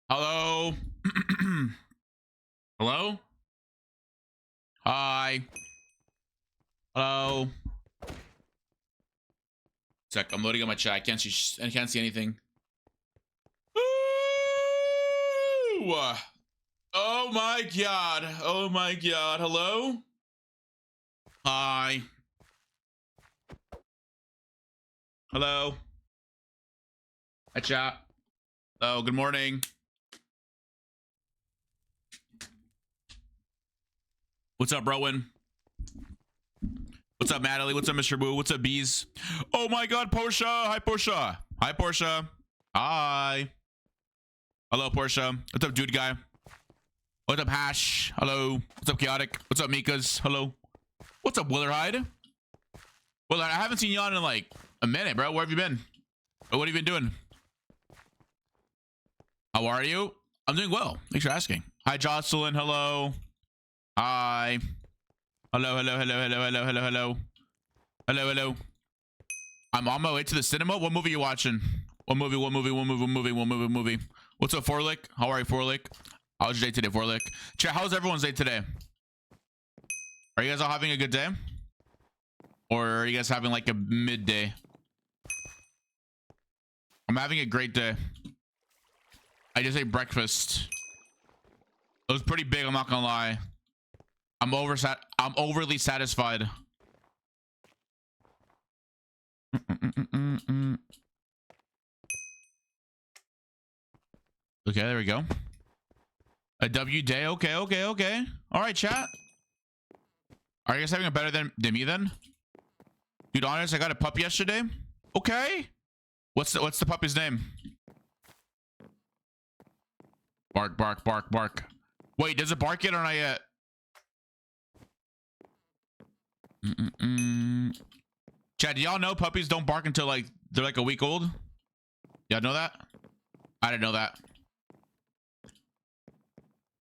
Hello? Hello? Hi. Hello? Sec, I'm loading up my chat. I can't see anything. Ooh! Oh my god. Oh my god. Hello? Hi. Hello? Hi, chat. Oh, good morning. What's up, Rowan? What's up, Natalie? What's up, Mr. Boo? What's up, Bees? Oh my god, Portia! Hi, Portia. Hi, Portia. Hi. Hello, Portia. What's up, dude guy? What's up, Hash? Hello. What's up, Chaotic? What's up, Mikas? Hello. What's up, Willerhide? Well, I haven't seen you on in like a minute, bro. Where have you been? What have you been doing? How are you? I'm doing well. Thanks for asking. Hi, Jocelyn. Hello. Hi. Hello, hello, hello, hello, hello, hello, hello. Hello, hello. I'm on my way to the cinema. What movie are you watching? What movie? What's up, Forlick? How are you, Forlick? How was your day today, Forlick? Chat, how's everyone's day today? Are you guys all having a good day? Or are you guys having like a midday? I'm having a great day. I just ate breakfast. It was pretty big, I'm not gonna lie. I'm overly satisfied. Okay, there we go. A W day. Okay. All right, chat. Are you guys having a better than me then? Dude, honest, I got a puppy yesterday. Okay. What's the puppy's name? Bark, bark, bark, bark. Wait, does it bark yet or not yet? Chad, do y'all know puppies don't bark until like they're like a week old? Y'all know that? I didn't know that.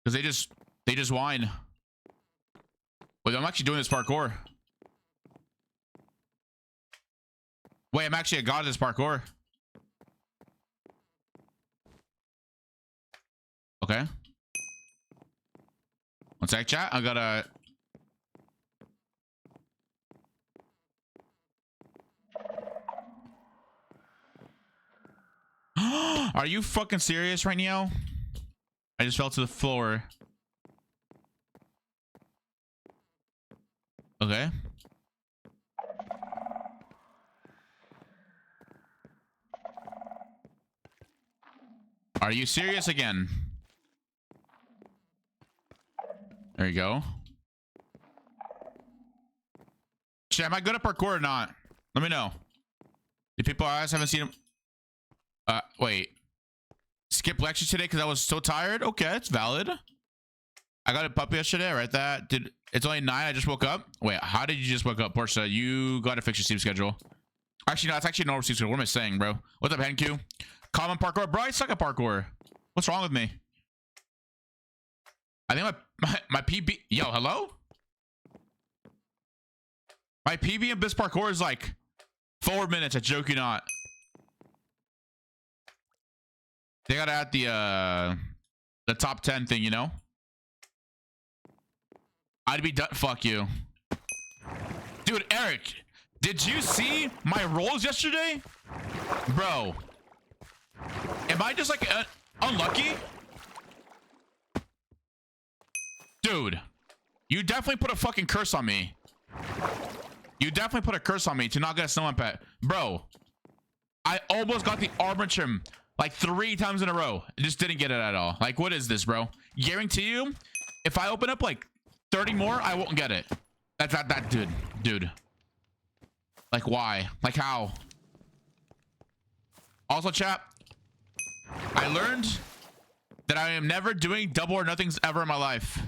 Because they just whine. Wait, I'm actually doing this parkour. Wait, I'm actually a god of this parkour. Okay. One sec, chat. I gotta... Are you fucking serious right now? I just fell to the floor. Okay. Are you serious again? There you go. Shit, am I good at parkour or not? Let me know. The people I haven't seen him. Wait. Skip lecture today because I was so tired? Okay, it's valid. I got a puppy yesterday, right? It's only 9. I just woke up. Wait, how did you just wake up, Portia? You gotta fix your sleep schedule. Actually, no, it's actually a normal sleep schedule. What am I saying, bro? What's up, HenQ? Common parkour. Bro, I suck at parkour. What's wrong with me? I think my PB... Yo, hello? My PB in this parkour is like 4 minutes. I joke you not. They gotta add the top 10 thing, you know? I'd be done. Fuck you. Dude, Eric, did you see my rolls yesterday? Bro. Am I just like unlucky? Dude, you definitely put a fucking curse on me. You definitely put a curse on me to not get a snowman pet. Bro, I almost got the armor trim like 3 times in a row. I just didn't get it at all. Like, what is this, bro? Guarantee you, if I open up like 30 more, I won't get it. That's that dude. Like, why? Like, how? Also, chat, I learned that I am never doing double or nothings ever in my life.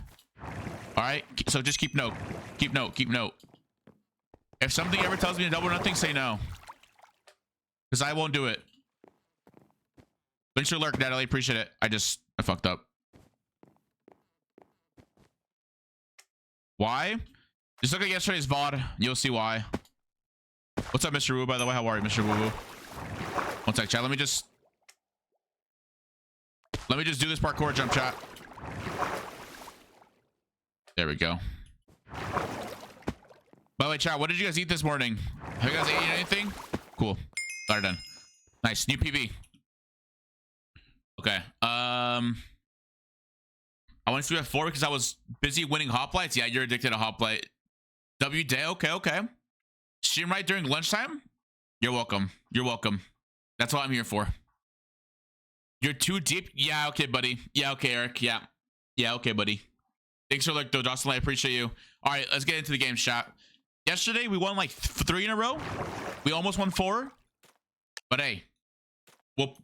All right, so just keep note. Keep note. If something ever tells me to double or nothing, say no, because I won't do it. Thanks for lurk, Natalie. Appreciate it. I fucked up. Why? Just look at yesterday's VOD. You'll see why. What's up, Mr. Woo, by the way? How are you, Mr. Woo Woo? One sec, chat. Let me just... Let me just do this parkour jump shot. There we go. By the way, chat, what did you guys eat this morning? Have you guys eaten anything? Cool. All done. Nice. New PB. Okay. I went to F4 because I was busy winning hoplites. Yeah, you're addicted to hoplite. W day. Okay, okay. Stream right during lunchtime? You're welcome. You're welcome. That's what I'm here for. You're too deep? Yeah, okay, buddy. Yeah, okay, Eric. Yeah. Yeah, okay, buddy. Thanks for like, though, Jocelyn. I appreciate you. All right, let's get into the game, chat. Yesterday, we won like 3 in a row. We almost won 4. But hey, well,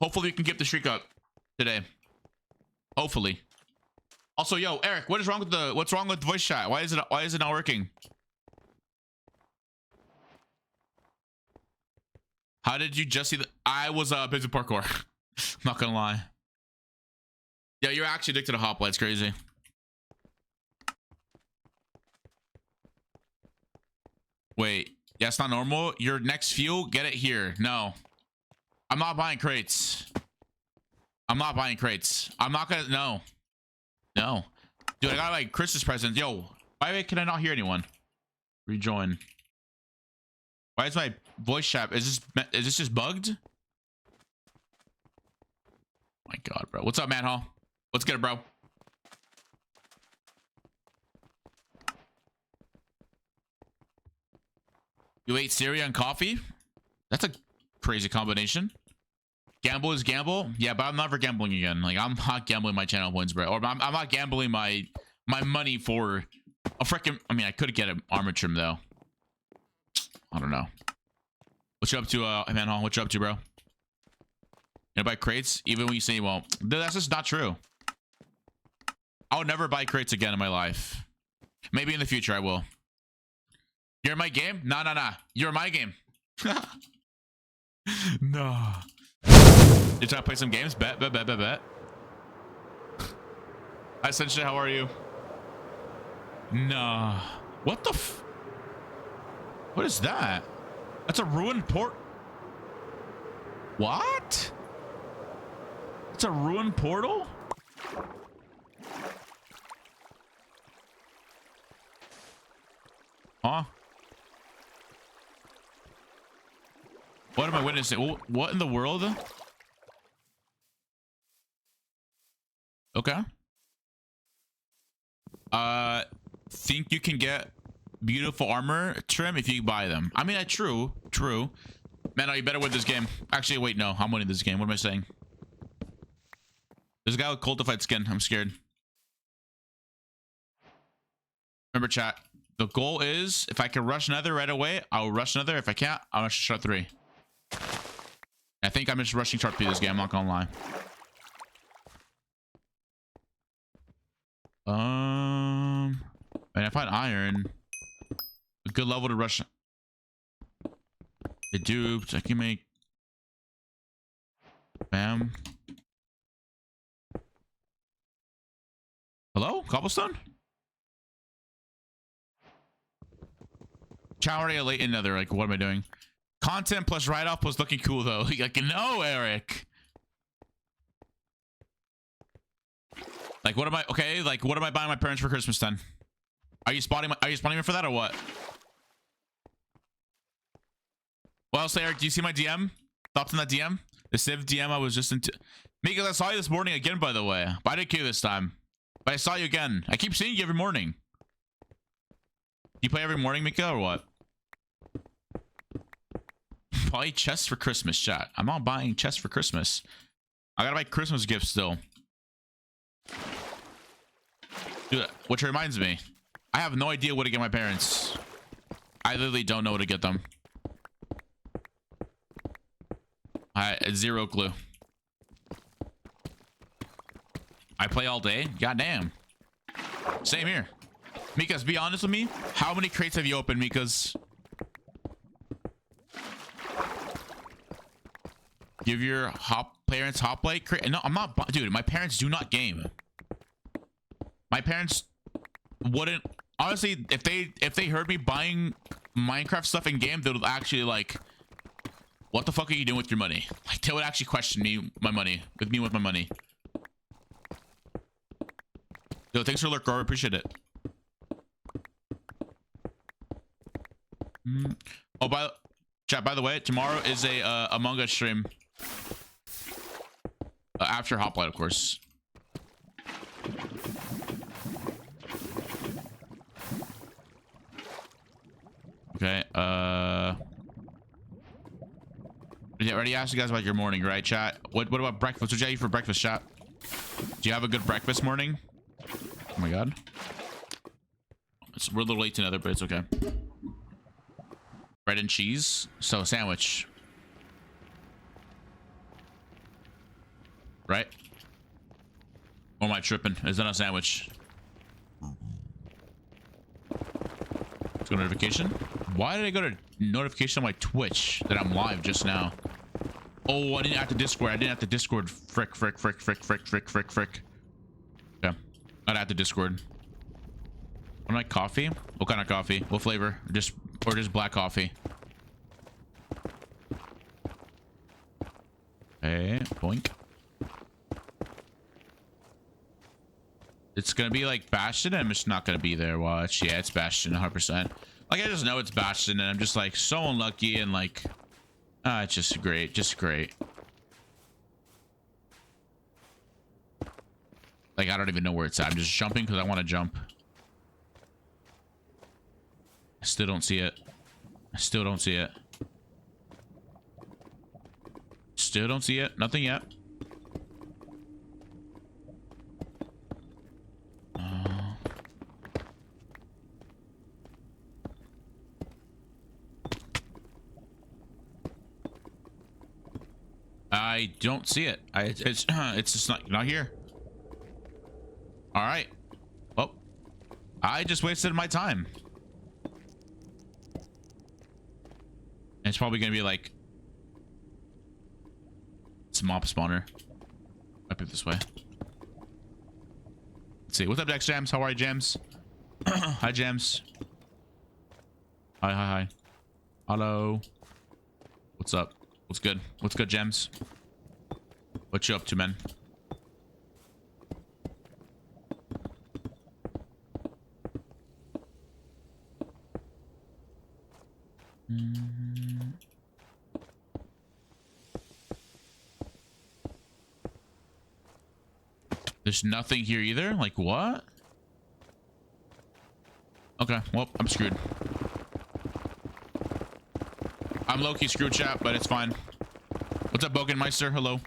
hopefully we can keep the streak up today. Hopefully. Also, yo, Eric, what's wrong with voice chat? Why is it not working? How did you just see I was busy parkour. I'm not gonna lie. Yeah, you're actually addicted to hoplite. It's crazy. Wait, yeah, it's not normal. Your next fuel, get it here. No, I'm not buying crates. I'm not buying crates. I'm not gonna. No, dude, I got like Christmas presents. Yo, why can I not hear anyone? Rejoin. Why is my voice chat? Is this just bugged? My God, bro. What's up, Manhall? Let's get it, bro. You ate cereal and coffee? That's a crazy combination. Gamble is gamble. Yeah, but I'm never gambling again. Like, I'm not gambling my channel points, bro. Or I'm not gambling my money for a freaking. I mean, I could get an armor trim though. I don't know. What you up to, Manhall? What you up to, bro? You buy crates even when you say you won't. That's just not true. I would never buy crates again in my life. Maybe in the future I will. You're in my game? Nah. You're in my game. No. You trying to play some games? Bet. Hi, Sensei. How are you? Nah. What the f... What is that? That's a ruined port... What? It's a ruined portal? Huh? What am I witnessing? What in the world? Okay. Think you can get beautiful armor trim if you buy them. I mean, true. Man, you better win this game. Actually, wait, no. I'm winning this game. What am I saying? There's a guy with cultified skin. I'm scared. Remember, chat. The goal is, if I can rush another right away, I'll rush another. If I can't, I'll rush chart 3. I think I'm just rushing chart 3 this game. I'm not gonna lie. And I find iron. A good level to rush. It duped. I can make. Bam. Hello? Cobblestone? Already late another. Like, what am I doing? Content plus write-off was looking cool though. Like, no, Eric. Like, what am I? Okay, like, what am I buying my parents for Christmas then? Are you spotting me for that or what? What else, Eric? Do you see my DM? Thoughts on that DM? The Civ DM I was just into. Mika, I saw you this morning again, by the way. But I didn't kill you this time. But I saw you again. I keep seeing you every morning. You play every morning, Mika, or what? Buy chests for Christmas, chat. I'm not buying chests for Christmas. I gotta buy Christmas gifts still. Dude, which reminds me, I have no idea what to get my parents. I literally don't know what to get them. I zero clue. I play all day. Goddamn. Same here. Mikas, be honest with me. How many crates have you opened, Mikas? Give your parents hoplite crate. No, I'm not. Dude, my parents do not game. My parents wouldn't. Honestly, if they heard me buying Minecraft stuff in game, they would actually like, what the fuck are you doing with your money? Like, they would actually question me, my money, with my money. Yo, thanks for lurk, Rory. Appreciate it. Oh, by the way, tomorrow is a Among Us stream. After Hoplite, of course. Okay. Yeah, already asked you guys about your morning, right, chat? What about breakfast? What did you eat for breakfast, chat? Do you have a good breakfast morning? Oh my god. We're a little late to another, but it's okay. Bread and cheese. So sandwich. Right? Or am I tripping? Is that a sandwich? Let's go to notification. Why did I go to notification on my Twitch that I'm live just now? Oh, I didn't have to Discord. I didn't have to Discord. Frick. Yeah. I'd have to Discord. I like coffee. What kind of coffee? What flavor? Just black coffee. Hey, boink. It's gonna be like Bastion, and I'm just not gonna be there. Watch. Yeah, it's Bastion, 100%. Like, I just know it's Bastion, and I'm just like so unlucky, and like, it's just great, Like, I don't even know where it's at. I'm just jumping because I want to jump. I still don't see it. Still don't see it. Nothing yet. I don't see it. It's just not here. All right. Well, I just wasted my time. And it's probably gonna be like it's a mob spawner. Up it this way. Let's see. What's up, Dex Jams? How are you, Jams? Hi, Jams. Hi. Hello. What's up? What's good? What's good, Gems? What you up to, man? There's nothing here either? Like, what? Okay, well, I'm screwed. I'm low-key screwed, chat, but it's fine. What's up, Bogenmeister? Hello.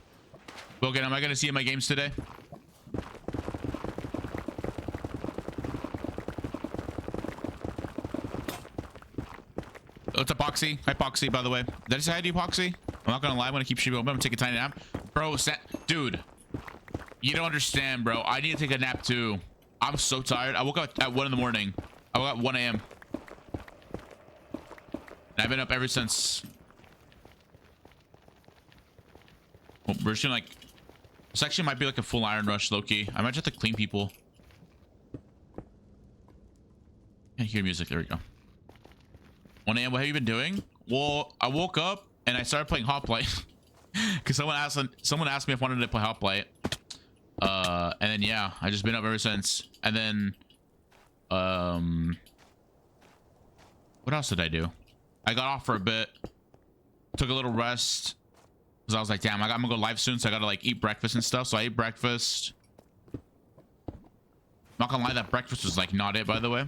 Bogen, am I gonna see you in my games today? What's up, Poxy? Hi, Poxy, by the way. Did I say hi to you, Poxy? I'm not gonna lie, I'm gonna keep streaming open. I'm gonna take a tiny nap. Bro, dude. You don't understand, bro. I need to take a nap, too. I'm so tired. I woke up at 1 in the morning. I woke up at 1 a.m. And I've been up ever since. Well, we're just gonna, like... This actually might be like a full iron rush, low-key. I might just have to clean people. Can't hear music. There we go. 1 a.m. What have you been doing? Well, I woke up and I started playing HOPLITE. Because someone asked me if I wanted to play HOPLITE. And then, yeah, I just been up ever since. And then, what else did I do? I got off for a bit. Took a little rest. Because I was like, damn, I'm gonna go live soon, so I gotta like eat breakfast and stuff. So I ate breakfast. Not gonna lie, that breakfast was like not it, by the way.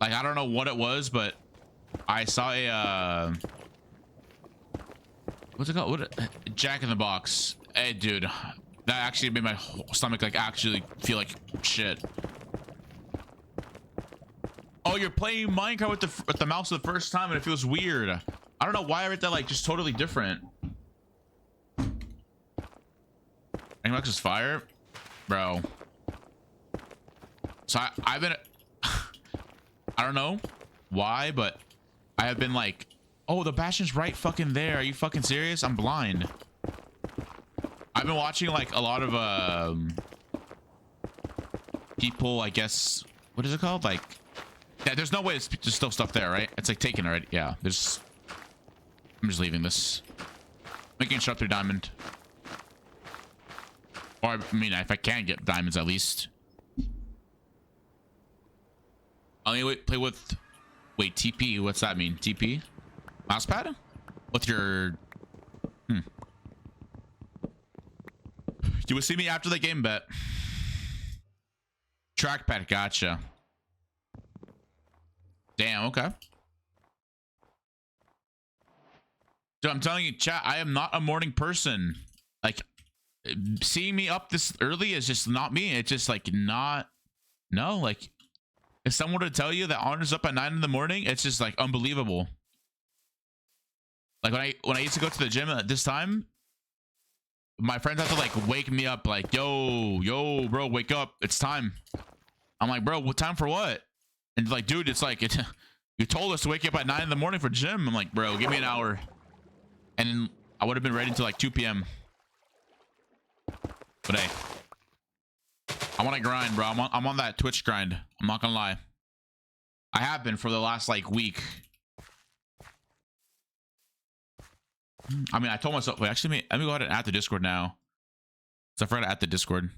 Like, I don't know what it was, but I saw a what's it called? What? Jack in the Box. Hey, dude, that actually made my stomach like actually feel like shit. Oh, you're playing Minecraft with the mouse for the first time and it feels weird. I don't know why I read that like just totally different. Animax is fire, bro. So I've been I don't know why, but I have been like, oh, the Bastion's right fucking there. Are you fucking serious? I'm blind. I've been watching like a lot of people, I guess, what is it called? Like, yeah, there's no way there's still stuff there, right? It's like taken already. Yeah, I'm just leaving this. Making a shot through diamond. Or I mean, if I can get diamonds at least. I only play with. Wait, TP. What's that mean? TP? Mousepad? With your. You will see me after the game, bet. Trackpad, gotcha. Damn, okay. Dude, I'm telling you, chat, I am not a morning person. Like, seeing me up this early is just not me. It's just like not. No, like, if someone were to tell you that Honor's up at 9 in the morning, it's just like unbelievable. Like when I used to go to the gym at this time, my friends have to like wake me up, like, yo, bro, wake up, it's time. I'm like, bro, what time for what? And like, dude, it's like you told us to wake up at 9 in the morning for gym. I'm like, bro, give me an hour, and then I would have been ready until like 2 p.m. But hey, I want to grind, bro. I'm on that Twitch grind. I'm not gonna lie. I have been for the last like week. I mean, I told myself, wait, actually, let me go ahead and add the Discord now. So I forgot to add the Discord.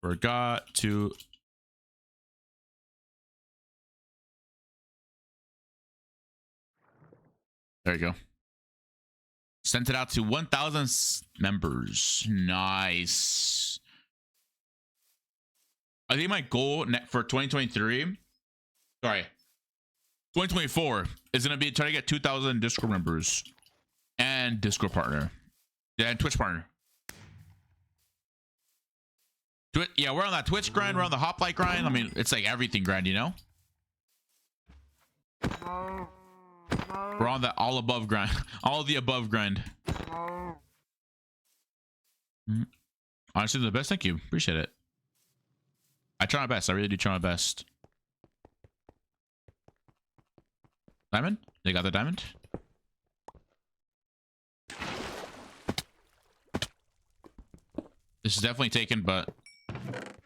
Forgot to. There you go. Sent it out to 1,000 members. Nice. I think my goal for 2023. Sorry, 2024 is gonna be trying to get 2,000 Discord members and Discord partner, and Twitch partner. Yeah, we're on that Twitch grind. We're on the HOPLITE grind. I mean, it's like everything grind, you know. We're on that all above grind, all of the above grind. Honestly, the best. Thank you, appreciate it. I try my best. I really do try my best. Diamond? They got the diamond? This is definitely taken, but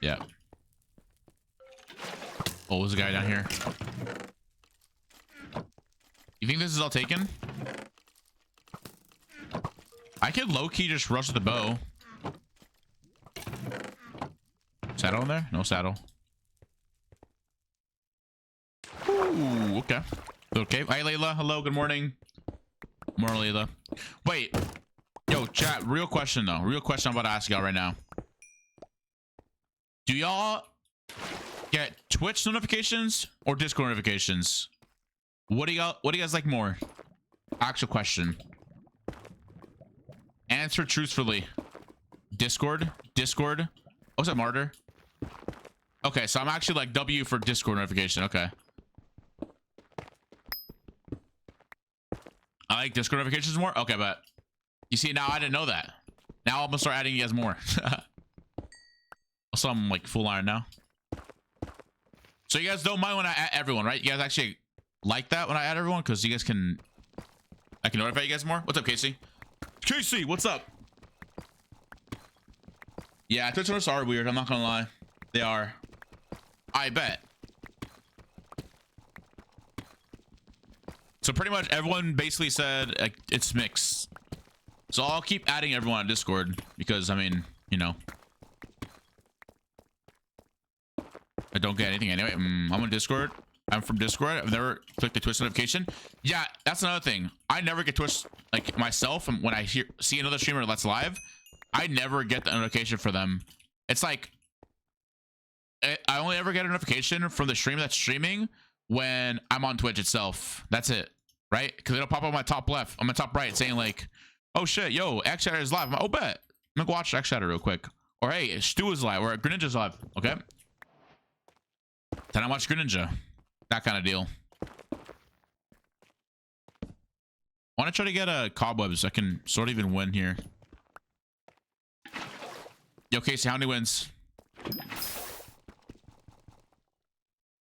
yeah. Oh, there's a guy down here. You think this is all taken? I could low-key just rush the bow. Saddle in there? No saddle. Ooh, okay. Okay. Hi, Layla. Hello. Good morning. More Layla. Wait. Yo, chat. Real question, though. Real question I'm about to ask y'all right now. Do y'all get Twitch notifications or Discord notifications? What do you guys like more? Actual question. Answer truthfully. Discord. What's that, Martyr? Okay, so I'm actually like W for Discord notification. Okay. I like Discord notifications more? Okay, but you see, now I didn't know that. Now I'm gonna start adding you guys more. Also, I'm like full iron now. So you guys don't mind when I add everyone, right? You guys actually like that when I add everyone? Because you guys can... I can notify you guys more? What's up, Casey? Casey, what's up? Yeah, Twitch notifications are weird. I'm not gonna lie. They are. I bet. So pretty much everyone basically said like, it's mixed. So I'll keep adding everyone on Discord because, I mean, you know. I don't get anything anyway. I'm on Discord. I'm from Discord. I've never clicked the Twitch notification. Yeah, that's another thing. I never get Twitch, like myself, and when I see another streamer that's live, I never get the notification for them. It's like, I only ever get a notification from the stream that's streaming when I'm on Twitch itself. That's it, right? Because it'll pop up on my top left, on my top right, saying like, oh shit, yo, X Shatter is live. I'm like, oh bet. I'm gonna go watch X Shatter real quick. Or hey, Stu is live, or Greninja's live. Okay. Then I watch Greninja. That kind of deal. I want to try to get a cobwebs so I can sort of even win here. Yo, Casey, how many wins?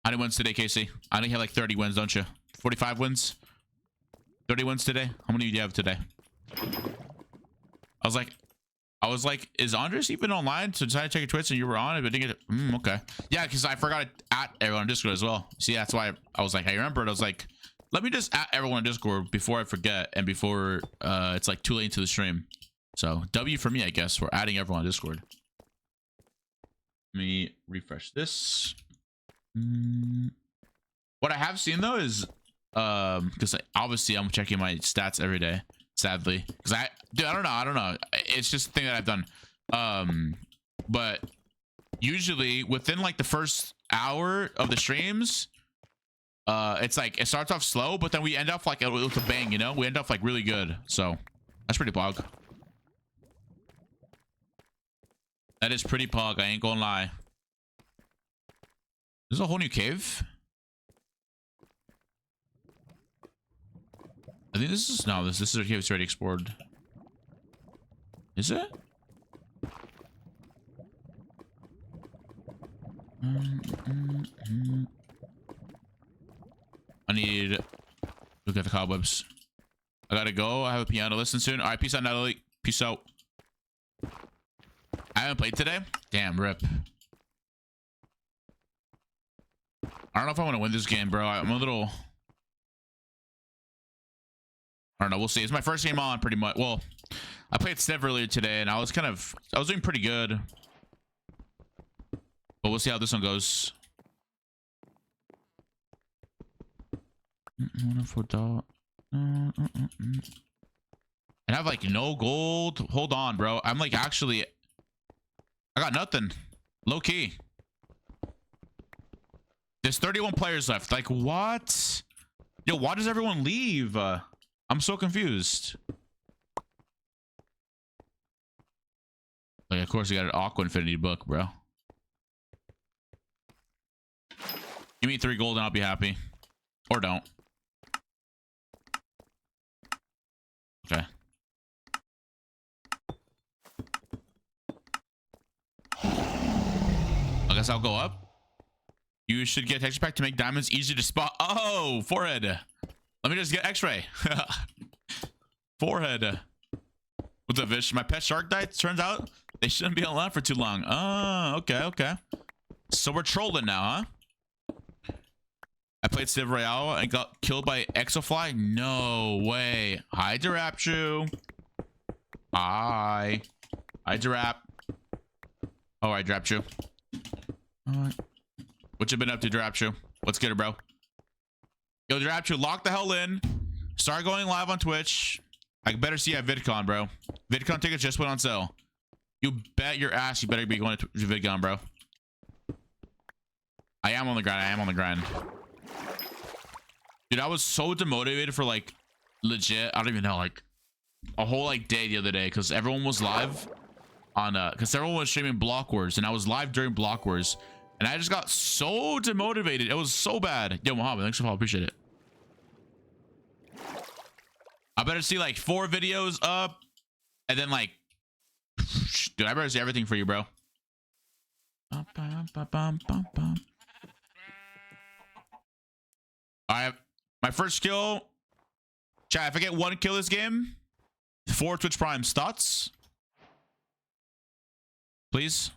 How many wins today, Casey? I think you have like 30 wins, don't you? 45 wins? 30 wins today? How many do you have today? I was like, is Qndres even online? So decided to check your Twitch and you were on it, but didn't get it. Okay. Yeah, because I forgot to add everyone on Discord as well. See, that's why I was like, I remembered. I was like, let me just add everyone on Discord before I forget and before it's like too late into the stream. So W for me, I guess. We're adding everyone on Discord. Let me refresh this. What I have seen though is because obviously I'm checking my stats every day, sadly, because I don't know, it's just a thing that I've done, but usually within like the first hour of the streams, it's like it starts off slow, but then we end up like with a bang, you know, we end up like really good. So that's pretty pog. That is pretty pog, I ain't gonna lie. There's a whole new cave. I think this is no, this is a cave that's already explored. Is it? I need to look at the cobwebs. I gotta go. I have a piano lesson soon. All right, peace out, Natalie. Peace out. I haven't played today. Damn, rip. I don't know if I want to win this game, bro. I'm a little... I don't know. We'll see. It's my first game on, pretty much. Well, I played Steph earlier today, and I was doing pretty good. But we'll see how this one goes. And I have like no gold. Hold on, bro. I'm like actually... I got nothing. Low key. There's 31 players left. Like, what? Yo, why does everyone leave? I'm so confused. Like, of course, you got an Aqua Infinity book, bro. Give me 3 gold and I'll be happy. Or don't. Okay. I guess I'll go up. You should get texture pack to make diamonds easy to spot. Oh, forehead. Let me just get x-ray. Forehead. What's up, Vish? My pet shark died. Turns out they shouldn't be on land for too long. Oh, okay, okay. So we're trolling now, huh? I played Civ Royale and got killed by Exofly. No way. Hi, Dirapchu. Hi. Hi, Dirap. Oh, I Dirapchu. Alright. What you been up to, Dirapchu? Let's get it, bro. Yo, Dirapchu, lock the hell in. Start going live on Twitch. I better see you at VidCon, bro. VidCon tickets just went on sale. You bet your ass you better be going to VidCon, bro. I am on the grind. I am on the grind. Dude, I was so demotivated for like legit, I don't even know, like a whole like day the other day because everyone was live on because everyone was streaming Block Wars and I was live during Block Wars. And I just got so demotivated. It was so bad. Yo, Muhammad, thanks for following. Appreciate it. I better see like 4 videos up. And then like... Dude, I better see everything for you, bro. Alright. My first kill. Chat, if I get 1 kill this game, 4 Twitch Primes. Thoughts? Please?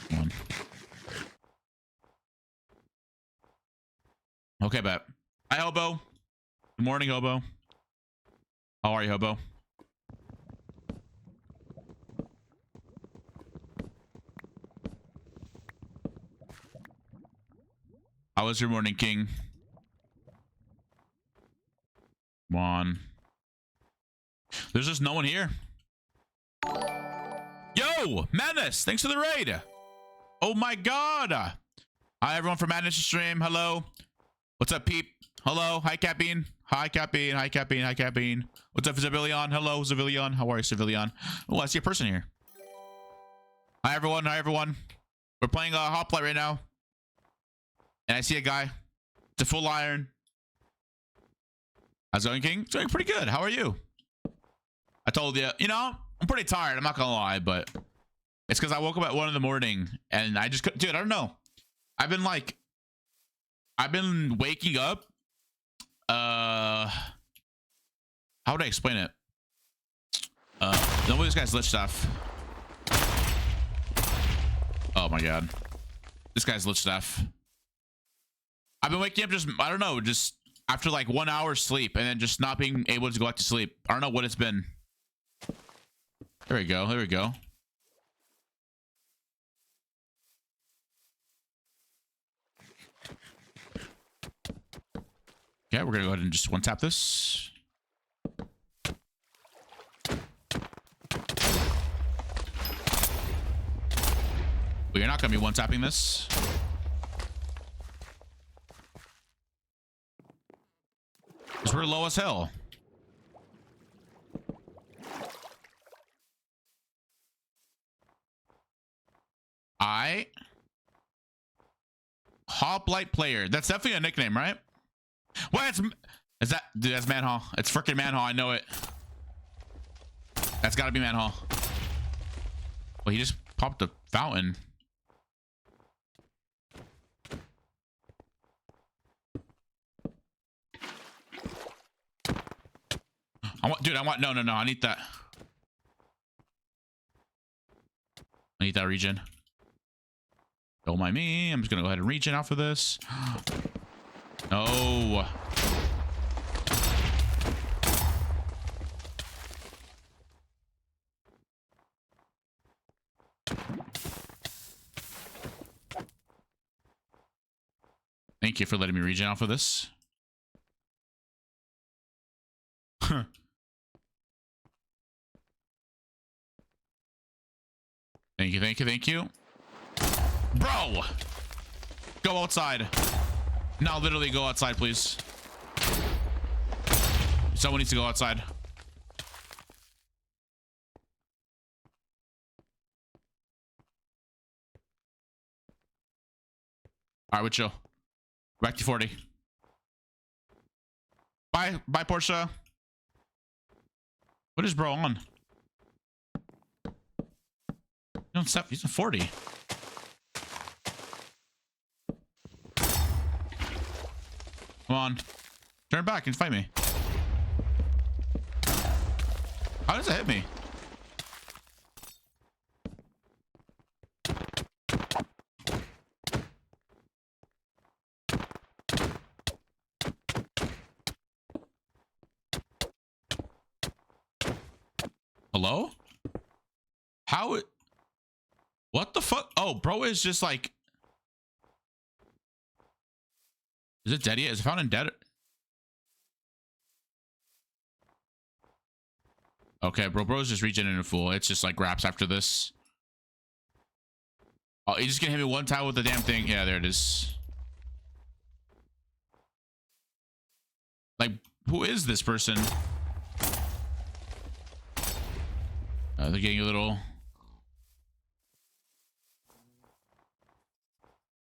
One. Okay, bet. Hi, Hobo. Good morning, Hobo. How are you, Hobo? How was your morning, King? Come on. There's just no one here. Yo, Madness, thanks for the raid. Oh my god. Hi everyone from Madness stream. Hello. What's up, Peep? Hello. Hi, Capine. Hi, Capine. Hi, Capine. Hi, Capine. What's up, Civilian? Hello, Civilian. How are you, Civilian? Oh, I see a person here. Hi everyone. Hi everyone. We're playing HOPLITE right now. And I see a guy. It's a full iron. How's it going, King? It's going pretty good. How are you? I told you, you know, I'm pretty tired. I'm not gonna lie, but it's because I woke up at 1 in the morning and I just couldn't, dude, I don't know. I've been waking up. How would I explain it? Nobody, this guy's lit stuff. Oh my god. This guy's lit stuff. I've been waking up just, I don't know, just after like 1 hour sleep and then just not being able to go back to sleep. I don't know what it's been. There we go. There we go. Okay, we're gonna go ahead and just one tap this. Well, you're not gonna be one tapping this. Because we're low as hell. HOPLITE player. That's definitely a nickname, right? What? Is that? Dude, that's Manhall. It's freaking Manhall. I know it. That's gotta be Manhall. Well, he just popped the fountain. Dude, I want, no, I need that. I need that regen. Don't mind me. I'm just gonna go ahead and regen out for this. No. Thank you for letting me regen out for this. Thank you, thank you, thank you. Bro! Go outside. Now literally go outside, please. Someone needs to go outside. Alright, we chill. Back to 40. Bye, Portia. What is bro on? Don't stop. He's a 40. Come on. Turn back and fight me. How does it hit me? Hello? How it? What the fuck? Oh, bro is just like... Is it dead yet? Is the fountain dead? Okay, bro's just regenerating a fool. It's just like wraps after this. Oh, he's just gonna hit me one time with the damn thing. Yeah, there it is. Like, who is this person? They're getting a little...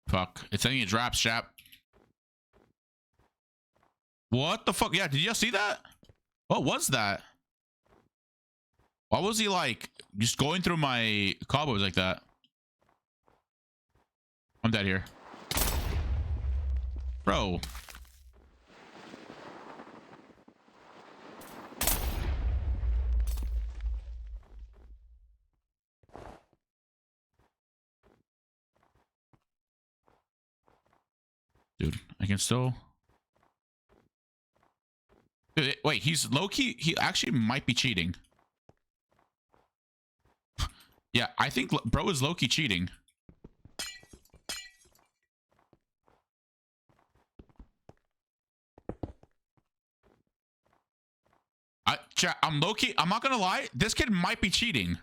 Fuck. It's sending you drops, chap. What the fuck? Yeah, did you see that? What was that? Why was he like just going through my cobwebs like that? I'm dead here. Bro. Dude, I can still... Dude, wait, he's low-key... He actually might be cheating. Yeah, I think bro is low-key cheating. Chat, I'm low-key... I'm not gonna lie. This kid might be cheating.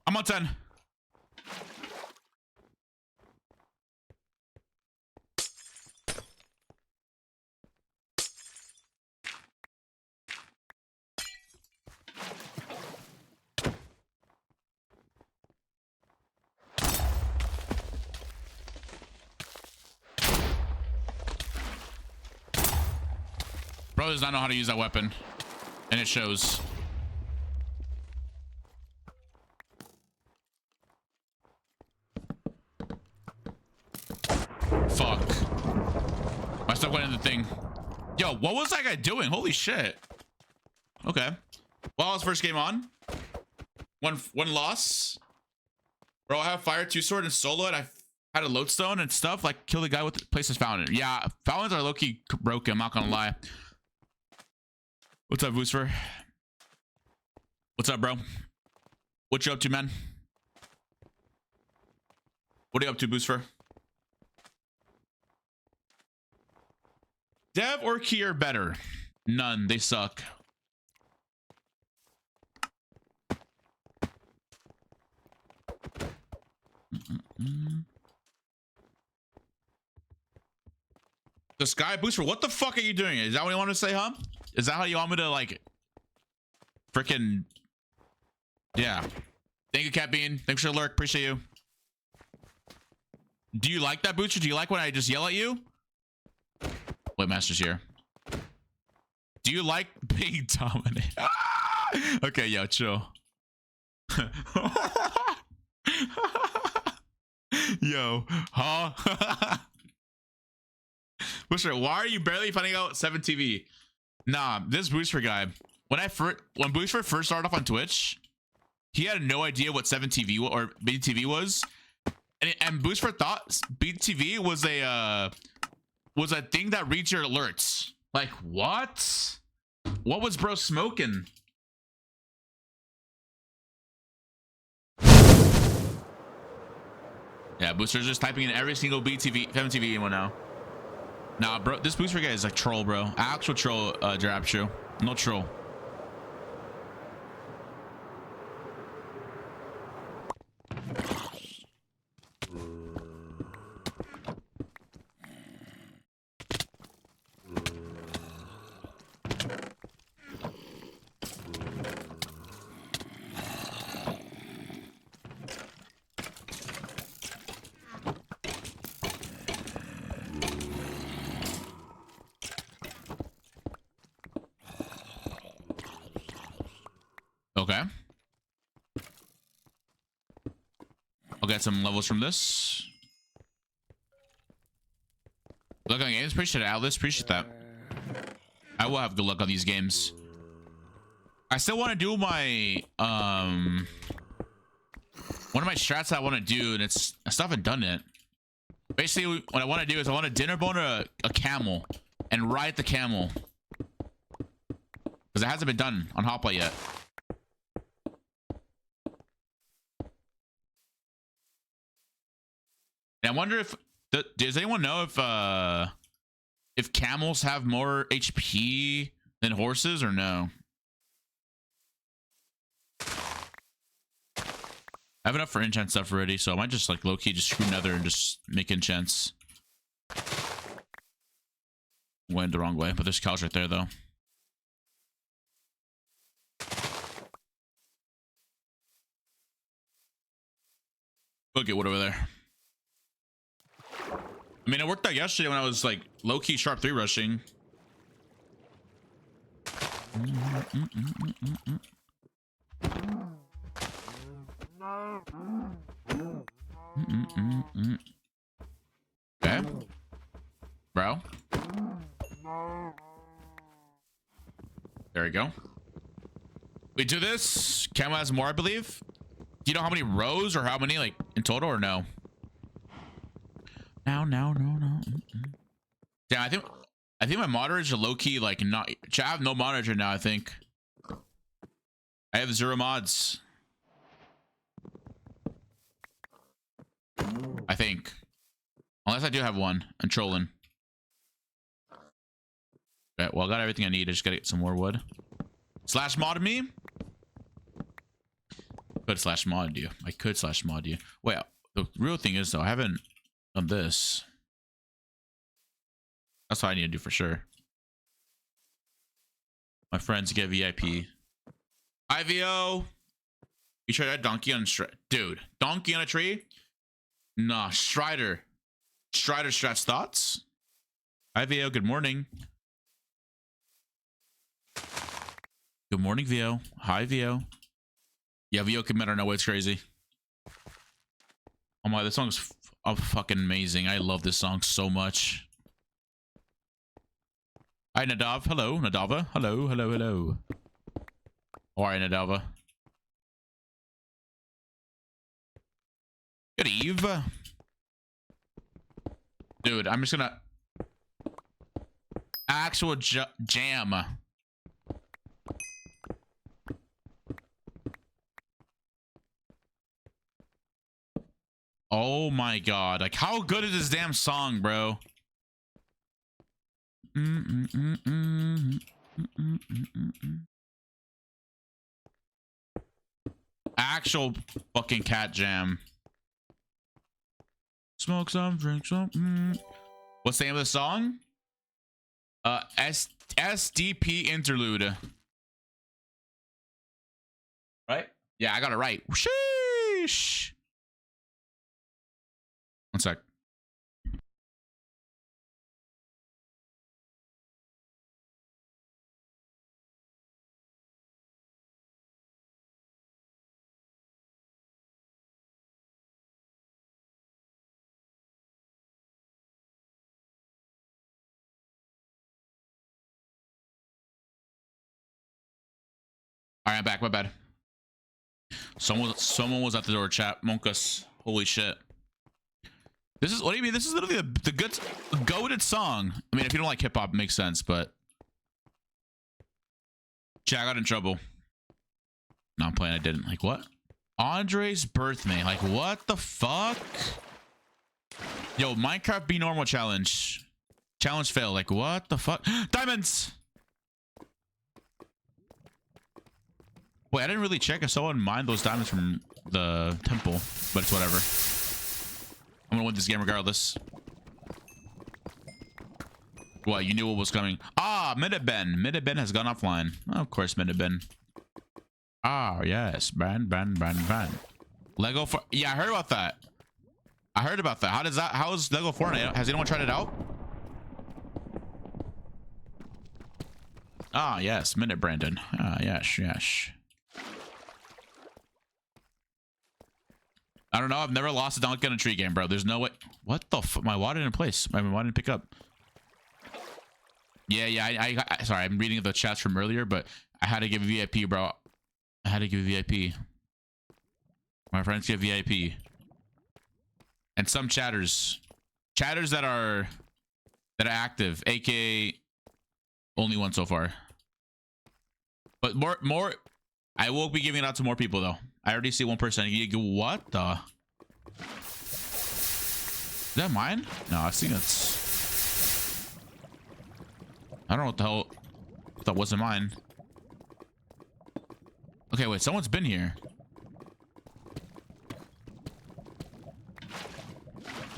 I'm on 10. Bro does not know how to use that weapon. And it shows. Fuck. I stuck went in the thing. Yo, what was that guy doing? Holy shit. Okay. Well, his first game on. One loss. Bro, I have fire 2-sword and solo it. I had a lodestone and stuff. Like, kill the guy with the places fountain. Yeah, fountains are low-key broken. I'm not gonna lie. What's up, Booster? What's up, bro? What you up to, man? What are you up to, Booster? Dev or key are better? None. They suck. The Sky Booster, what the fuck are you doing? Is that what you want to say, huh? Is that how you want me to, like, freaking... Yeah. Thank you, Cat Bean. Thanks for the lurk. Appreciate you. Do you like that, Booster? Do you like when I just yell at you? Wait, Master's here. Do you like being dominated? Okay, yo, chill. Yo, huh? Booster, why are you barely finding out 7TV? Nah, this Booster guy. When Booster first started off on Twitch, he had no idea what 7TV or BTV was, and Booster thought BTV was a thing that reads your alerts. Like, what? What was bro smoking? Yeah, Booster's just typing in every single BTV, 7TV one now. Nah, bro, this Booster guy is like troll, bro. Actual troll, Drab Shoe. No troll. Okay. I'll get some levels from this. Luck on games. Appreciate it, Alice. Appreciate that. I will have good luck on these games. I still want to do my one of my strats that I want to do, and I still haven't done it. Basically, what I want to do is I want to dinner bone a camel and ride the camel, because it hasn't been done on HOPLITE yet. And I wonder if does anyone know if camels have more HP than horses or no? I have enough for enchant stuff already, so I might just like low-key just screw nether and just make enchants. Went the wrong way, but there's cows right there though. We'll get wood over there. I mean, it worked out yesterday when I was like low-key sharp 3 rushing. Okay. Bro. There we go. We do this. Camo has more, I believe. Do you know how many rows or how many like in total or no? No. Yeah, I think my moderators are low-key like not. I have no moderator now. I think I have 0 mods. I think, unless I do have one. I'm trolling. Okay, well, I got everything I need. I just gotta get some more wood. Slash mod me. Could slash mod you. I could slash mod you. Wait, the real thing is though, I haven't done this. That's what I need to do for sure. My friends get VIP. IVO. You tried that donkey on dude. Donkey on a tree? Nah, Strider. Strider strats thoughts. IVO, good morning. Good morning, VO. Hi, VO. Yeah, VO commit or no way, it's crazy. Oh my, this song's fucking amazing. I love this song so much. Hi, Nadav. Hello, Nadava. Hello, hello, hello. All right, Nadava. Good eve. Dude, I'm just gonna... Actual jam. Oh my god. Like, how good is this damn song, bro? Actual fucking cat jam. Smoke some, drink some. What's the name of the song? SDP interlude. Right? Yeah, I got it right. Sheesh. One sec. All right, I'm back. My bad. Someone was at the door. Chat. Monkus. Holy shit. This is, what do you mean? This is literally the good goated song. I mean, if you don't like hip hop, it makes sense, but chat, I got in trouble. No, I'm playing. I didn't. Like, what? Qndres birthday. Like, what the fuck? Yo, Minecraft be normal challenge. Challenge fail. Like, what the fuck? Diamonds! Wait, I didn't really check if someone mined those diamonds from the temple, but it's whatever. I'm gonna win this game regardless. What, you knew what was coming? Ah, Midabin. Midabin has gone offline. Oh, of course, Midabin. Ah, yes. Ban. Lego for... Yeah, I heard about that. I heard about that. How does that... How is Lego Fortnite? Has anyone tried it out? Ah, yes. Minute Brandon. Ah, yes. I don't know. I've never lost a dunk in a tree game, bro. There's no way. What the fuck? My water didn't place. My water didn't pick up. Yeah. I sorry, I'm reading the chats from earlier, but I had to give VIP, bro. I had to give VIP. My friends get VIP. And some chatters that are active, aka only one so far. But more. I will be giving it out to more people though. I already see one person. What the? Is that mine? No, I think it's... I don't know what the hell. That wasn't mine. Okay, wait. Someone's been here.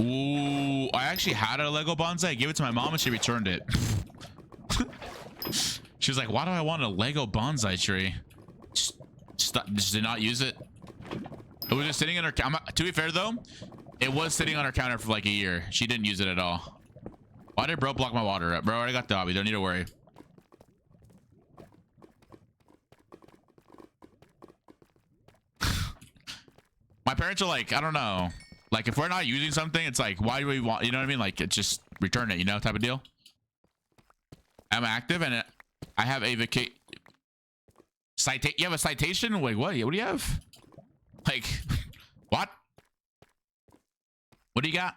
Ooh, I actually had a Lego bonsai. I gave it to my mom and she returned it. She was like, "Why do I want a Lego bonsai tree?" Just did not use it. It was just sitting in her... To be fair though, it was sitting on her counter for like a year. She didn't use it at all. Why did bro block my water up? Bro, I already got the hobby. Don't need to worry. My parents are like, I don't know. Like, if we're not using something, it's like, why do we want... You know what I mean? Like, it's just return it, you know, type of deal. I'm active and I have a you have a citation? Wait, what? What do you have? Like, what? What do you got?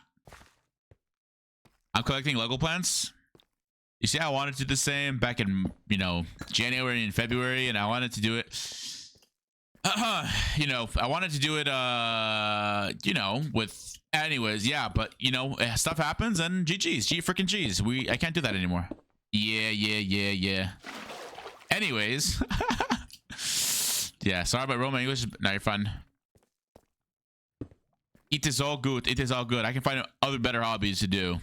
I'm collecting Lego plants. You see, I wanted to do the same back in, you know, January and February, and I wanted to do it. You know, I wanted to do it, you know, with, anyways, yeah, but, you know, stuff happens and GG's, G freaking G's. I can't do that anymore. Yeah. Anyways. Yeah, sorry about Roman English. No, you're fine. It is all good. It is all good. I can find other better hobbies to do.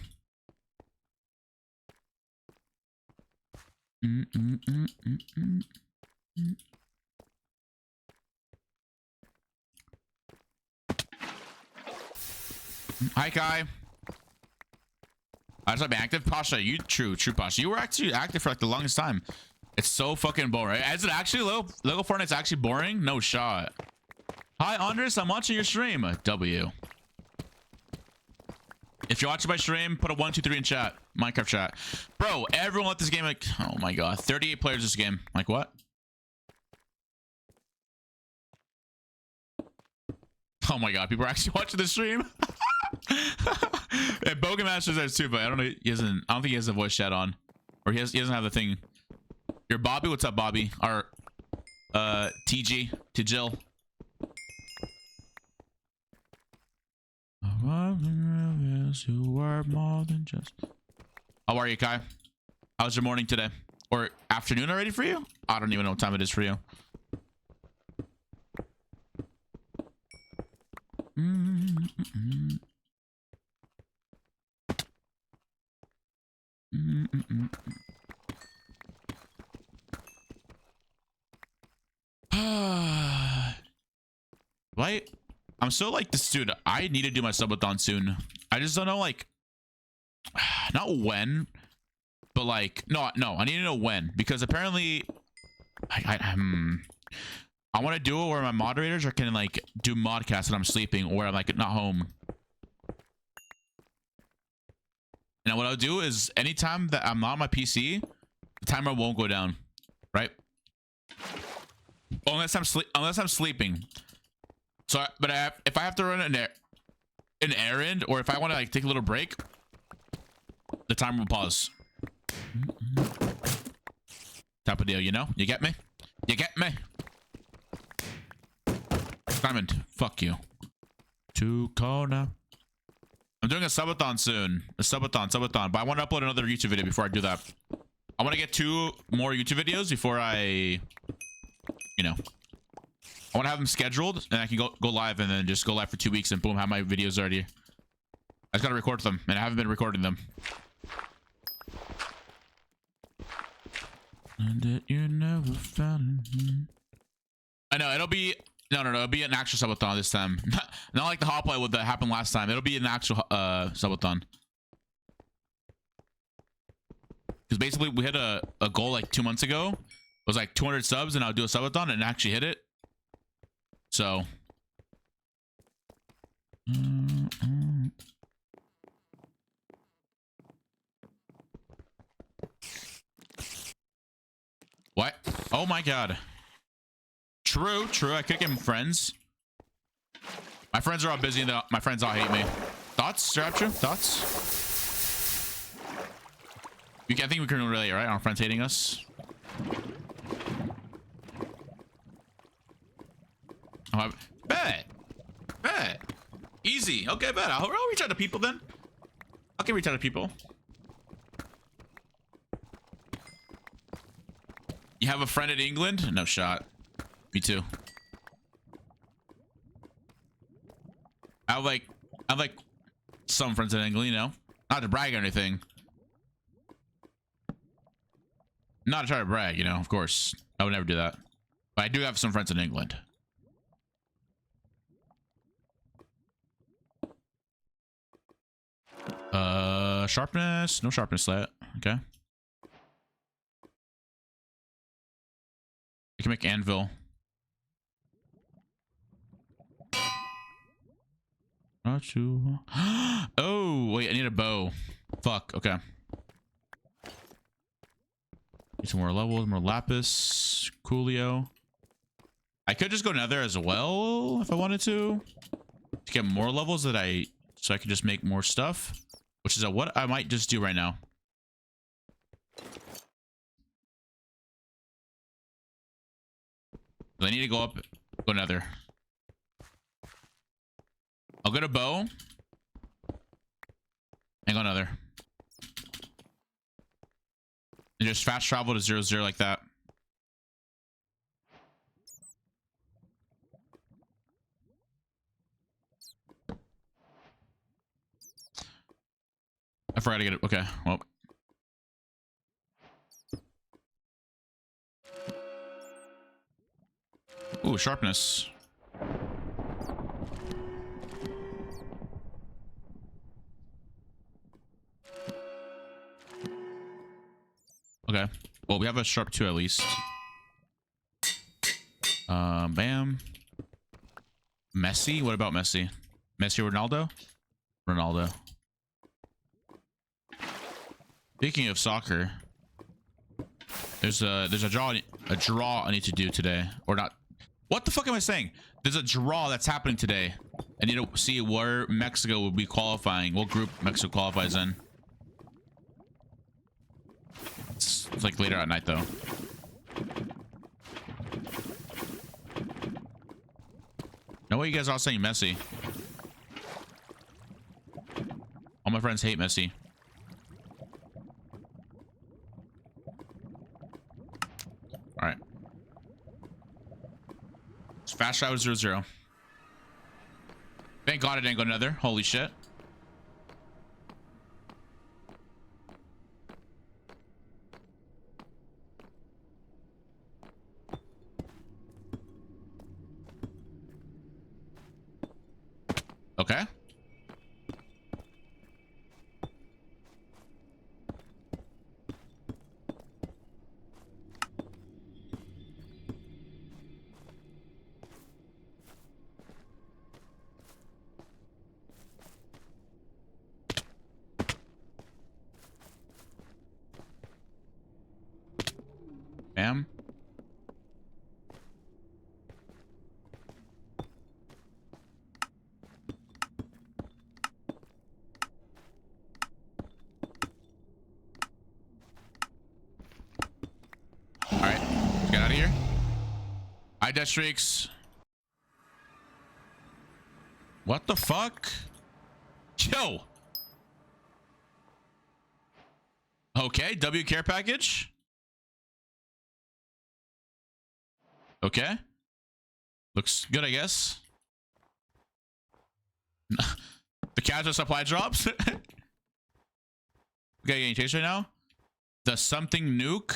Hi, Kai. I was active. Pasha, you true Pasha. You were actually active for like the longest time. It's so fucking boring. Is it actually Lego Fortnite's actually boring? No shot. Hi, Qndres. I'm watching your stream. W. If you're watching my stream, put a 1, 2, 3 in chat. Minecraft chat. Bro, everyone let this game like, oh my god. 38 players this game. Like what? Oh my god, people are actually watching the stream. And Bogan Master's there too, but I don't know. I don't think he has the voice chat on. Or he doesn't have the thing. You're Bobby. What's up, Bobby? Our TG to Jill. You were more than just. How are you, Kai? How's your morning today? Or afternoon already for you? I don't even know what time it is for you. Right? I'm so like this dude. I need to do my subathon soon. I just don't know, like, not when, but like, no, I need to know when, because apparently I want to do it where my moderators can like do modcasts when I'm sleeping or I'm like not home. And what I'll do is anytime that I'm not on my PC, the timer won't go down, right? Unless I'm sleeping. So, but if I have to run an errand, or if I want to like take a little break, the timer will pause. Type of deal, you know? You get me? You get me? Diamond, fuck you. To Kona. I'm doing a subathon soon. A subathon. But I want to upload another YouTube video before I do that. I want to get 2 more YouTube videos before I, you know. I want to have them scheduled, and I can go live, and then just go live for 2 weeks, and boom, have my videos already. I just gotta record them, and I haven't been recording them. And that you never found. I know it'll be no, it'll be an actual subathon this time. Not like the HOPLITE that happened last time. It'll be an actual subathon. Because basically we hit a goal like 2 months ago. It was like 200 subs, and I'll do a subathon, and actually hit it. So what? Oh my god. True. I could get friends. My friends are all busy though. My friends all hate me. Thoughts, Rapture? Thoughts? I think we can relate, right? Our friends hating us. Oh, bet. Easy. Okay, bet. I'll reach out to people then. I can reach out to people. You have a friend in England? No shot. Me too. I have like some friends in England, you know. Not to brag or anything. Not to try to brag, you know, of course. I would never do that. But I do have some friends in England. Sharpness. No sharpness yet. Okay. You can make anvil. Not you. Oh, wait, I need a bow. Fuck, okay. Need some more levels, more lapis, coolio. I could just go nether as well if I wanted to get more levels so I could just make more stuff, which is what I might just do right now. I need to go nether. I'll get a bow and go nether. And just fast travel to 0, 0 like that. I forgot to get it. Okay, well. Ooh, sharpness. Okay. Well, we have a sharp 2 at least. Bam. Messi? What about Messi? Messi or Ronaldo? Ronaldo. Speaking of soccer, there's a draw I need to do today. Or not. What the fuck am I saying? There's a draw that's happening today. I need to see where Mexico will be qualifying. What group Mexico qualifies in. It's like later at night though. No way you guys are all saying Messi. All my friends hate Messi. All right. It's fast shot 0-0. Thank God it didn't go another. Holy shit. Okay. Bam. All right, let's get out of here. Hi, death streaks. What the fuck? Yo. Okay, W care package. Okay. Looks good, I guess. The casual supply drops. Okay, getting chased right now. The something nuke.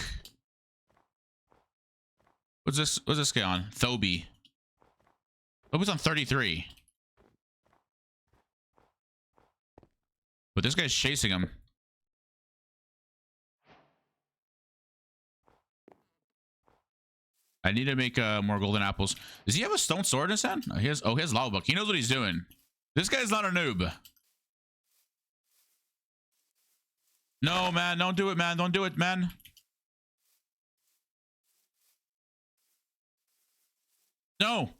What's this guy on? Thoby. Thoby's on 33. But this guy's chasing him. I need to make more golden apples. Does he have a stone sword in his hand? He has lava book. He knows what he's doing. This guy's not a noob. No, man. Don't do it, man. Don't do it, man. No.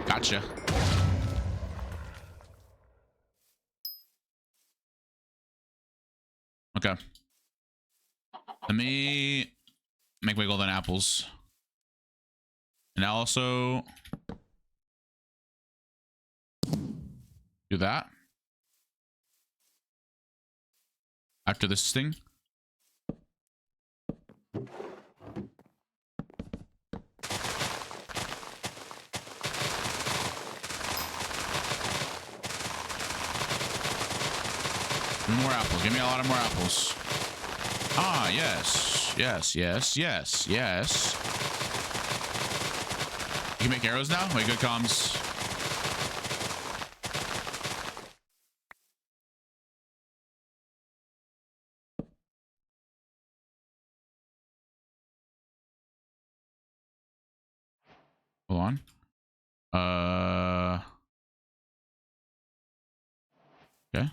Gotcha. Okay. Let me make my golden apples. And I'll also do that. After this thing. More apples. Give me a lot of more apples. Ah, yes. Yes, yes, yes, yes. You can make arrows now? Wait, good comms. Hold on. Okay.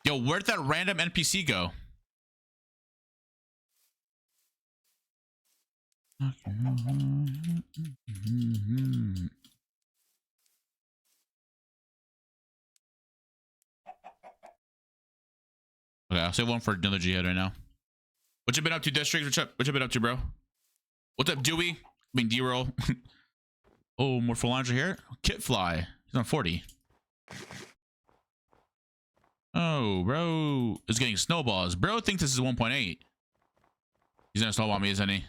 Yo, where'd that random NPC go? Okay. Okay, I'll save one for another jihad right now. What you been up to, District? What you been up to, bro? What's up, Dewey? I mean, D-roll. Oh, more Phalange here. Kitfly. He's on 40. Oh, bro is getting snowballs. Bro thinks this is 1.8. He's gonna snowball me, isn't he?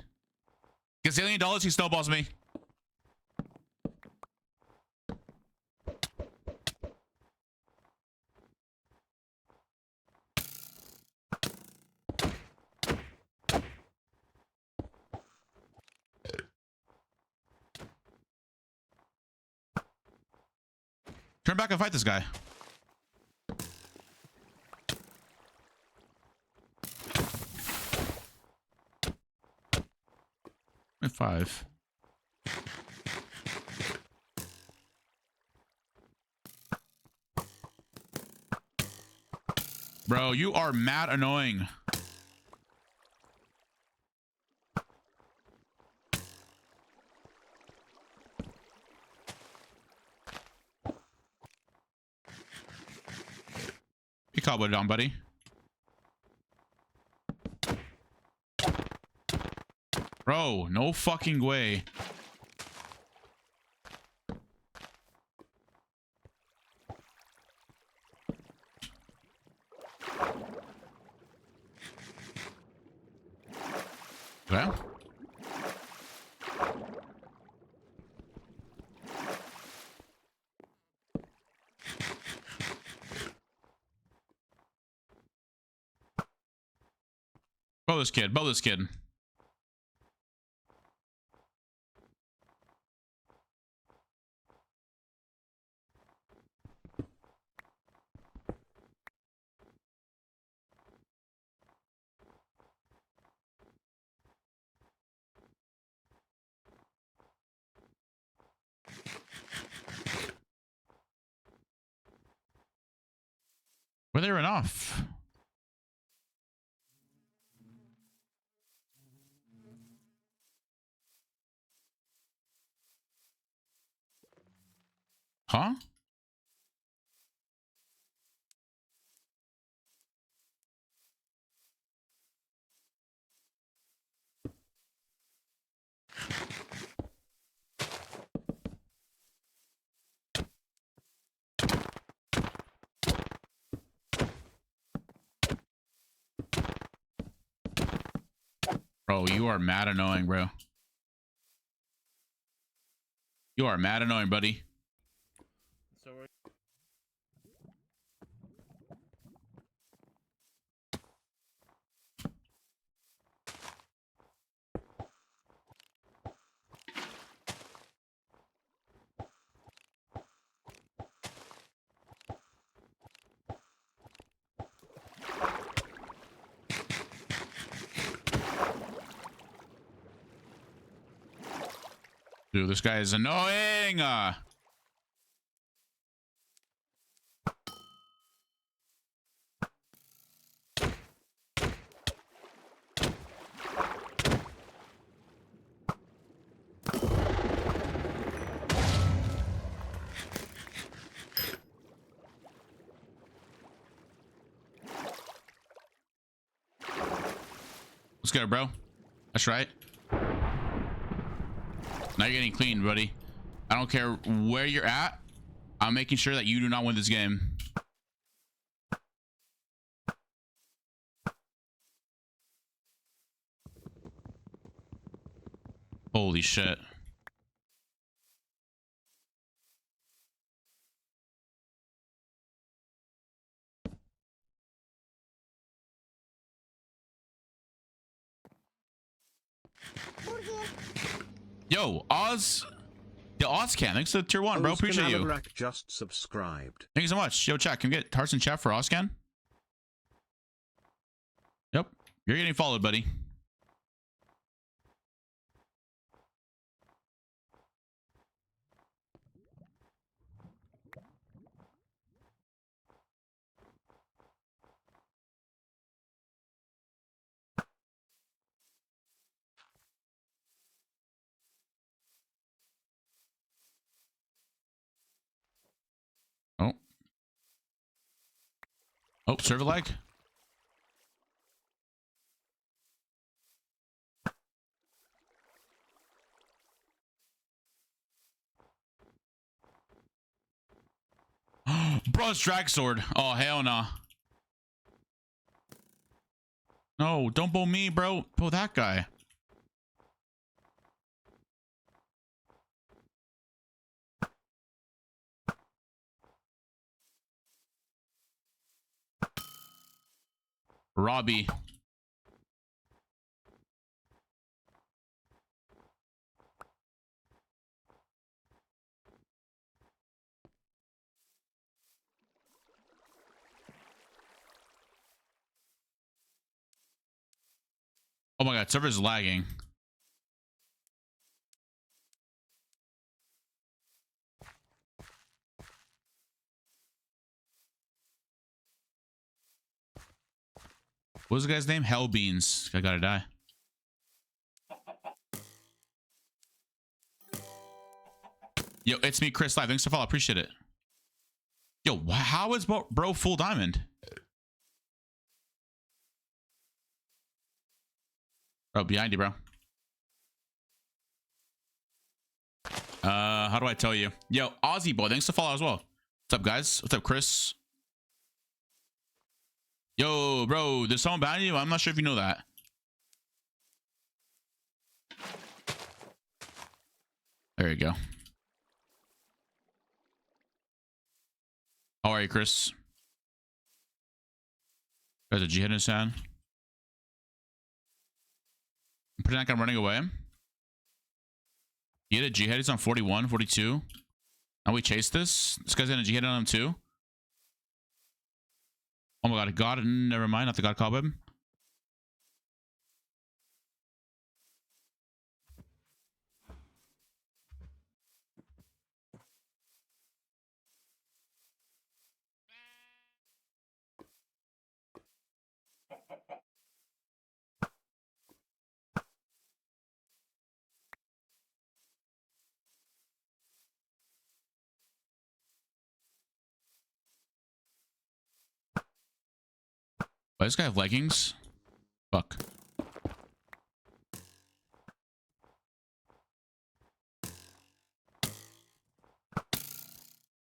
Gets $1,000,000, he snowballs me. Turn back and fight this guy. At 5. Bro, you are mad annoying. You cobbled it on, buddy. Bro, no fucking way. Well. Bow this kid. Bow this kid. Were there enough? Huh? Bro, you are mad annoying, bro. You are mad annoying, buddy. So we're Dude, this guy is annoying. Let's go, bro. That's right. Now you're getting clean, buddy. I don't care where you're at. I'm making sure that you do not win this game. Holy shit. Yo, Oz. The Oz can. Thanks to the tier 1, bro. Appreciate you. Just subscribed. Thank you so much. Yo, chat. Can we get hearts in chat for Ozcan? Yep. You're getting followed, buddy. Oh. Oh, server lag. Bro, it's drag sword. Oh, hell nah. No, don't bow me, bro. Bow that guy. Robbie. Oh my god, server's lagging. What was the guy's name? Hell Beans. I gotta die. Yo, it's me, Chris Live. Thanks for follow. Appreciate it. Yo, how is bro full diamond? Bro, behind you, bro. How do I tell you? Yo, Aussie boy, thanks for follow as well. What's up, guys? What's up, Chris? Yo, bro, there's someone behind you. I'm not sure if you know that. There you go. How are you, Chris? There's a jihad in his hand. I'm pretty like I'm running away. He had a jihad. He's on 41, 42. Now we chase this. This guy's in a jihad on him too. Oh my god, God, never mind. Not the God cobweb. Why does this guy have leggings? Fuck.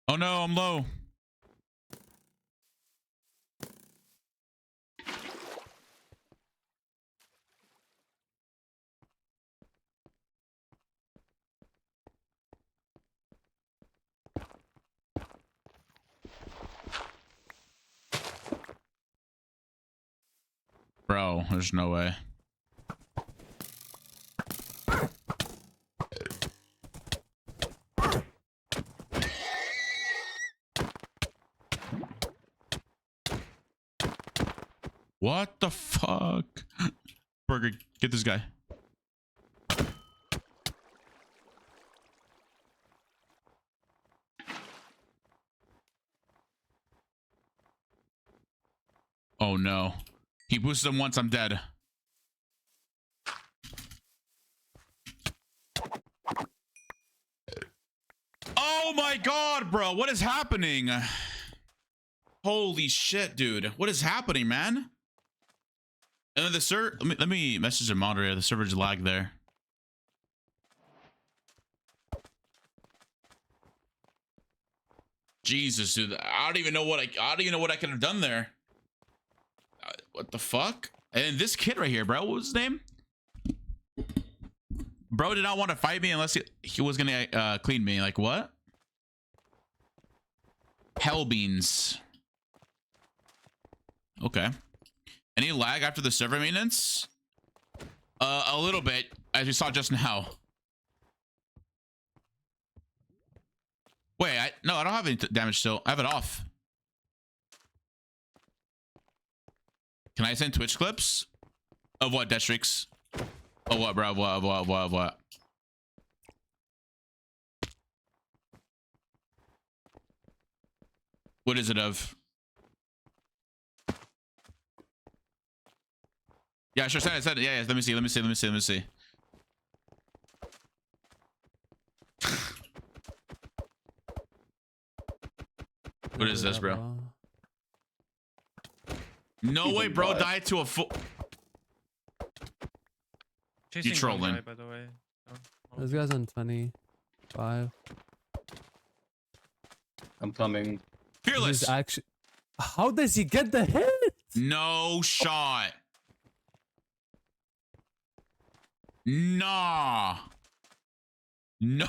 Oh no, I'm low. Bro, there's no way. What the fuck? Burger, get this guy. Oh no. He boosted him once, I'm dead. Oh my god, bro. What is happening? Holy shit, dude. What is happening, man? And then the server, let me message the moderator. The server's lag there. Jesus, dude. I don't even know what I could have done there. What the fuck? And this kid right here, bro, what was his name? Bro did not want to fight me unless he was gonna clean me. Like what? Hell beans. Okay. Any lag after the server maintenance? A little bit, as you saw just now. Wait, no, I don't have any damage still. I have it off. Can I send Twitch clips? Of what, death streaks? Oh, what, bro? What? What is it of? Yeah, sure, send it. Yeah, let me see. What is this, bro? No way, bro died to a full. You trolling? Guy, by the way. Oh. This guy's on 25. I'm coming. Fearless. He's actually. How does he get the hit? No shot. Nah. No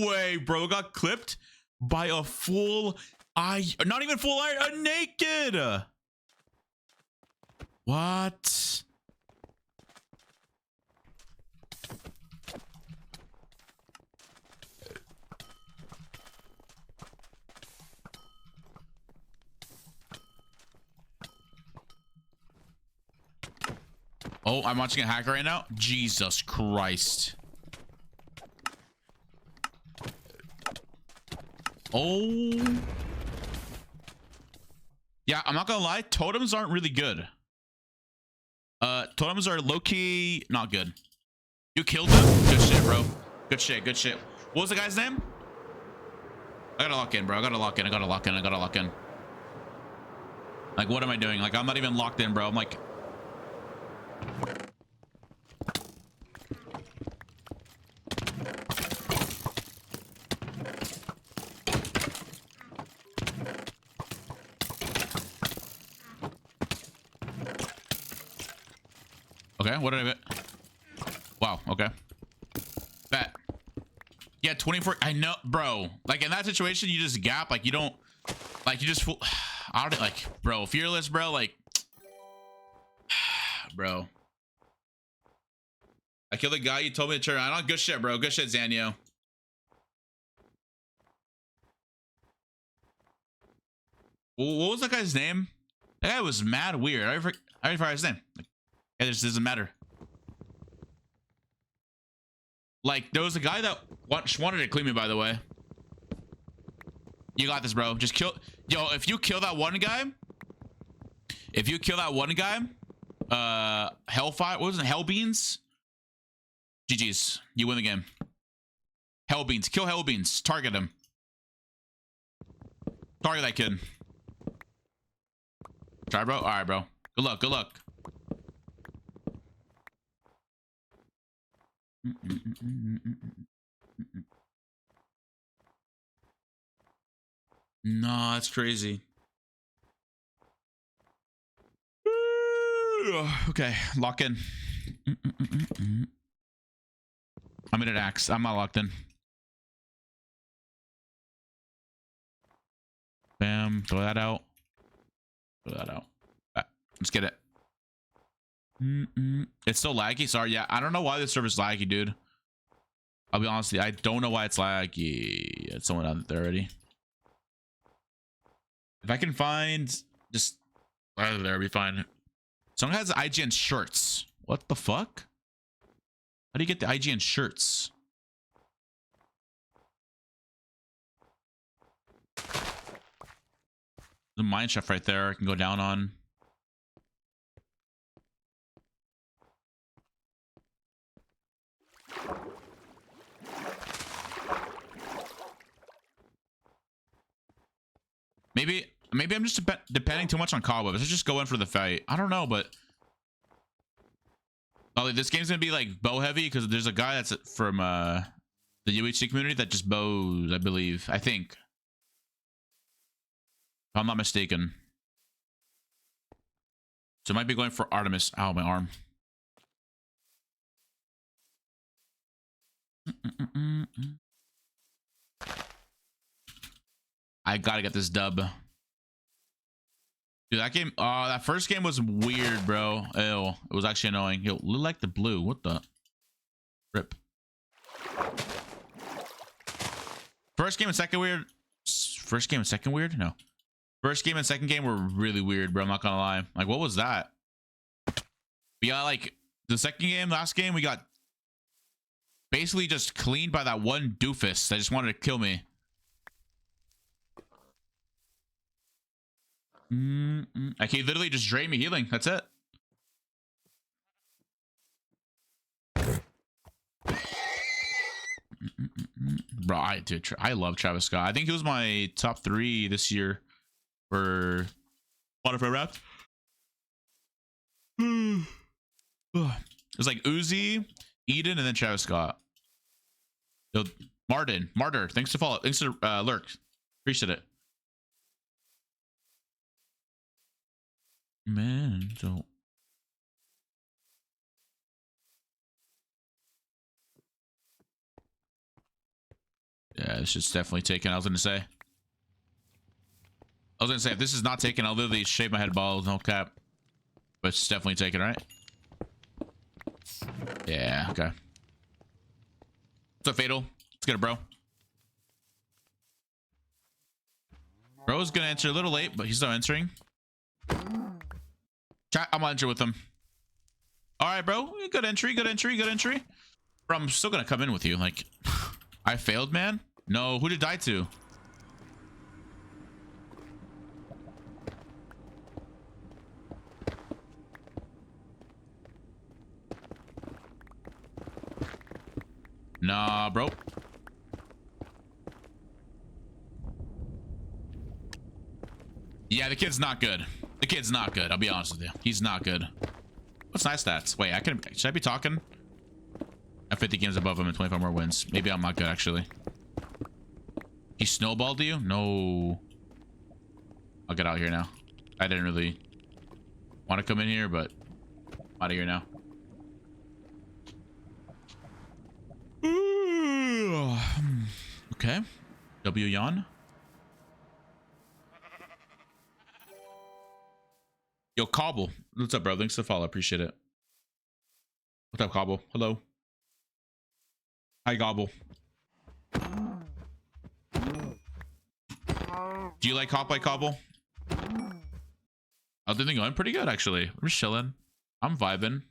way, bro. Got clipped by a full eye. Not even full eye. A naked. What? Oh, I'm watching a hacker right now. Jesus Christ. Oh. Yeah, I'm not gonna lie. Totems aren't really good. Totems are low-key not good. You killed them? Good shit, bro. Good shit, good shit. What was the guy's name? I gotta lock in, bro. I gotta lock in. I gotta lock in. I gotta lock in. Like, what am I doing? Like, I'm not even locked in, bro. I'm like... Okay, what did I get? Wow, okay. Bet. Yeah, 24. I know, bro. Like, in that situation, you just gap. Like, you don't... Like, you just... I don't... Like, bro, fearless, bro. Like... Bro. I killed the guy you told me to turn around. Good shit, bro. Good shit, Zanio. What was that guy's name? That guy was mad weird. I forgot his name. Like, it just doesn't matter. Like, there was a guy that wanted to clean me, by the way. You got this, bro. Just kill... Yo, if you kill that one guy... If you kill that one guy... Hellfire... What was it? Hellbeans? GG's. You win the game. Hellbeans. Kill Hellbeans. Target him. Target that kid. Try, bro? Alright, bro. Good luck. Good luck. No, that's crazy. Okay, lock in. I'm in an axe. I'm not locked in. Bam. Throw that out. Throw that out. Let's get it. It's so laggy. Sorry. Yeah, I don't know why this server's laggy, dude. I'll be honest with you. I don't know why it's laggy. It's someone out there already. If I can find just there, be fine. Someone has IGN shirts. What the fuck? How do you get the IGN shirts? The mine shaft right there. I can go down on. Maybe I'm just depending too much on cobwebs. Let's just go in for the fight. I don't know, but oh, this game's gonna be like bow heavy because there's a guy that's from the UHC community that just bows, I believe. I think, if I'm not mistaken. So I might be going for Artemis. Ow, my arm. I gotta get this dub. Dude, that game, that first game was weird, bro. Ew, it was actually annoying. Yo, look like the blue. What the? Rip. First game and second weird. First game and second weird? No. First game and second game were really weird, bro. I'm not gonna lie. Like, what was that? We got like the second game, last game, we got basically just cleaned by that one doofus that just wanted to kill me. Like, he literally just drained me healing. That's it. Bro, I love Travis Scott. I think he was my top 3 this year for Spotify Wrapped. It was like Uzi, Eden, and then Travis Scott. Yo, Martyr. Thanks to follow. Thanks to lurk. Appreciate it. Man, so yeah, this is definitely taken. I was gonna say if this is not taken, I'll literally shave my head bald, no cap. But it's definitely taken, right? Yeah, okay. What's up, Fatal? Let's get it, bro. Bro's gonna enter a little late, but he's not entering. I'm gonna enter with him. All right, bro. Good entry. Good entry. Good entry. Bro, I'm still gonna come in with you. Like, I failed, man. No, who did I die to? Nah, bro. Yeah, the kid's not good. The kid's not good. I'll be honest with you. He's not good. What's nice stats? Wait, should I be talking? I have 50 games above him and 25 more wins. Maybe I'm not good, actually. He snowballed you? No. I'll get out here now. I didn't really want to come in here, but I'm out of here now. Okay. W yawn. Yo, Cobble. What's up, bro? Thanks for the follow. Appreciate it. What's up, Cobble? Hello. Hi, Gobble. Do you like HOPLITE, Cobble? I think they're going pretty good, actually. I'm just chilling. I'm vibing.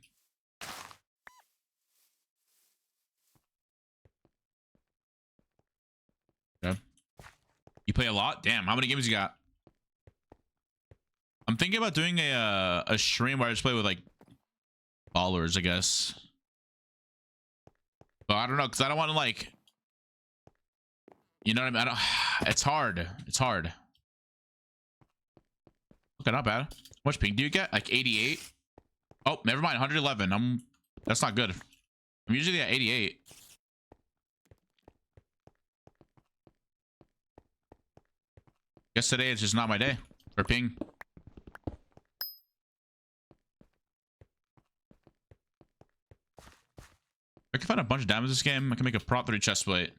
Okay. You play a lot? Damn, how many games you got? I'm thinking about doing a stream where I just play with like ballers, I guess. But I don't know, because I don't want to like, you know what I mean? It's hard. It's hard. Okay, not bad. How much ping do you get? Like 88? Oh, never mind. 111. That's not good. I'm usually at 88. Guess today it's just not my day for ping. I can find a bunch of diamonds this game. I can make a prop 3 chest plate.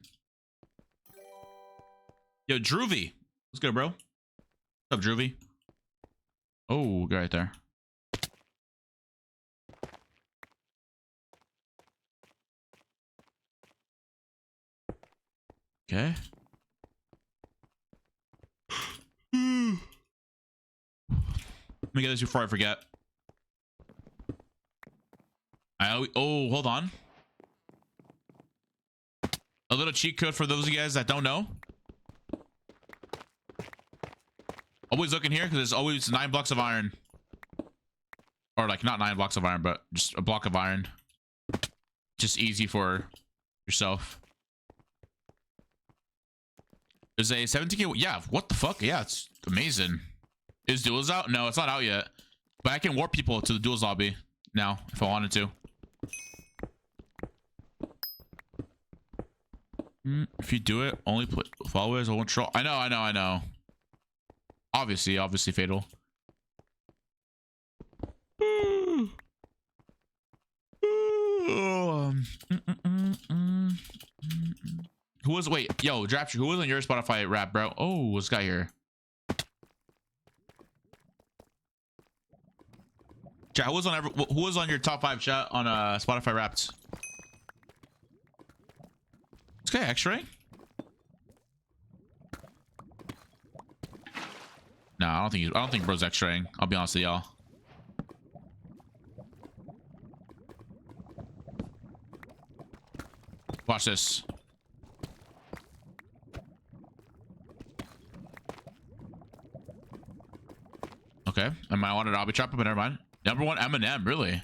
Yo, Droovy. Let's go, bro. What's up, Droovy? Oh, go right there. Okay. Let me get this before I forget. Oh, hold on. A little cheat code for those of you guys that don't know. Always look in here because there's always 9 blocks of iron. Or like not 9 blocks of iron, but just a block of iron. Just easy for yourself. There's a 17k. Yeah, what the fuck? Yeah, it's amazing. Is duels out? No, it's not out yet. But I can warp people to the duels lobby now if I wanted to. If you do it, only followers won't troll. I know. Obviously, fatal. Who was, wait, yo, Drapture, who was on your Spotify rap, bro? Oh, this guy here. Chat, who was on your top 5 chat on Spotify Wrapped? This guy X-ray? No, I don't think bro's X-raying. I'll be honest with y'all. Watch this. Okay, I might want an obby chopper, but never mind. Number 1 Eminem, really?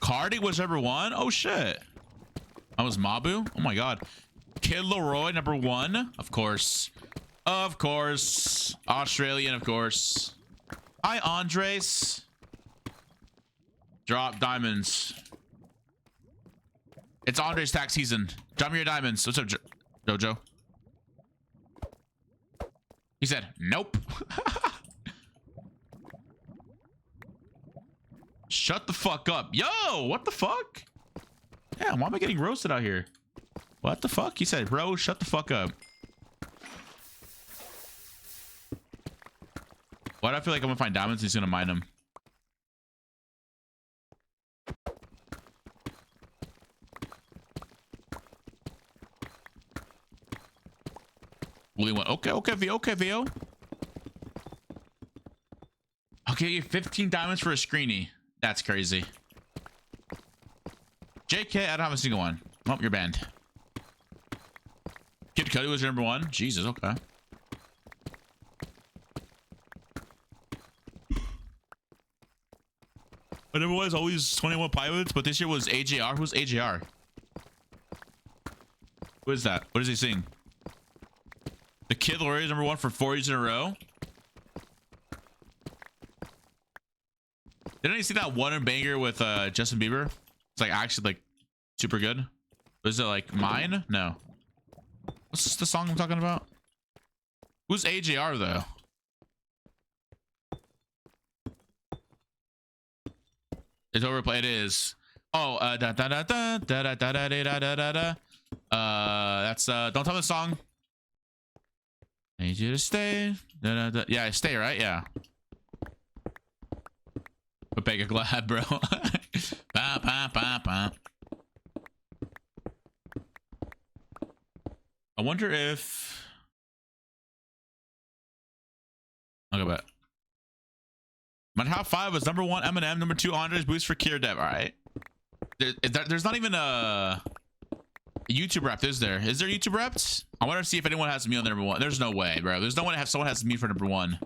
Cardi was number 1? Oh shit. I was Mabu? Oh my god. Kid Leroy, number 1. Of course. Of course. Australian, of course. Hi, Qndres. Drop diamonds. It's Qndres tax season. Drop me your diamonds. What's up, Jojo? He said, nope. Shut the fuck up. Yo, what the fuck? Yeah, why am I getting roasted out here? What the fuck? He said, bro, shut the fuck up. Why do I feel like I'm gonna find diamonds? He's gonna mine them. Only one. Okay, VO. Okay, Okay, 15 diamonds for a screeny. That's crazy. JK, I don't have a single one. Oh, you're banned. Kid Cudi was your number one. Jesus, okay. My number one is always 21 Pilots, but this year was AJR. Who's AJR? Who is that? What does he sing? The Kid Laroi is number one for 4 years in a row. Didn't you see that one banger with Justin Bieber? It's like actually like super good. Was it like Mine? No. What's the song I'm talking about? Who's AJR though? It's overplayed. It is. Oh, da da da da da da da da da da da da. That's don't tell me the song. I need you to stay. Da, da, da. Yeah, stay, right? Yeah. But beg a glad, bro. Bah, bah, bah, bah. I wonder if I'll go back. My top 5 was number 1 Eminem, number 2 Qndres, boost for Qndres. All right. There's not even a YouTube rep, is there? Is there YouTube reps? I want to see if anyone has me on number 1. There's no way, bro. There's no one someone has me for number 1.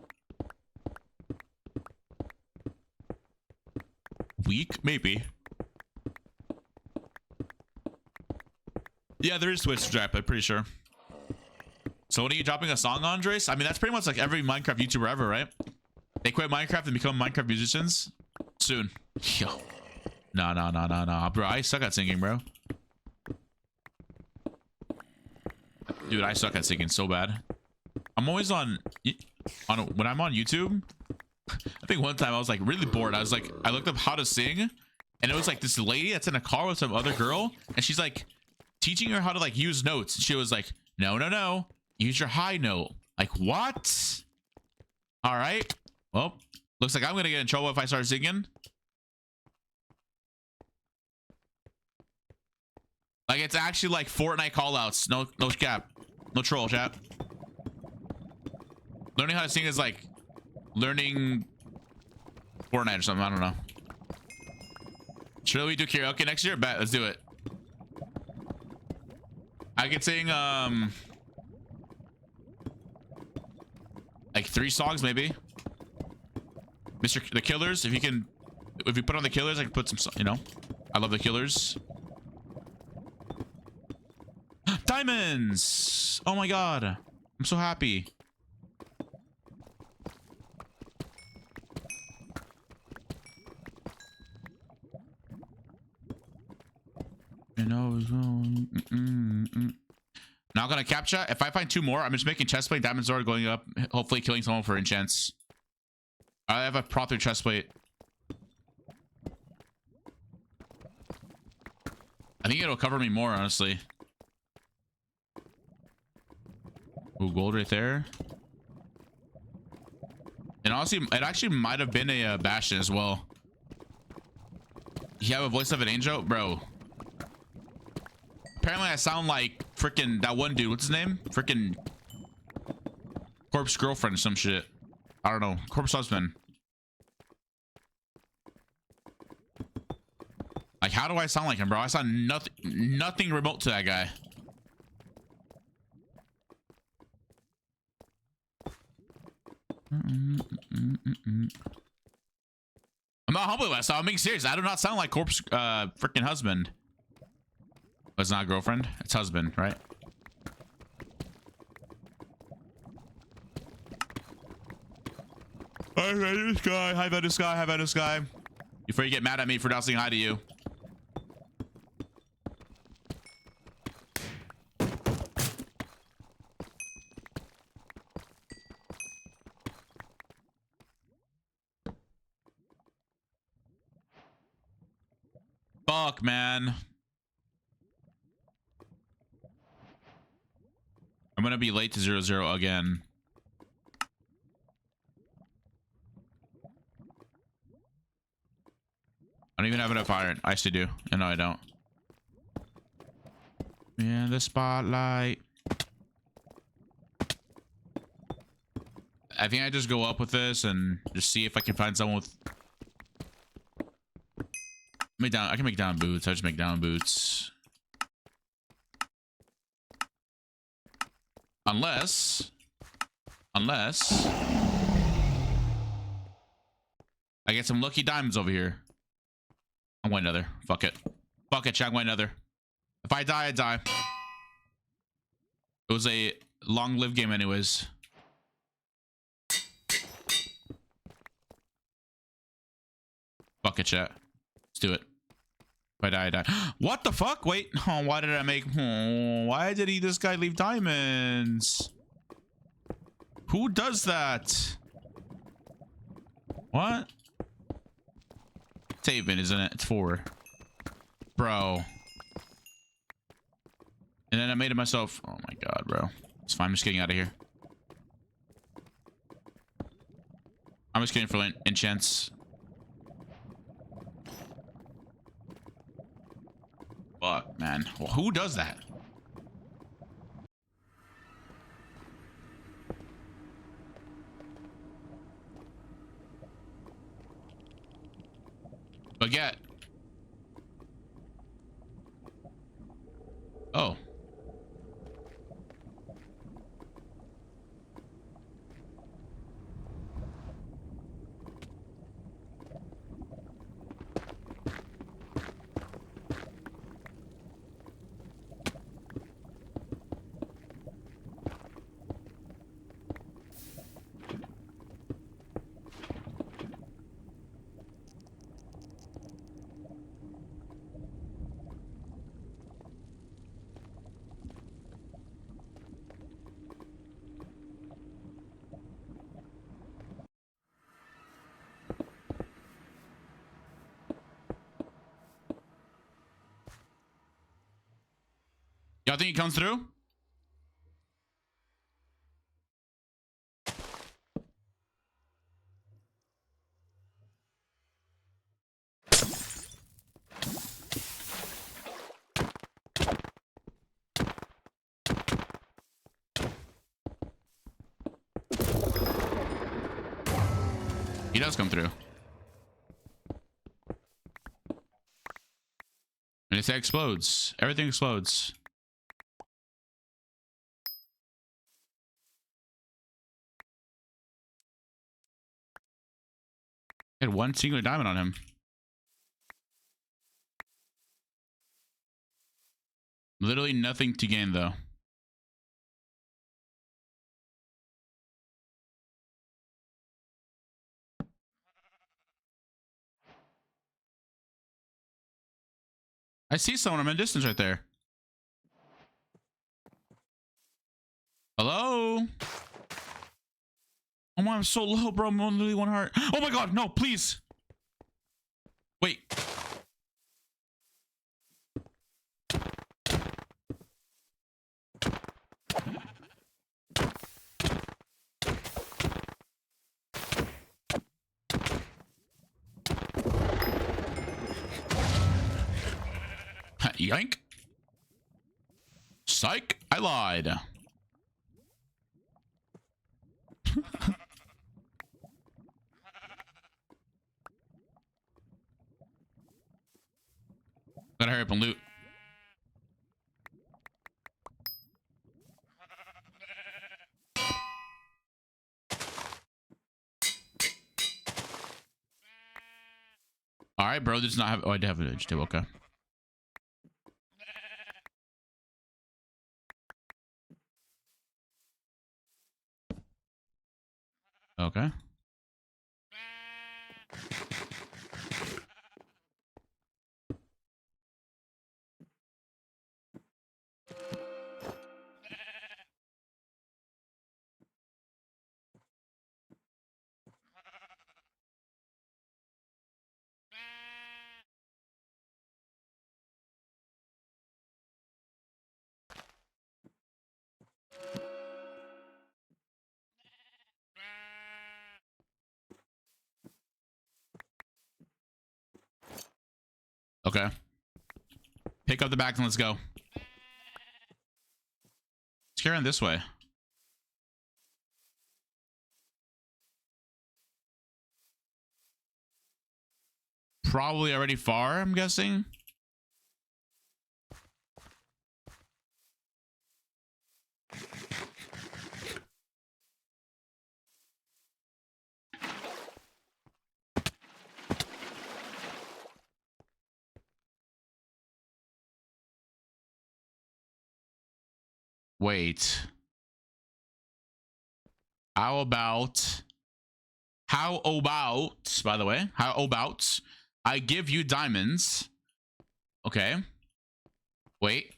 Weak, maybe. Yeah, there is Twitch rep. I'm pretty sure. So when are you dropping a song, Qndres? I mean, that's pretty much like every Minecraft YouTuber ever, right? They quit Minecraft and become Minecraft musicians soon. Yo. No. Bro, I suck at singing, bro. Dude, I suck at singing so bad. I'm always on when I'm on YouTube. I think one time I was like really bored. I looked up how to sing, and it was like this lady that's in a car with some other girl, and she's like teaching her how to like use notes. She was like, no, use your high note. Like, what? All right. Well, looks like I'm gonna get in trouble if I start singing. Like, it's actually like Fortnite callouts. No cap. No troll, chat. Learning how to sing is like learning Fortnite or something. I don't know. Should we do karaoke next year? Bet. Let's do it. I could sing like 3 songs maybe. The Killers. If you put on the Killers, I can put some, you know. I love the Killers. Diamonds! Oh my god. I'm so happy. You know, not gonna capture. If I find 2 more, I'm just making chestplate, diamond sword, going up, hopefully killing someone for enchants. I have a Pro 3 chestplate. I think it'll cover me more, honestly. Ooh, gold right there. And honestly, it actually might have been a Bastion as well. You have a voice of an angel? Bro. Apparently I sound like freaking that one dude. What's his name? Freaking Corpse Girlfriend or some shit. I don't know. Corpse Husband. Like, how do I sound like him, bro? I sound nothing remote to that guy. I'm not humble about it, so I'm being serious. I do not sound like Corpse freaking Husband. But it's not girlfriend, it's husband, right? Hi, Venus Guy. Hi, Venus Guy. Hi, Venus Guy. Before you get mad at me for not saying hi to you. Fuck, man. I'm gonna be late to 0-0 again. I don't even have enough iron. I actually do. And no, I don't. In the spotlight. I think I just go up with this and just see if I can find someone with. Make down. I can make down boots. I just make down boots. Unless I get some lucky diamonds over here. I'm going another. Fuck it. Fuck it, chat. I'm going another. If I die, I die. It was a long-lived game anyways. Fuck it, chat. Let's do it. If I die, I die. What the fuck? Wait. Oh, why did I make... Oh, why did this guy leave diamonds? Who does that? What? It's 8-bit, isn't it? It's 4. Bro. And then I made it myself. Oh my god, bro. It's fine. I'm just getting out of here. I'm just getting for enchants. Fuck, man. Well, who does that? Baguette. Oh. Y'all think he comes through? He does come through. And it explodes. Everything explodes. He had one singular diamond on him. Literally nothing to gain though. I see someone. I'm in distance right there. Hello? Oh my, I'm so low, bro. I'm on literally 1 heart. Oh my god, no, please. Wait. Yank. Psych. I lied. Gotta hurry up and loot. All right, bro. Does not have. Oh, I do have an edge table. Okay. Okay. Okay. Pick up the back and let's go. Let's carry on this way. probably already far, I'm guessing. Wait. How about, by the way, how about I give you diamonds? Okay. Wait.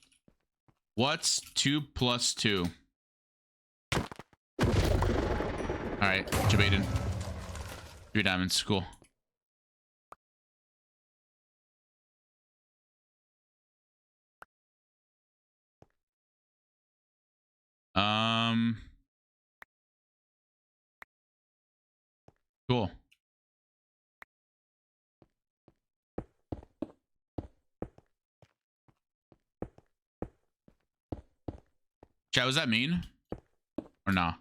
What's 2 plus 2? All right, Jabaden. 3 diamonds, cool. Cool. Chat, was that mean? Or nah?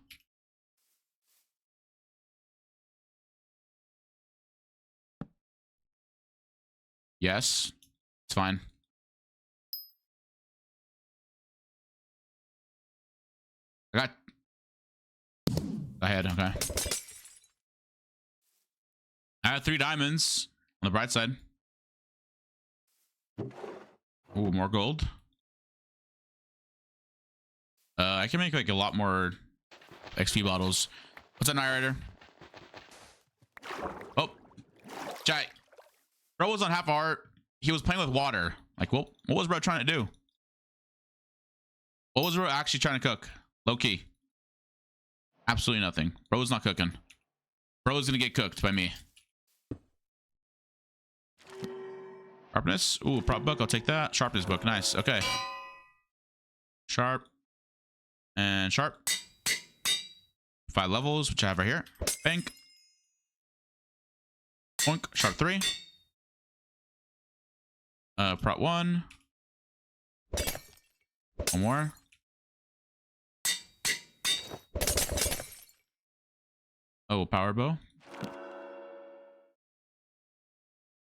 Yes. It's fine. I got ahead, okay. I have 3 diamonds on the bright side. Ooh, more gold. I can make like a lot more XP bottles. What's that, Night Rider? Oh, chat. Bro was on half a heart. He was playing with water. Like, what was bro trying to do? What was bro actually trying to cook? Low key. Absolutely nothing. Bro was not cooking. Bro is gonna get cooked by me. Sharpness. Ooh, prop book. I'll take that. Sharpness book. Nice. Okay. Sharp. And sharp. 5 levels, which I have right here. Bank. Boink. Sharp 3. Prop 1. One more. Oh, power bow.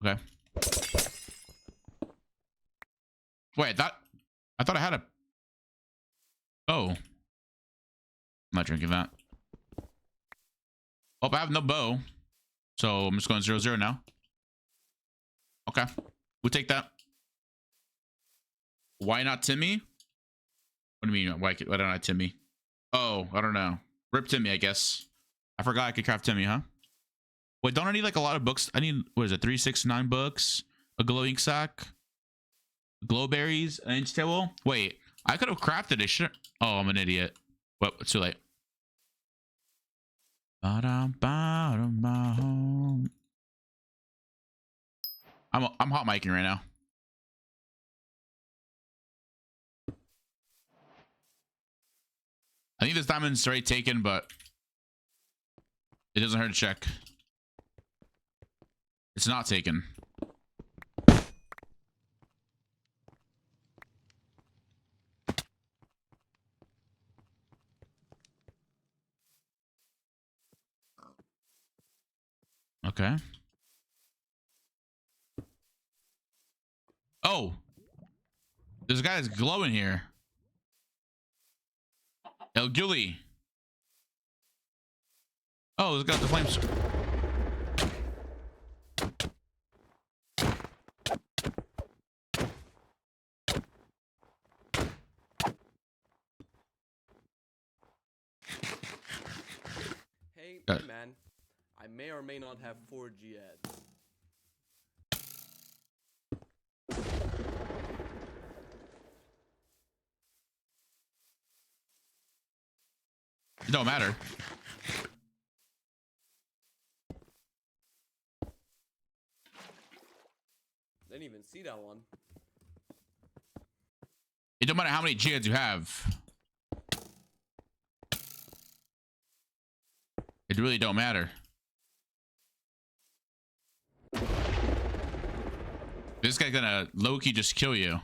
Okay. Wait, I thought I had a. Oh. I'm not drinking that. Oh, I have no bow. So I'm just going 0-0 now. Okay. We'll take that. Why not Timmy? What do you mean? Why don't I Timmy? Oh, I don't know. Rip Timmy, I guess. I forgot I could craft Timmy, huh? Wait, don't I need like a lot of books? I need, what is it, 3, 6, 9 books? A glow ink sack? Glow berries? An inch table? Wait, I could have crafted a shit. Oh, I'm an idiot. But it's too late. I'm hot micing right now. I think this diamond's already taken, but it doesn't hurt to check. It's not taken. Okay. Oh, this guy's glowing here. El Gully. Oh, this got the flames. Hey, Uh. man. I may or may not have 4G ads. It don't matter. Didn't even see that one. It don't matter how many G ads you have. It really don't matter. This guy's gonna low-key just kill you.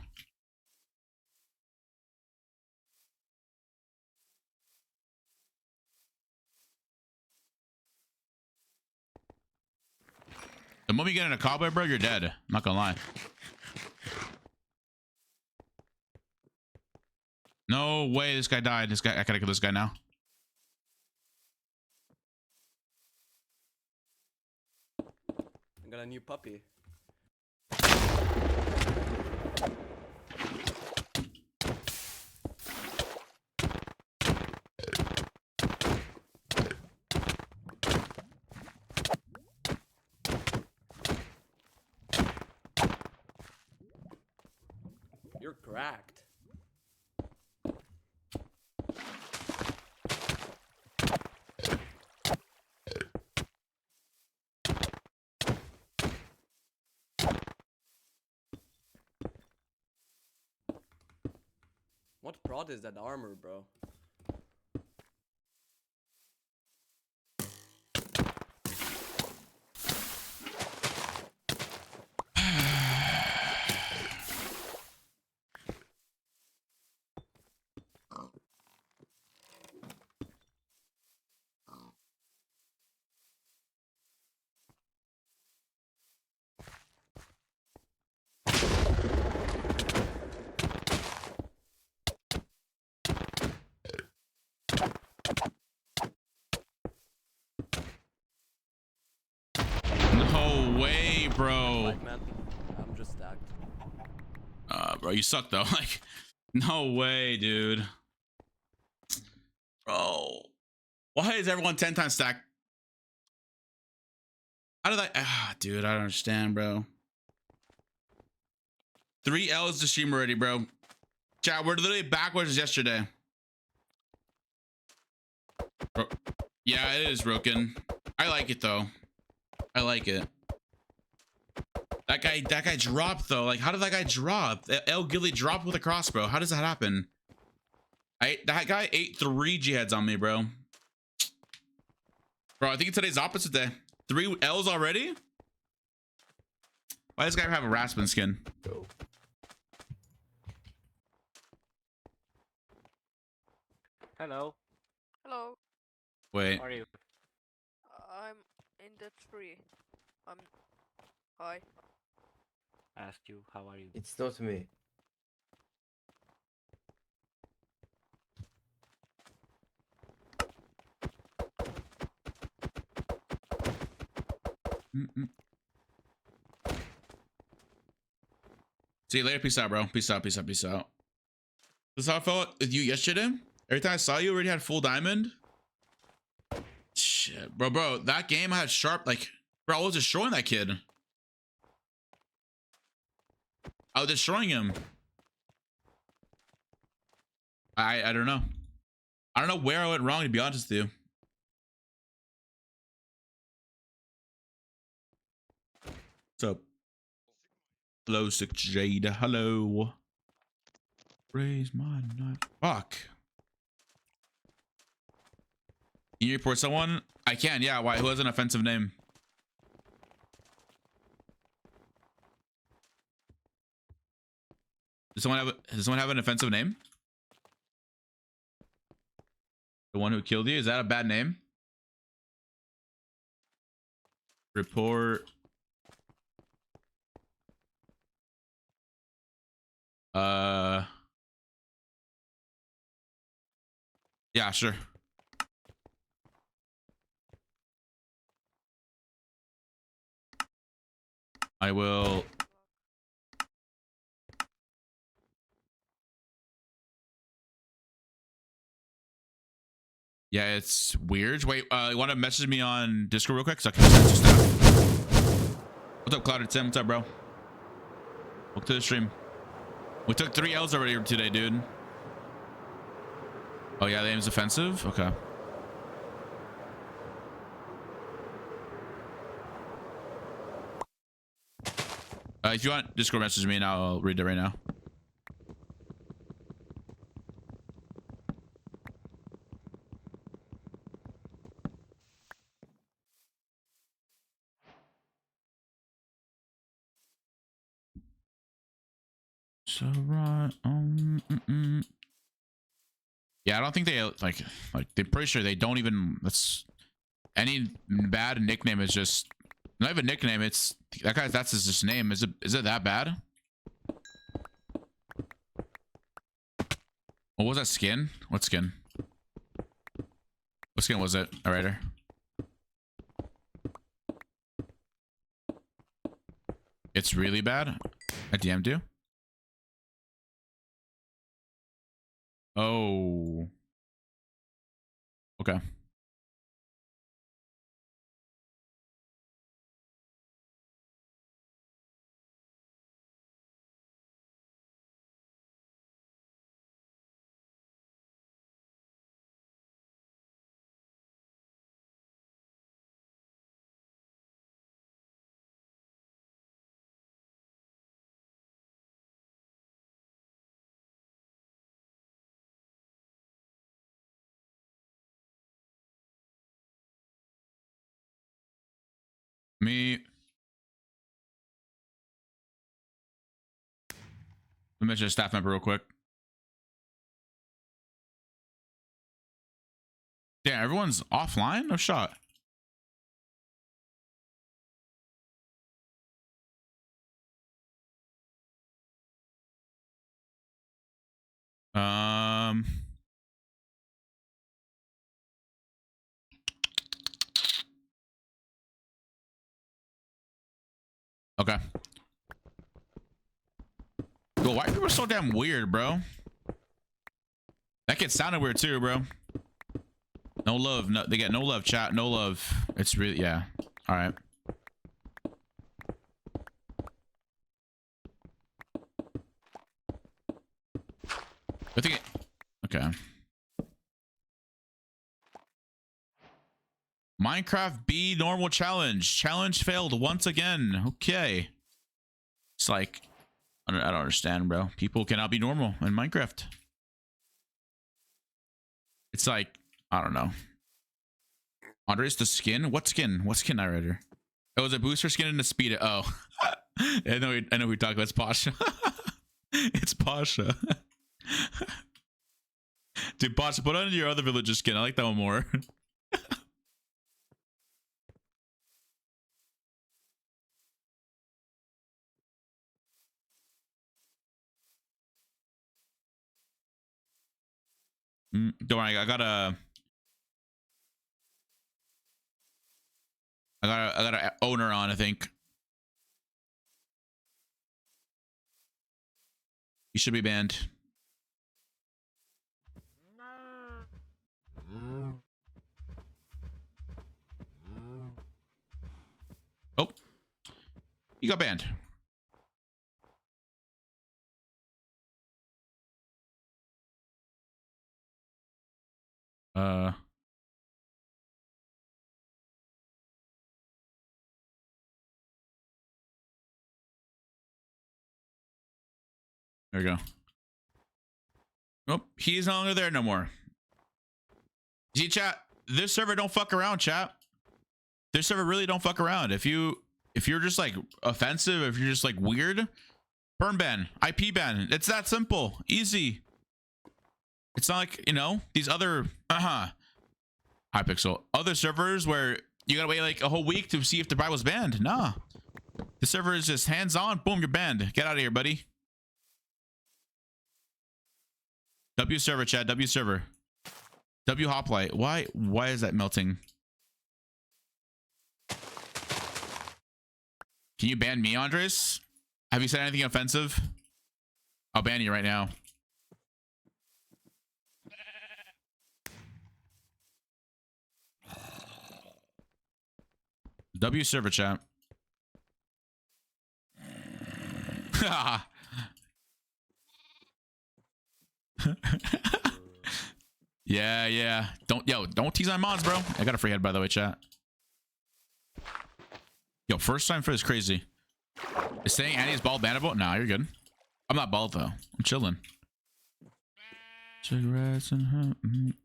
The moment you get in a cobweb, bro, you're dead. I'm not gonna lie. No way this guy died. This guy, I gotta kill this guy now. I got a new puppy. You're cracked. What prod is that armor, bro? No way, bro. Like, man, I'm just stacked. Bro, you suck though. Like, no way, dude. Bro, why is everyone 10 times stacked? How did I? Dude, I don't understand, bro. 3 L's to stream already, bro. Chat, we're literally backwards as yesterday. Bro. Yeah, it is broken. I like it though. I like it. That guy dropped though. Like, how did that guy drop? El Gilly dropped with a crossbow. How does that happen? That guy ate 3 G-heads on me, bro. Bro, I think today's opposite day. 3 L's already? Why does this guy have a Raspin skin? Hello. Hello, Wait. How are you? I'm in the tree. Hi. Asked you, how are you? It's not me. See you later. Peace out, bro. Peace out. Peace out. Peace out. This is how I felt with you yesterday. Every time I saw you, already had full diamond. Shit, bro. That game I had sharp. Like, bro, I was destroying that kid. I was destroying him. I don't know. I don't know where I went wrong, to be honest with you. What's up? Hello, Sick Jade. Hello. Raise my knife. Fuck. Can you report someone? I can, yeah. Why? Who has an offensive name? Does someone have an offensive name? The one who killed you? Is that a bad name? Report. Yeah, sure. I will. Yeah, it's weird. Wait, you want to message me on Discord real quick? So I can message stuff. What's up, Clouded Tim? What's up, bro? Welcome to the stream. We took 3 L's already today, dude. Oh, yeah, the aim's offensive? Okay. If you want, Discord message me and I'll read it right now. So right. Yeah, I don't think they like they're pretty sure they don't even. That's any bad nickname is just Not even a nickname. It's that guy. That's his just name. Is it that bad? What was that skin? What skin? What skin was it? All right. It's really bad. I DM'd you. Oh. Okay. Let me mention a staff member real quick. Yeah, everyone's offline? No shot. Okay. Yo, why are people so damn weird, bro? That kid sounded weird too, bro. No love. No, they get no love, chat. No love. It's really, yeah. All right. I think. Okay. Minecraft B normal challenge. Challenge failed once again. Okay. It's like, I don't understand, bro. People cannot be normal in Minecraft. It's like, I don't know. Qndres, the skin? What skin? What skin I read her? It was a booster skin and a speed. Oh. I know who we talk about. It's Pasha. It's Pasha. Dude, Pasha, put on your other villager skin. I like that one more. Don't worry, I got a owner on, I think. You should be banned. Oh, you got banned. There we go. Nope, he's no longer there no more. See, chat, this server don't fuck around, chat. This server really don't fuck around. If you're just like offensive, if you're just like weird, burn ban, IP ban. It's that simple, easy. It's not like, you know, these other Hypixel other servers where you gotta wait like a whole week to see if the buy was banned. Nah, the server is just hands on. Boom, you're banned. Get out of here, buddy. W server, chat. W server. W hoplite. Why is that melting? Can you ban me, Qndres? Have you said anything offensive? I'll ban you right now. W server, chat. Yeah. Don't tease my mods, bro. I got a free head, by the way, chat. Yo, first time for this crazy. Is saying Annie's bald bannable? Nah, you're good. I'm not bald though. I'm chilling. Cigarettes and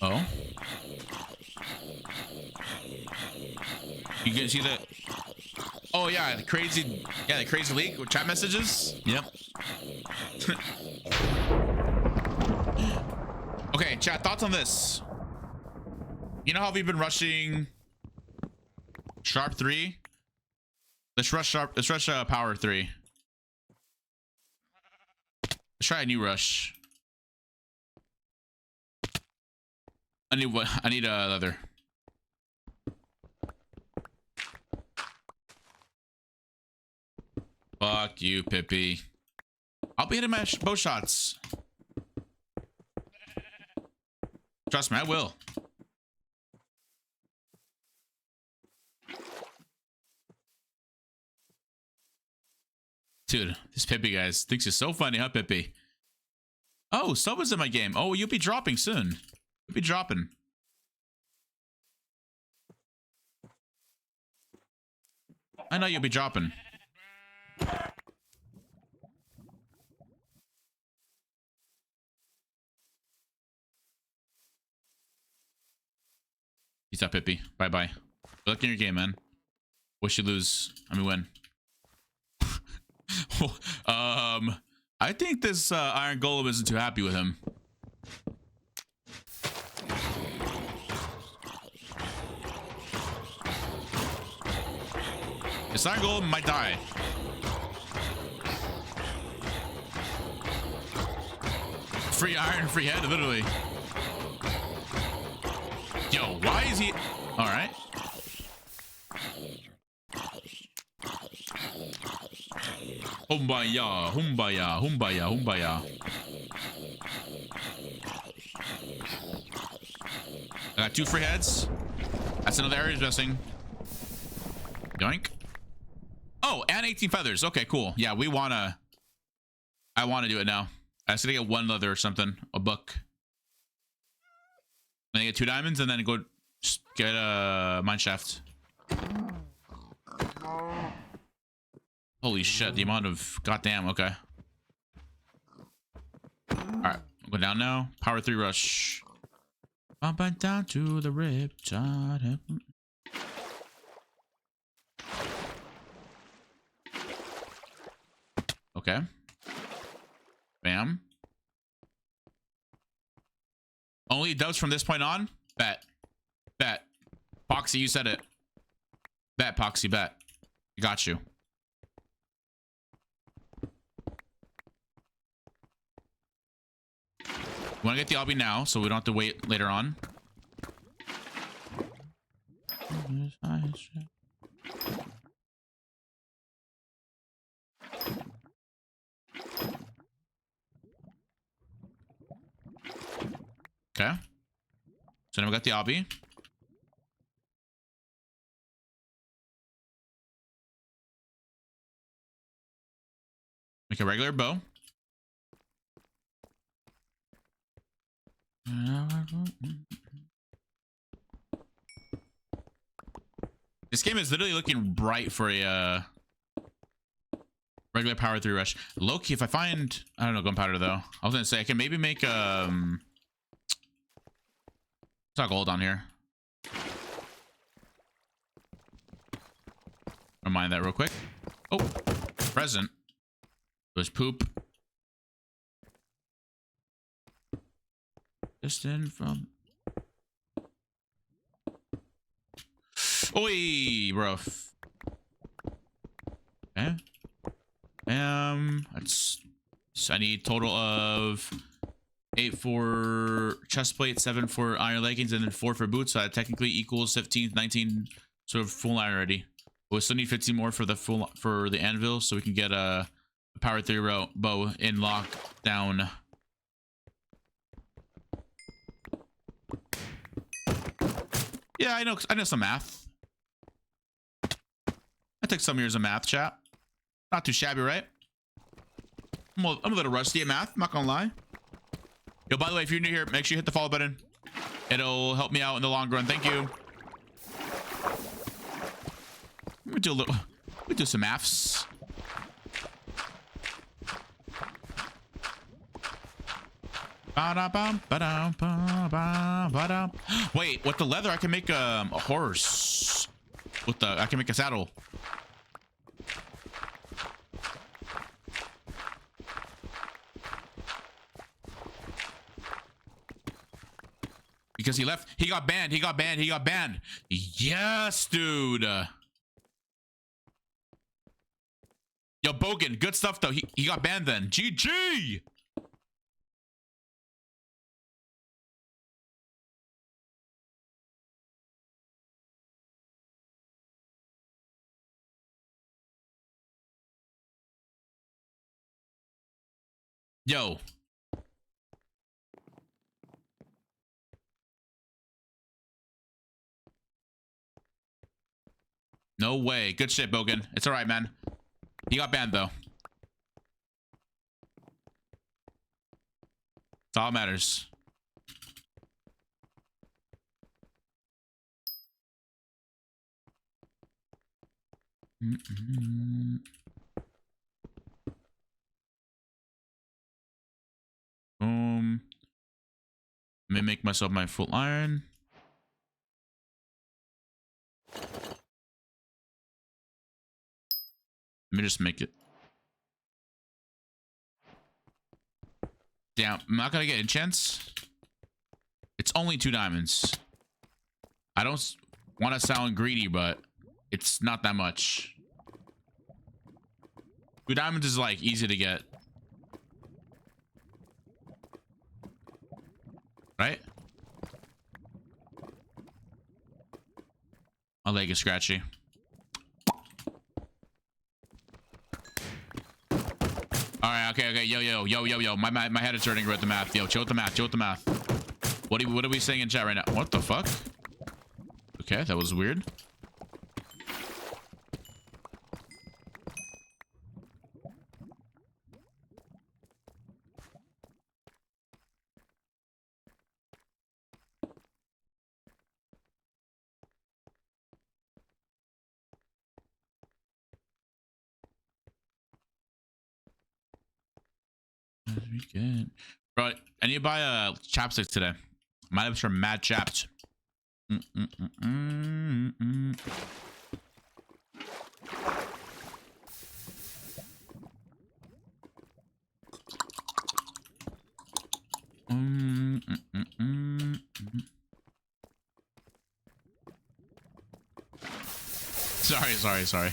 oh. You can see that. Oh yeah, the crazy leak with chat messages. Yep. Okay, chat, thoughts on this? You know how we've been rushing Sharp 3? Let's rush Power 3. Let's try a new rush. I need a leather. Fuck you, Pippi. I'll be hitting my bow shots. Trust me, I will. Dude, this Pippi guys thinks it's so funny, huh, Pippi? Oh, someone's in my game. Oh, you'll be dropping soon. You'll be dropping. I know you'll be dropping. Peace out, Pippi. Bye-bye. Good luck in your game, man. Wish you lose. I mean, win. I think this Iron Golem isn't too happy with him. This Iron Golem might die. Free iron, free head, literally. Yo, why is he... All right. Humbaya, humbaya, humbaya, humbaya. I got 2 free heads. That's another area missing. Yoink. Oh, and 18 feathers. Okay, cool. Yeah, I wanna do it now. I was gonna get 1 leather or something, a book. And then get 2 diamonds, and then go get a mine shaft. Holy shit, the amount of goddamn. Okay. All right, I'll go down now. Power 3 rush. Up and down to the riptide. Okay. Bam. Only dubs from this point on? Bet. Bet. Poxy, you said it. Bet, Poxy, bet. I got you. We want to get the obby now, so we don't have to wait later on. Okay. So now we got the obby. Make a regular bow. This game is literally looking bright for a regular power 3 rush. Low-key, if I find, I don't know, gunpowder though. I was gonna say I can maybe make it's not gold on here. Remind that real quick. Oh, present. It was poop. Distant from. Oi, bro. Okay. I need total of 8 for chest plate, 7 for iron leggings, and then 4 for boots. So that technically equals 15, 19, sort of full iron already. But we still need 15 more for the anvil, so we can get a power 3 bow in lockdown. Yeah, I know some math. I took some years of math, chat. Not too shabby, right? I'm a little rusty at math, I'm not gonna lie. Yo, by the way, if you're new here, make sure you hit the follow button. It'll help me out in the long run. Thank you. Let me do some maths. Wait, with the leather I can make a horse. I can make a saddle. because he left. He got banned. He got banned. He got banned. Yes, dude. Yo, Bogan, good stuff though. He got banned then. GG. Yo. No way. Good shit, Bogan. It's all right, man. He got banned though. It's all that matters. Boom. Let me make myself my full iron. Let me just make it. Damn, I'm not gonna get enchants. It's only 2 diamonds. I don't want to sound greedy, but it's not that much. 2 diamonds is like easy to get. Right? My leg is scratchy. All right, okay. Yo. My head is hurting with the math. Yo, chill with the math. What are we saying in chat right now? What the fuck? Okay, that was weird. Weekend. Bro, I need to buy a chapstick today. My lips are mad chapped. Sorry.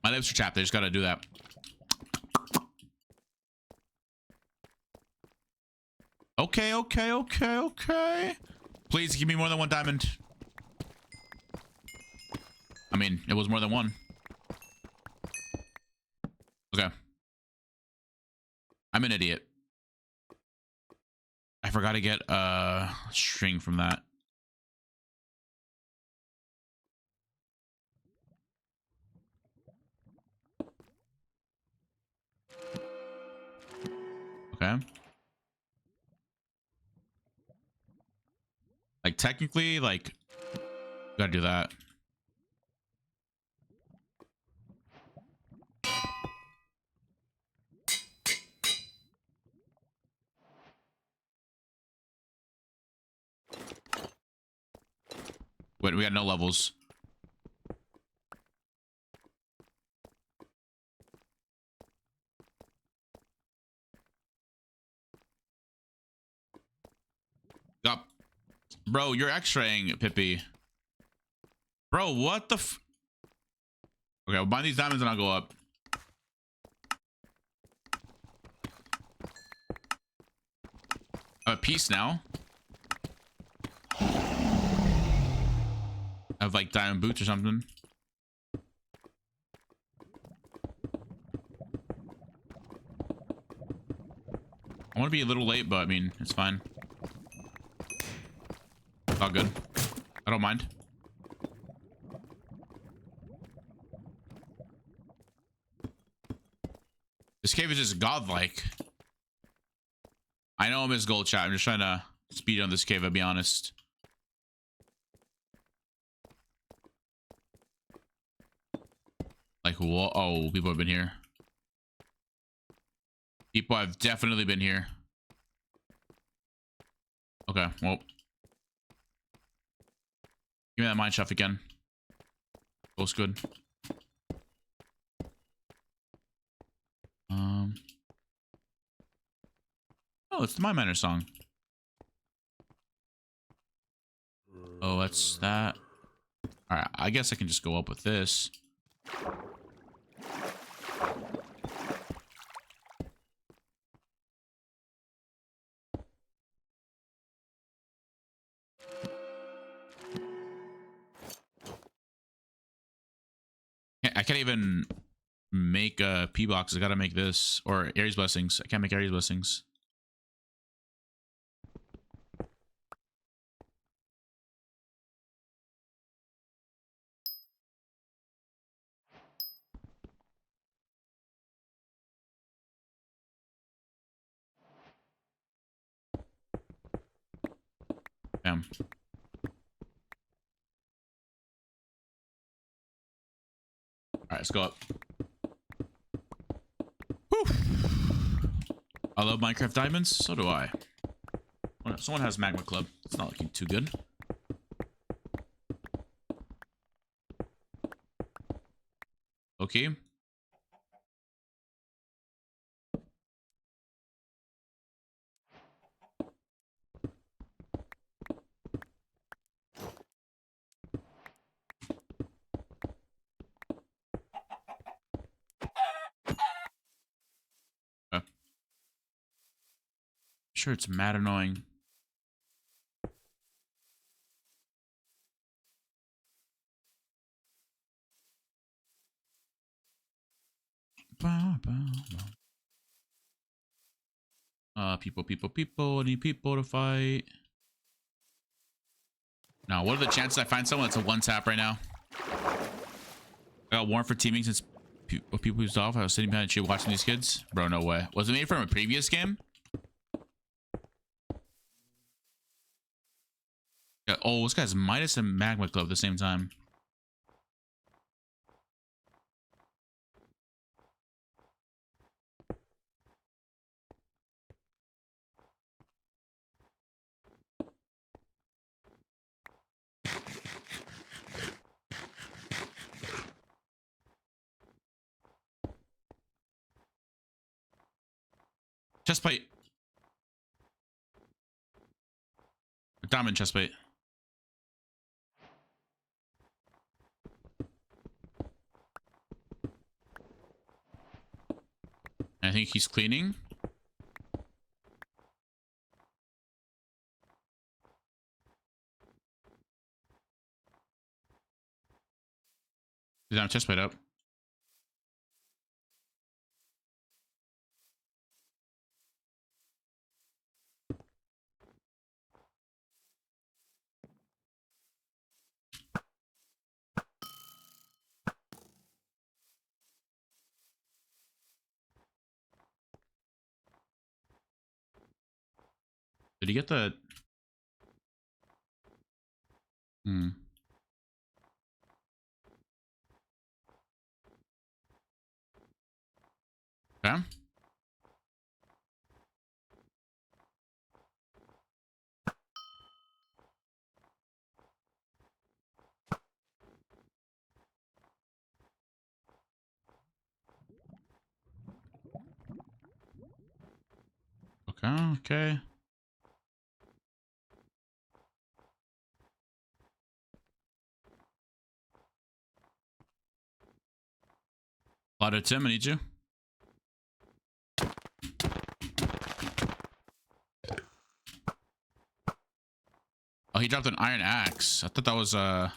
My lips are chapped. I just gotta do that. Okay. Please give me more than 1 diamond. I mean, it was more than 1. Okay. I'm an idiot. I forgot to get a string from that. Okay. Like technically, like, gotta do that. Wait, we got no levels. Up. Bro, you're x-raying, Pippi. Bro, what the f... Okay, I'll buy these diamonds and I'll go up. I have a piece now. I have like diamond boots or something. I want to be a little late, but I mean, it's fine. It's all good. I don't mind. This cave is just godlike. I know I'm his gold chat. I'm just trying to speed on this cave, I'll be honest. Like, whoa, oh, people have been here. People have definitely been here. Okay, well. Give me that mine shaft again. Looks good. Oh, it's the My Miner song. Oh, that's that. All right, I guess I can just go up with this. I can't even make P boxes. I gotta make this or Aries blessings. I can't make Aries blessings. Bam. All right, let's go up. Whew. I love Minecraft diamonds. So do I. Someone has Magma Club. It's not looking too good. Okay. Sure, it's mad annoying. People. I need people to fight. Now, what are the chances I find someone that's a one tap right now? I got warned for teaming since people used off. I was sitting behind a tree watching these kids. Bro, no way. Was it made from a previous game? Yeah, oh, this guy's Midas and Magma Club at the same time. Chestplate. Diamond chestplate. I think he's cleaning. He's on chestplate up. Did he get the... Hmm. Okay. Okay. Ladder Tim, I need you. Oh, he dropped an iron axe. I thought that was the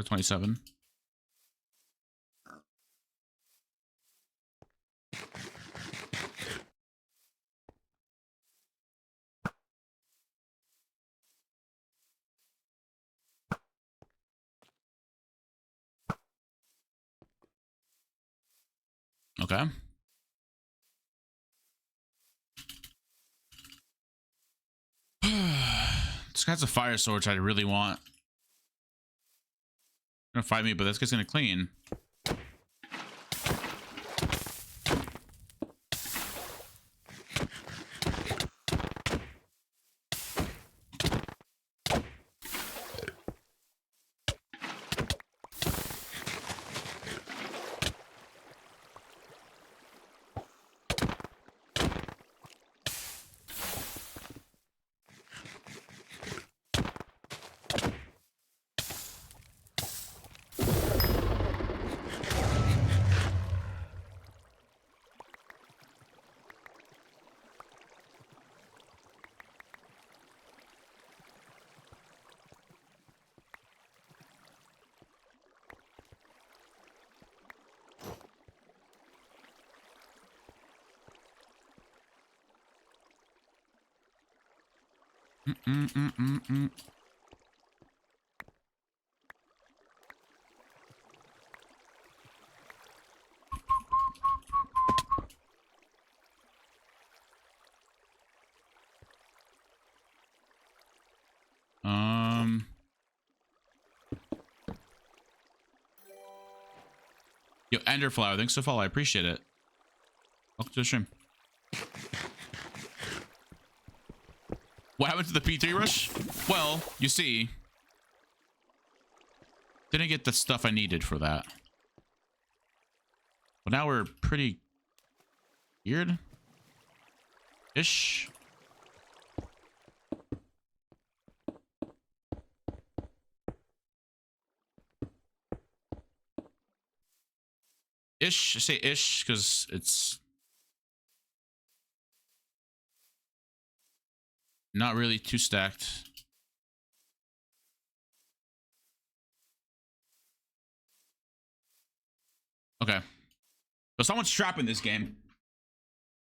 27. Okay. This guy's a fire sword, which I really want. Gonna fight me, but this guy's gonna clean. Mm-mm-mm-mm-mm. Yo, Enderflower, thanks for the follow. I appreciate it. Welcome to the stream. What happened to the P3 rush? Well, you see, didn't get the stuff I needed for that. But now we're pretty weird ish. Ish, I say ish because it's not really too stacked. Okay. But someone's trapping this game.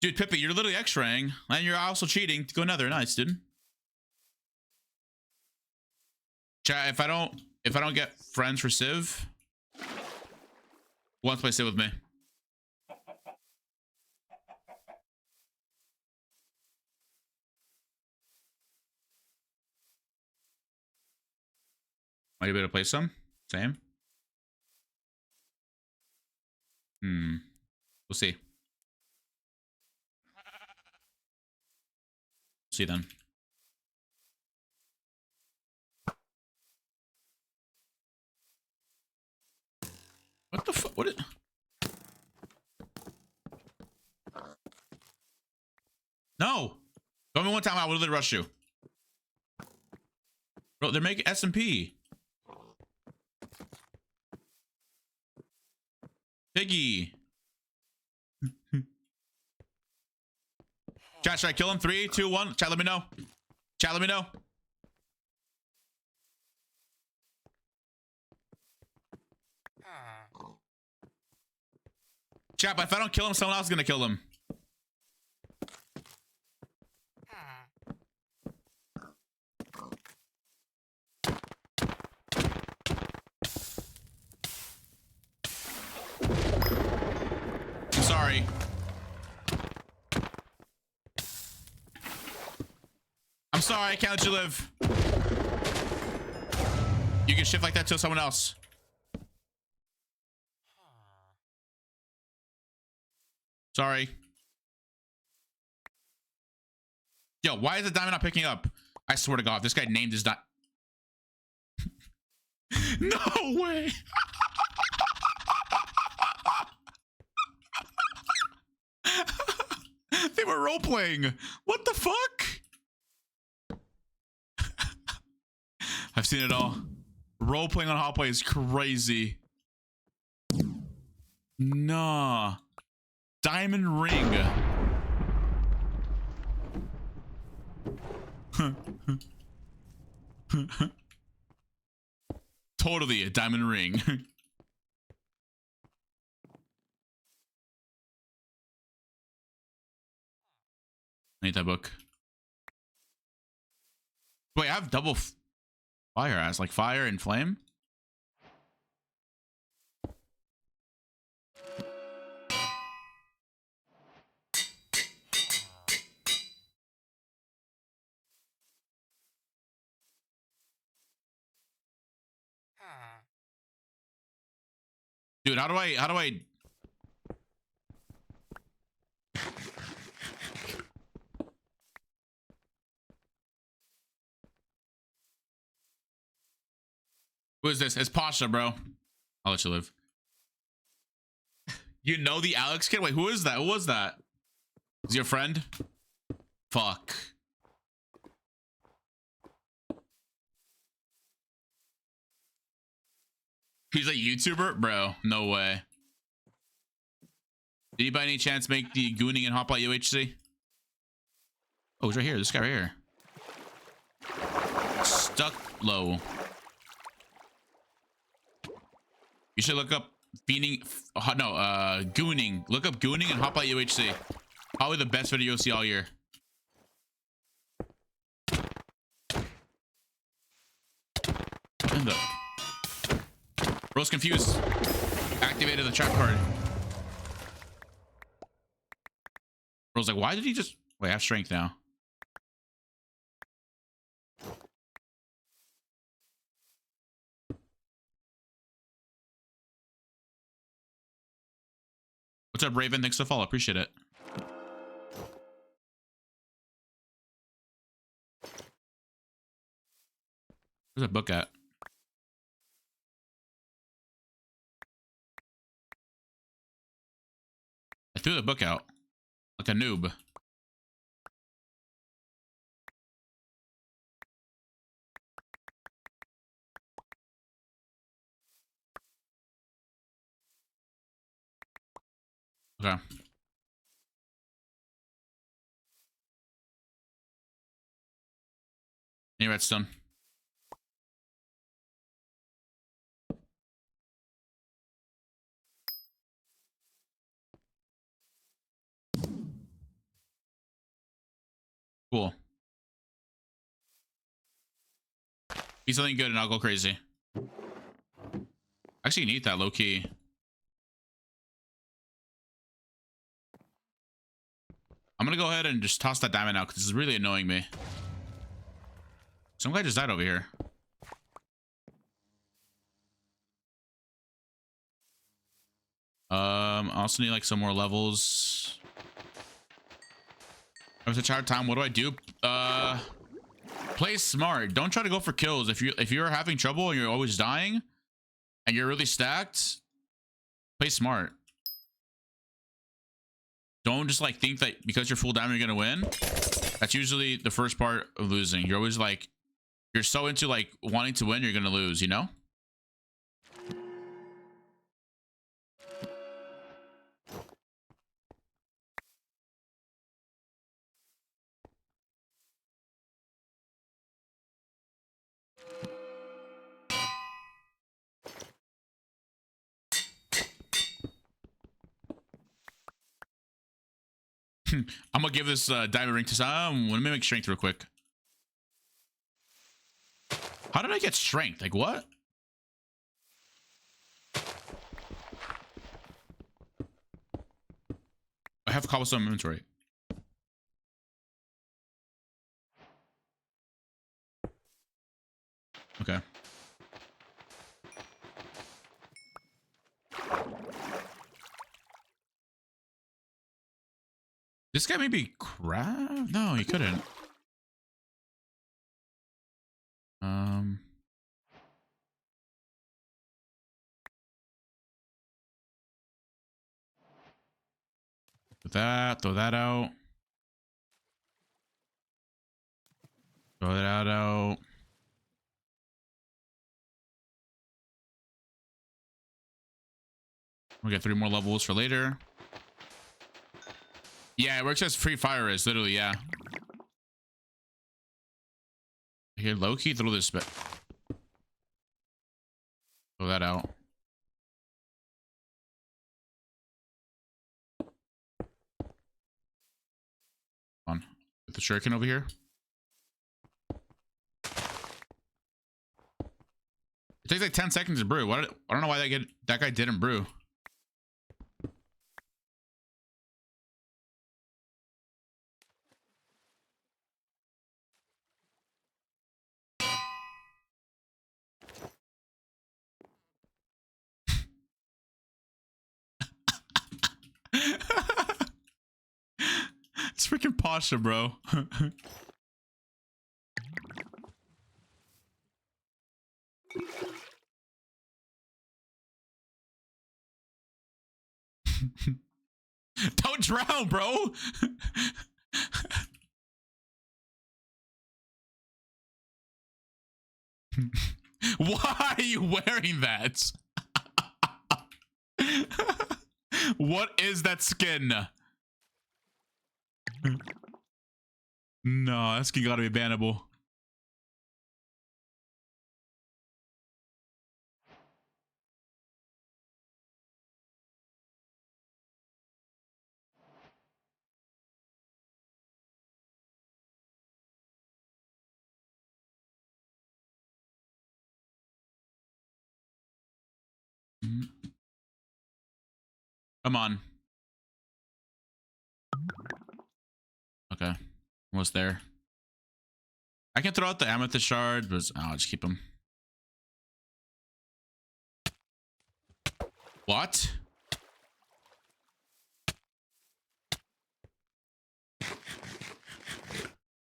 Dude, Pippi, you're literally X-raying, and you're also cheating to go nether. Nice, dude. Chat, if I don't get friends for Civ, who wants to play Civ with me? Might you be able to play some? Same. We'll see. See then. What the fuck? What? No. Go me one time. I will literally rush you. Bro, they're making SMP. Piggy. Chat, should I kill him? 3, 2, 1. Chat, let me know. Chat, let me know. Chat, but if I don't kill him, someone else is gonna kill him. I'm sorry. I'm sorry, I can't let you live. You can shift like that to someone else. Sorry. Yo, why is the diamond not picking up? I swear to God, this guy named his di- No way. They were role playing. What the fuck? I've seen it all. Role playing on HOPLITE is crazy. Nah. Diamond ring. Totally a diamond ring. I need that book. Wait, I have double fire as like fire and flame. Dude, how do I Who is this? It's Pasha, bro. I'll let you live. You know the Alex kid? Wait, who is that? Who was that? Is he your friend? Fuck. He's a YouTuber? Bro, no way. Did he by any chance make the gooning and HOPLITE UHC? Oh, he's right here. This guy right here. Stuck low. You should look up gooning. Look up gooning and HOPLITE UHC. Probably the best video you'll see all year. And the bro's confused. Activated the trap card. Bro's like, why did he just wait? I have strength now. What's up, Raven? Thanks for the follow. Appreciate it. Where's that book at? I threw the book out like a noob. Okay. Any redstone? Cool. Eat something good and I'll go crazy. Actually, you need that low key. I'm gonna go ahead and just toss that diamond out because this is really annoying me. Some guy just died over here. I also need like some more levels. I was such a hard time. What do I do? Play smart. Don't try to go for kills. If you're having trouble and you're always dying and you're really stacked, play smart. Don't just like think that because you're full diamond you're gonna win. That's usually the first part of losing. You're always like, you're so into like wanting to win, you're gonna lose, you know? I'm gonna give this diamond ring to some. Let me make strength real quick. How did I get strength? Like what? I have cobblestone inventory. Okay. This guy maybe craft? No, he couldn't. Throw that out. Throw that out. We got 3 more levels for later. Yeah, it works as free fire is literally, yeah. Here, low key, throw this bit. Throw that out. On. Get the shuriken over here. It takes like 10 seconds to brew. I don't know why that guy didn't brew. It's freaking Pasha, bro. Don't drown, bro. Why are you wearing that? What is that skin? No, that skin gotta be bannable. Come on. Okay. Almost there. I can throw out the amethyst shard, but I'll just keep them. What?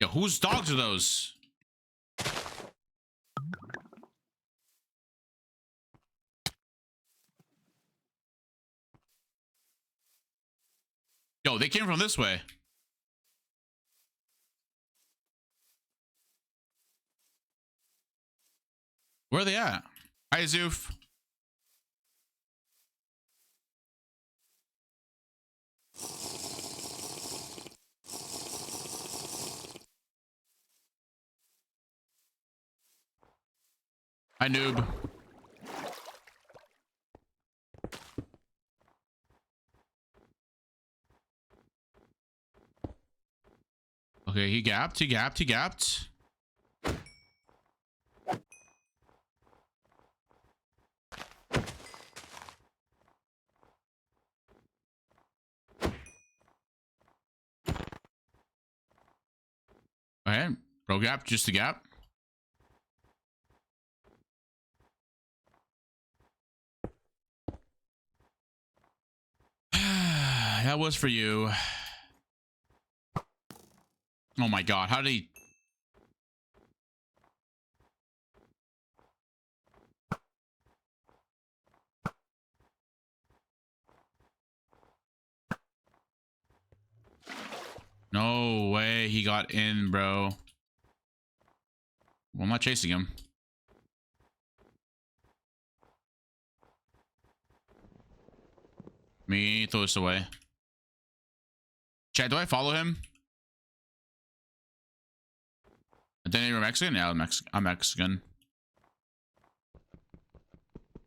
Yo, whose dogs are those? Yo, they came from this way. Where are they at? Hi, Zoof. Hi, noob. Okay, he gapped, he gapped, he gapped. Okay, bro gap, just a gap. That was for you. Oh my god, how did he... No way he got in, bro. Well, I'm not chasing him. Me, throw this away. Chad, do I follow him? Then you're Mexican? Yeah, I'm Mexican.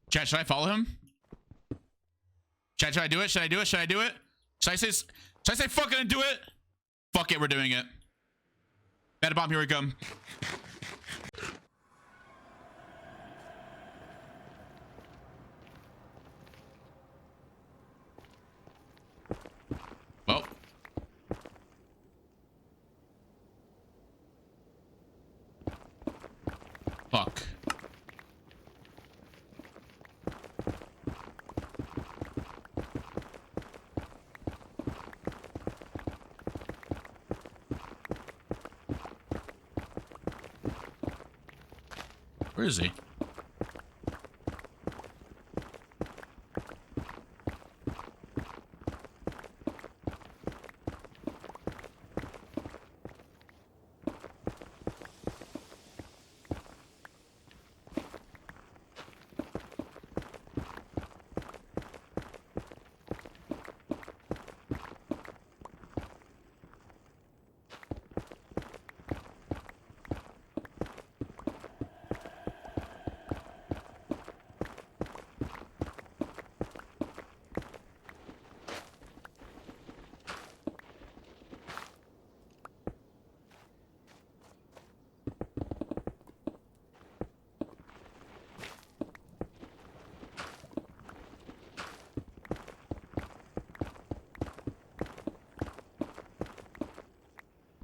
Chad, should I follow him? Chad, should I do it? Should I do it? Should I do it? Should I say fucking and do it? Fuck it, we're doing it. Beta bomb, here we come. Well. Fuck. Where is he?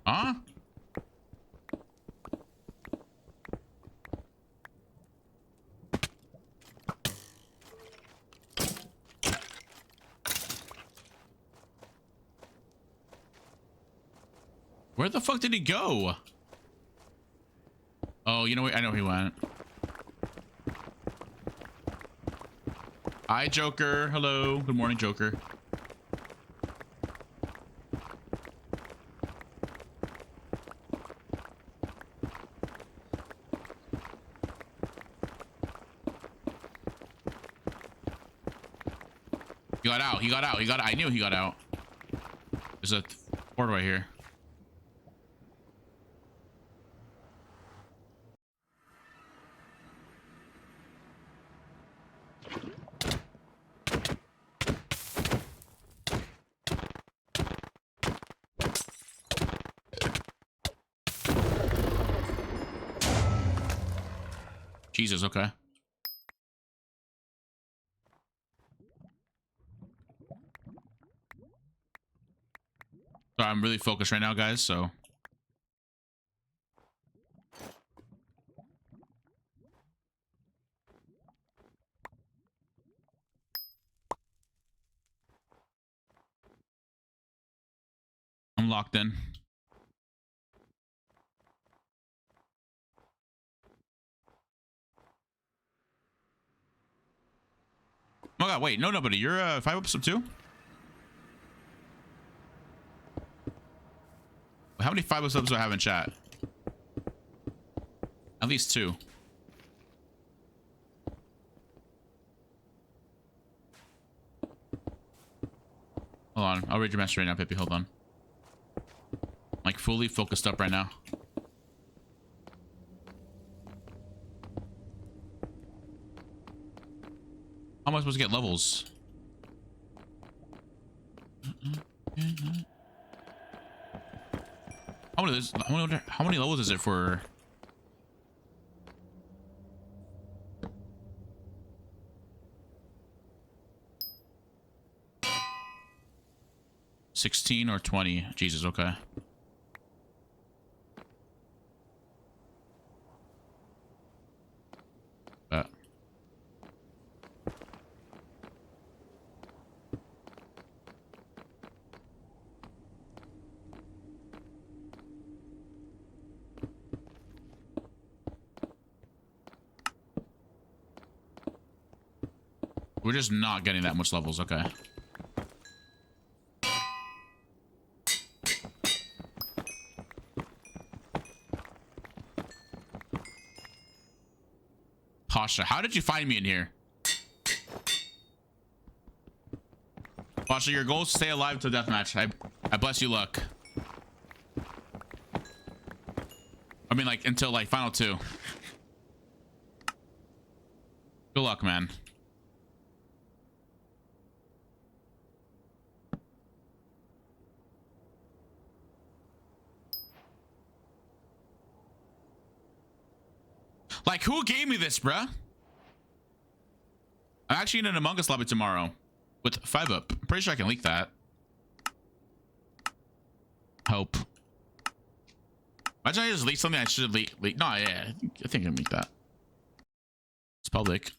Huh? Where the fuck did he go? Oh, you know what? I know he went. Hi, Joker. Hello. Good morning, Joker. He got out. He got out. He got out. I knew he got out. There's a board right here. Jesus, okay. Sorry, I'm really focused right now, guys, so. I'm locked in. Oh god, wait, no, nobody. You're 5 up sub 2? How many 5 subs do I have in chat? At least 2. Hold on, I'll read your message right now, Pippi. Hold on. I'm like fully focused up right now. How am I supposed to get levels? How many levels is it for? $16 or $20? Jesus, okay. We're just not getting that much levels, okay. Pasha, how did you find me in here? Pasha, your goal is to stay alive to deathmatch. I bless you luck. I mean, like, until, like, final 2. Good luck, man. Like, who gave me this, bruh? I'm actually in an Among Us lobby tomorrow with 5 up. I'm pretty sure I can leak that. Hope. Imagine I just leaked something I should leak. No, yeah, I think I can leak that. It's public.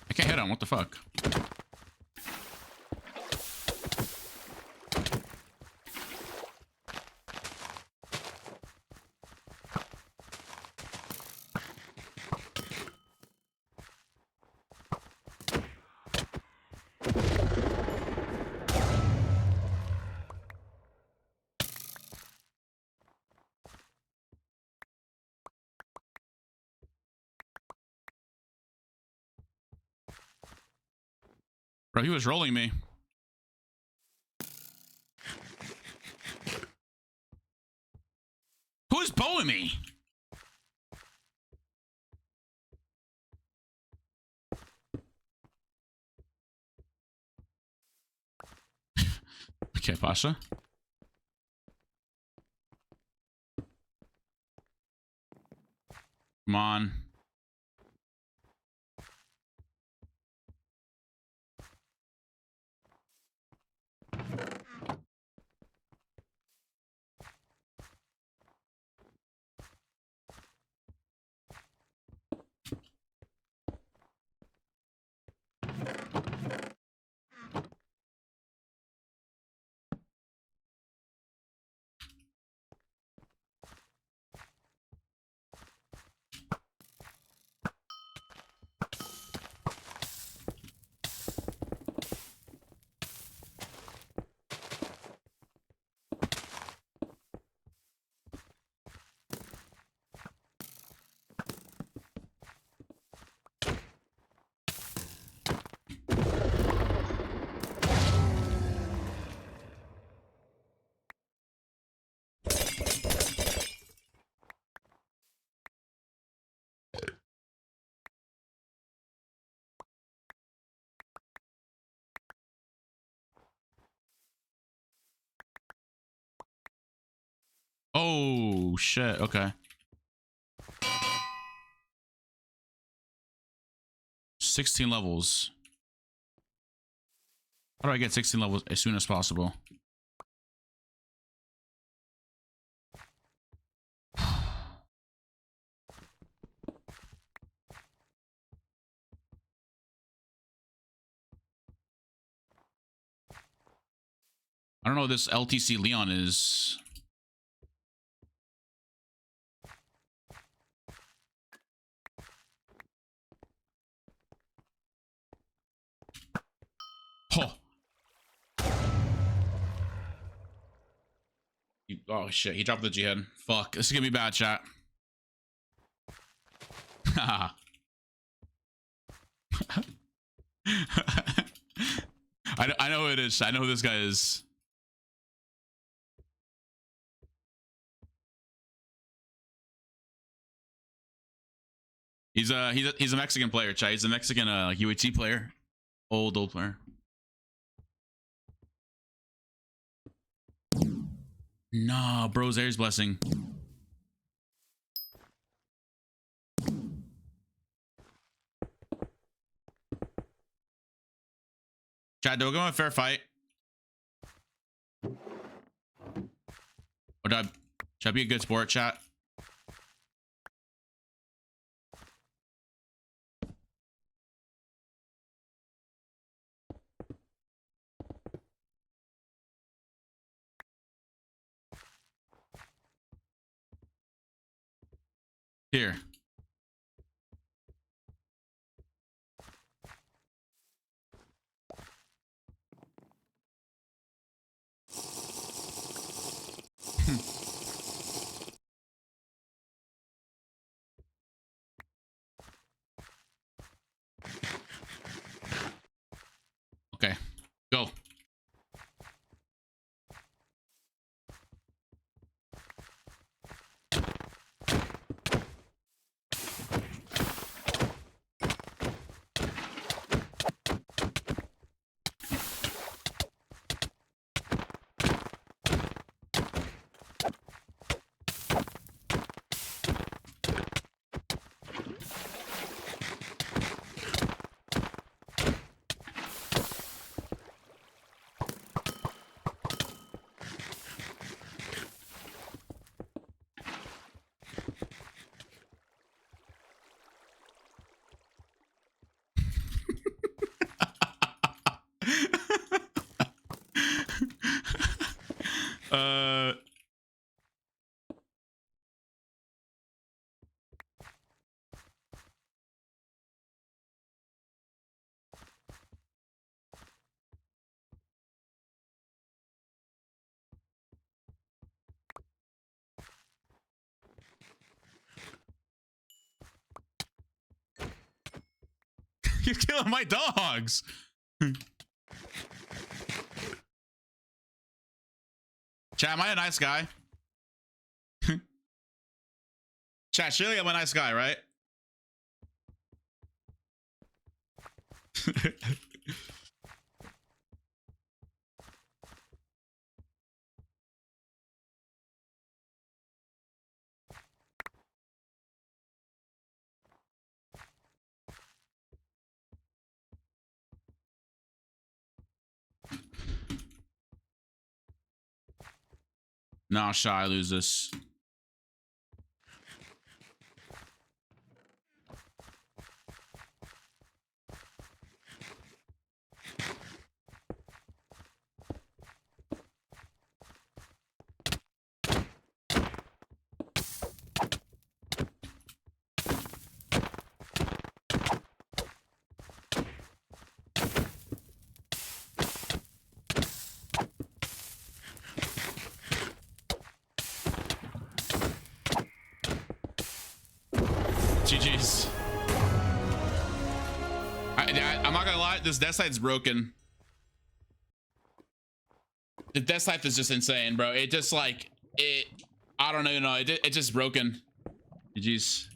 I can't hit him. What the fuck? Bro, he was rolling me. Who's bowing me? Okay, Pasha. Come on. Oh, shit. Okay. 16 levels. How do I get 16 levels as soon as possible? I don't know what this LTC Leon is. Oh. Oh shit, he dropped the jihad. Fuck, this is gonna be bad, chat. I know who it is. I know who this guy is. He's a Mexican player, chat. He's a Mexican like UAT player. Old player. Nah, bro's Aries blessing. Chat, do we go on a fair fight? Or should I be a good sport, chat? Here. Okay, go. You're killing my dogs. Chat, am I a nice guy? Chat, surely I'm a nice guy, right? No, shy, I lose this. GG's. I'm not gonna lie, this death site's broken. The death site is just insane, bro. It just like it. I don't know. It's just broken. GG's.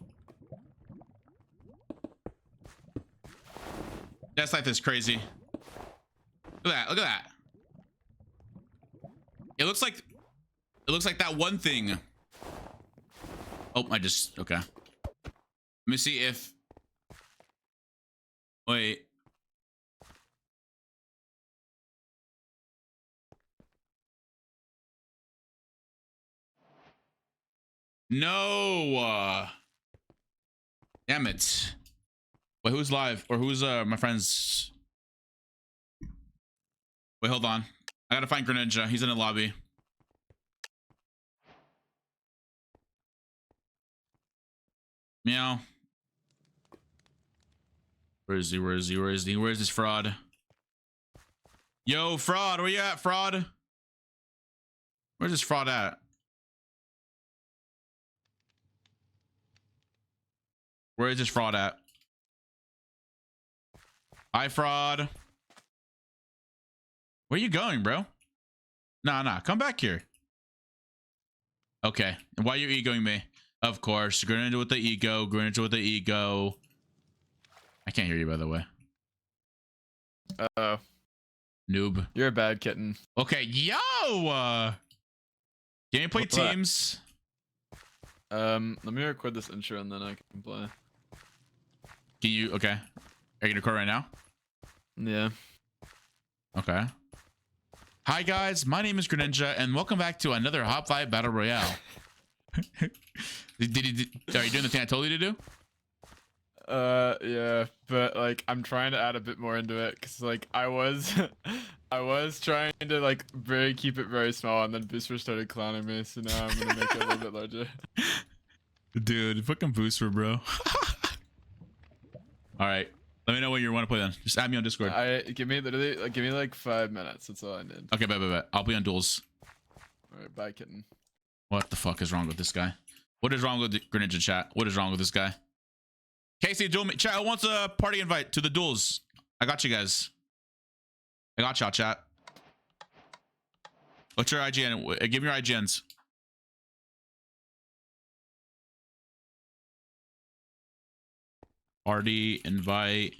Death site is crazy. Look at that. Look at that. It looks like that one thing. Oh, okay. Let me see if. Wait. No. Damn it. Wait, who's live? Or who's my friends? Wait, hold on. I gotta find Greninja. He's in the lobby. Meow. Where is he? Where is he? Where is he? Where is this fraud? Yo, fraud. Where you at, fraud? Where's this fraud at? Where is this fraud at? Hi, fraud. Where you going, bro? Nah. Come back here. Okay. And why are you egoing me? Of course. Greninja with the ego. Greninja with the ego. I can't hear you, by the way. Uh-oh. Noob. You're a bad kitten. Okay, yo! Can you play What's that? teams? Let me record this intro and then I can play. Can you? Okay. Are you gonna record right now? Yeah. Okay. Hi guys, my name is Greninja, and welcome back to another HOPLITE Battle Royale. Are you doing the thing I told you to do? Yeah, but like I'm trying to add a bit more into it because like I was trying to like keep it very small, and then Booster started clowning me, so now I'm gonna make it a little bit larger. Dude, fucking Booster, bro. All right, let me know when you want to play then. Just add me on Discord. Give me like 5 minutes. That's all I need. Okay, bet. I'll play on duels. All right, bye, kitten. What the fuck is wrong with this guy? What is wrong with the Greninja chat? What is wrong with this guy? Casey, duel me. Chat, who wants a party invite to the duels? I got you guys. I got y'all, chat. What's your IGN? Give me your IGNs. Party invite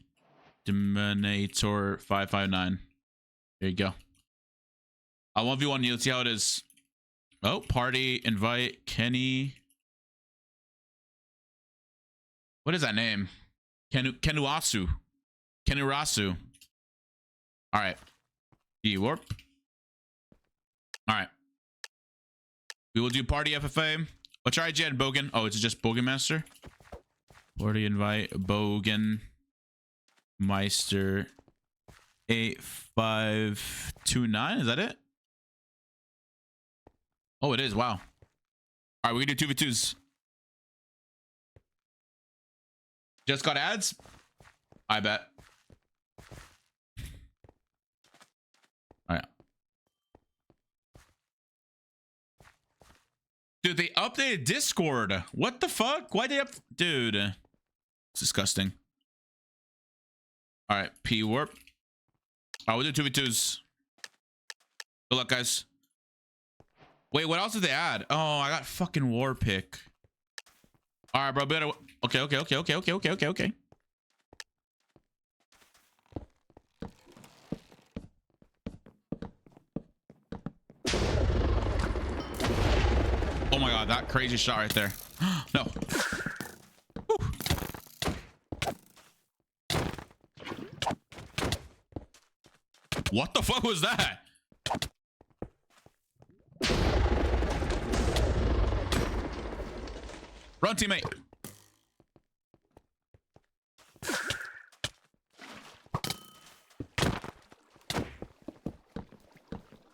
Dominator 559. There you go. I 1v1 you. Let's see how it is. Oh, party invite Kenny. What is that name? Kenurasu. All right. E-warp. All right. We will do party FFA. What's your IGN, Bogan? Oh, it's just Bogan Master. Party invite Bogan Meister 8529. Is that it? Oh, it is. Wow. All right, we can do 2v2s. Just got ads? I bet. All right. Dude, they updated Discord. What the fuck? Why they up? Dude. It's disgusting. All right. P-warp. All right, we'll do 2v2s. Good luck, guys. Wait, what else did they add? Oh, I got fucking war pick. All right, bro. Better. Okay. Oh my god, that crazy shot right there. No. Whew. What the fuck was that? Run, teammate.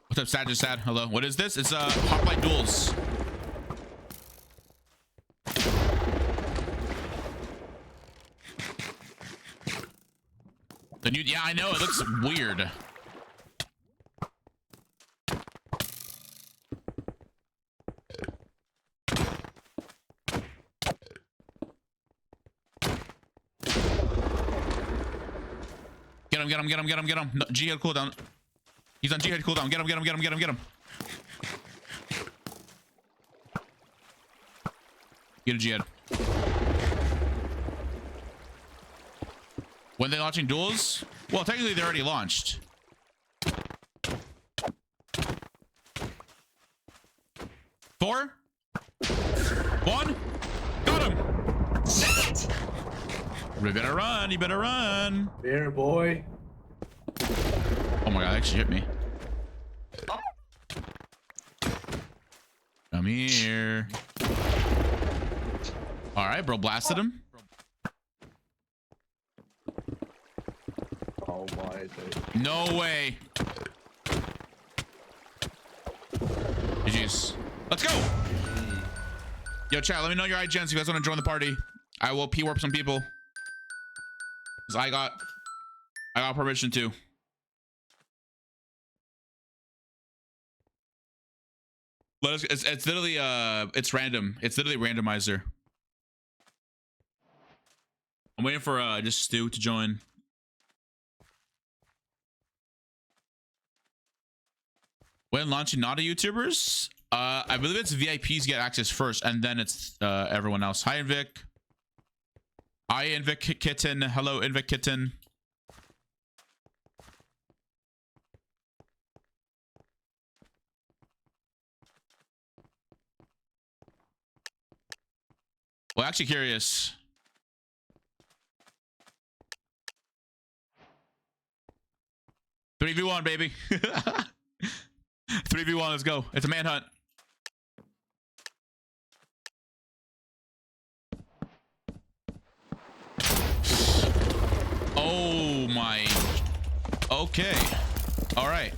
What's up, Sad? Just Sad. Hello. What is this? It's HOPLITE duels. The new, yeah, I know it looks weird. Get him. No, G head cooldown. He's on G head cooldown. Get him. Get a G head. When they launching duels? Well, technically they're already launched. Four? One? Got him! Set! You better run. There, boy. Oh my god, that actually hit me. Come here. Alright, bro, blasted him. Oh my dude. No way. GG's. Let's go. Yo, chat, let me know your IGNs if you guys want to join the party. I will P-warp some people. Cause I got permission to. It's literally it's random. It's literally randomizer. I'm waiting for just Stu to join. When launching not a YouTubers, I believe it's VIPs get access first, and then it's everyone else. Hi, Invic. Hi, Invic Kitten. Hello, Invic Kitten. Well, actually curious. Three v one, baby. 3v1, let's go. It's a manhunt. Oh my. Okay. All right.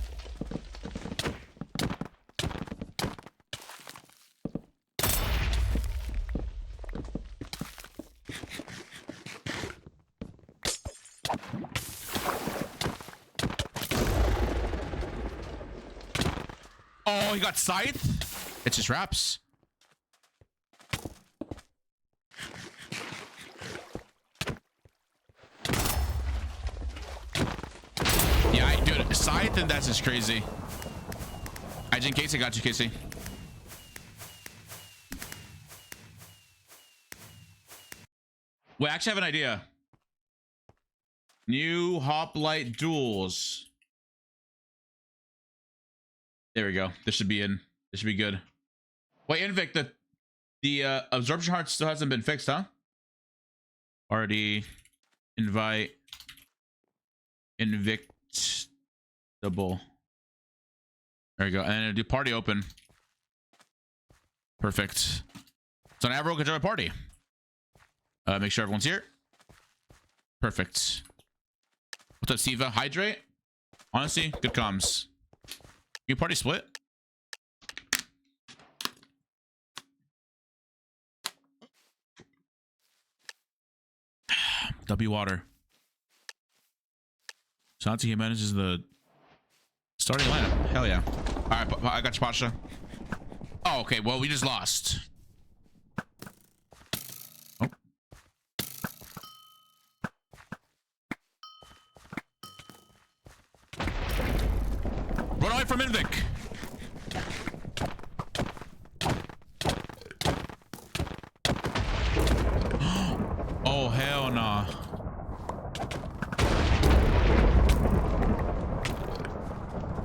Oh, he got scythe? It's just wraps. Yeah, dude, scythe and that's just crazy. I didn't Casey, got you, Casey. Wait, I actually have an idea. New HOPLITE duels. There we go. This should be in. This should be good. Wait, Invic, the absorption heart still hasn't been fixed, huh? Already invite Invictable. There we go. And then do party open. Perfect. So now everyone can join a party. Make sure everyone's here. Perfect. What's up, Siva? Hydrate? Honestly, good comms. You party split? W water. Santi manages the starting lineup. Hell yeah. Alright, I got you, Pasha. Oh, okay. Well, we just lost. Oh. Run away from Invic. Hell no.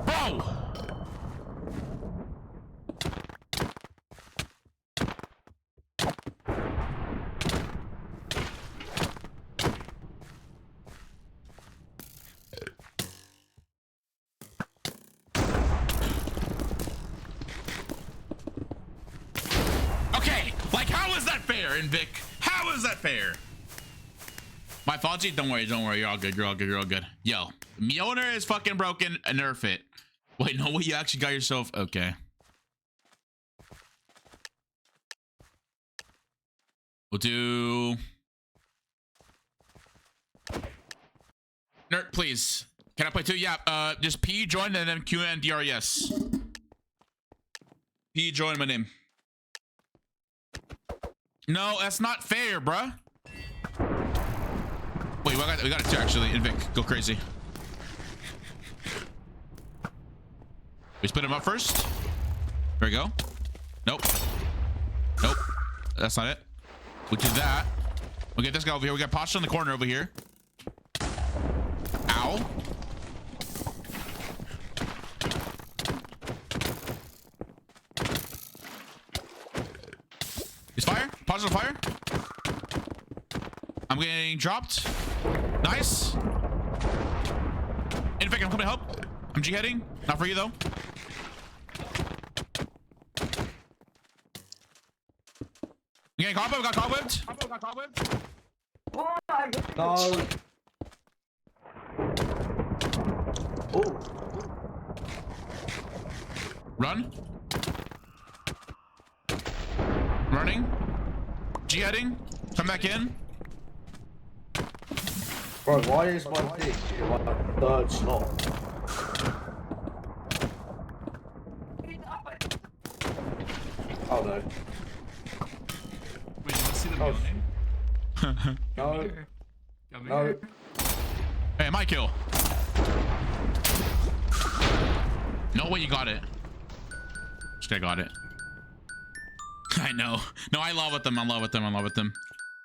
Bro! Okay, like how is that fair, Invic? How is that fair? My fault, G? Don't worry, you're all good, you're all good, you're all good. Yo, Mjolnir is fucking broken, nerf it. Wait, no way, you actually got yourself, okay. We'll do... Nerd, please. Can I play two? Yeah, just P join and then Q and DRS. P join my name. No, that's not fair, bruh. Wait, we got it too, actually. Invic, go crazy. We split him up first. There we go. Nope. Nope. That's not it. We do that. We'll get this guy over here. We got Pasha in the corner over here. Ow. He's fire. Pasha's on fire. I'm getting dropped. Nice. In fact, I'm coming to help. I'm G-heading. Not for you, though. You getting cobweb? Got cobwebbed? No. Oh. Run. Running. G-heading. Come back in. Bro, why is my dick in my third slot? Oh no. Wait, let's see the Oh, building. No. Come No. here. Hey, my kill. No way you got it. This guy got it. I know. No, I love with them. I love with them. I love with them.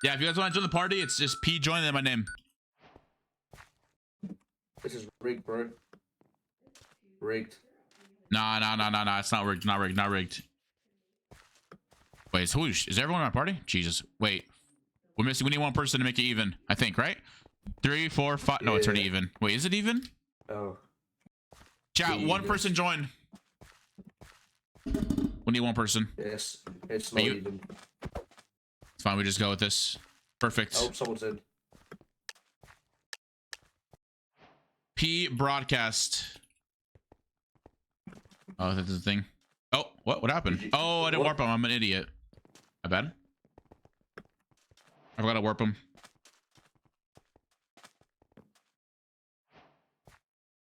Yeah, if you guys want to join the party, it's just P join and my name. This is rigged, bro. Rigged. Nah. It's not rigged. Not rigged. Not rigged. Wait, is whoosh? Is everyone in my party? Jesus. Wait. We're missing. We need one person to make it even. I think, right? 3, 4, 5. No, it's already Yeah. even. Wait, is it even? Oh. Chat, Yeah, one it person is. join. We need one person. Yes. It's not you- even. It's fine. We just go with this. Perfect. Oh, someone's in. P broadcast. Oh, that's the thing. Oh, what happened? Oh, I didn't warp him. I'm an idiot. My bad. I've got to warp him.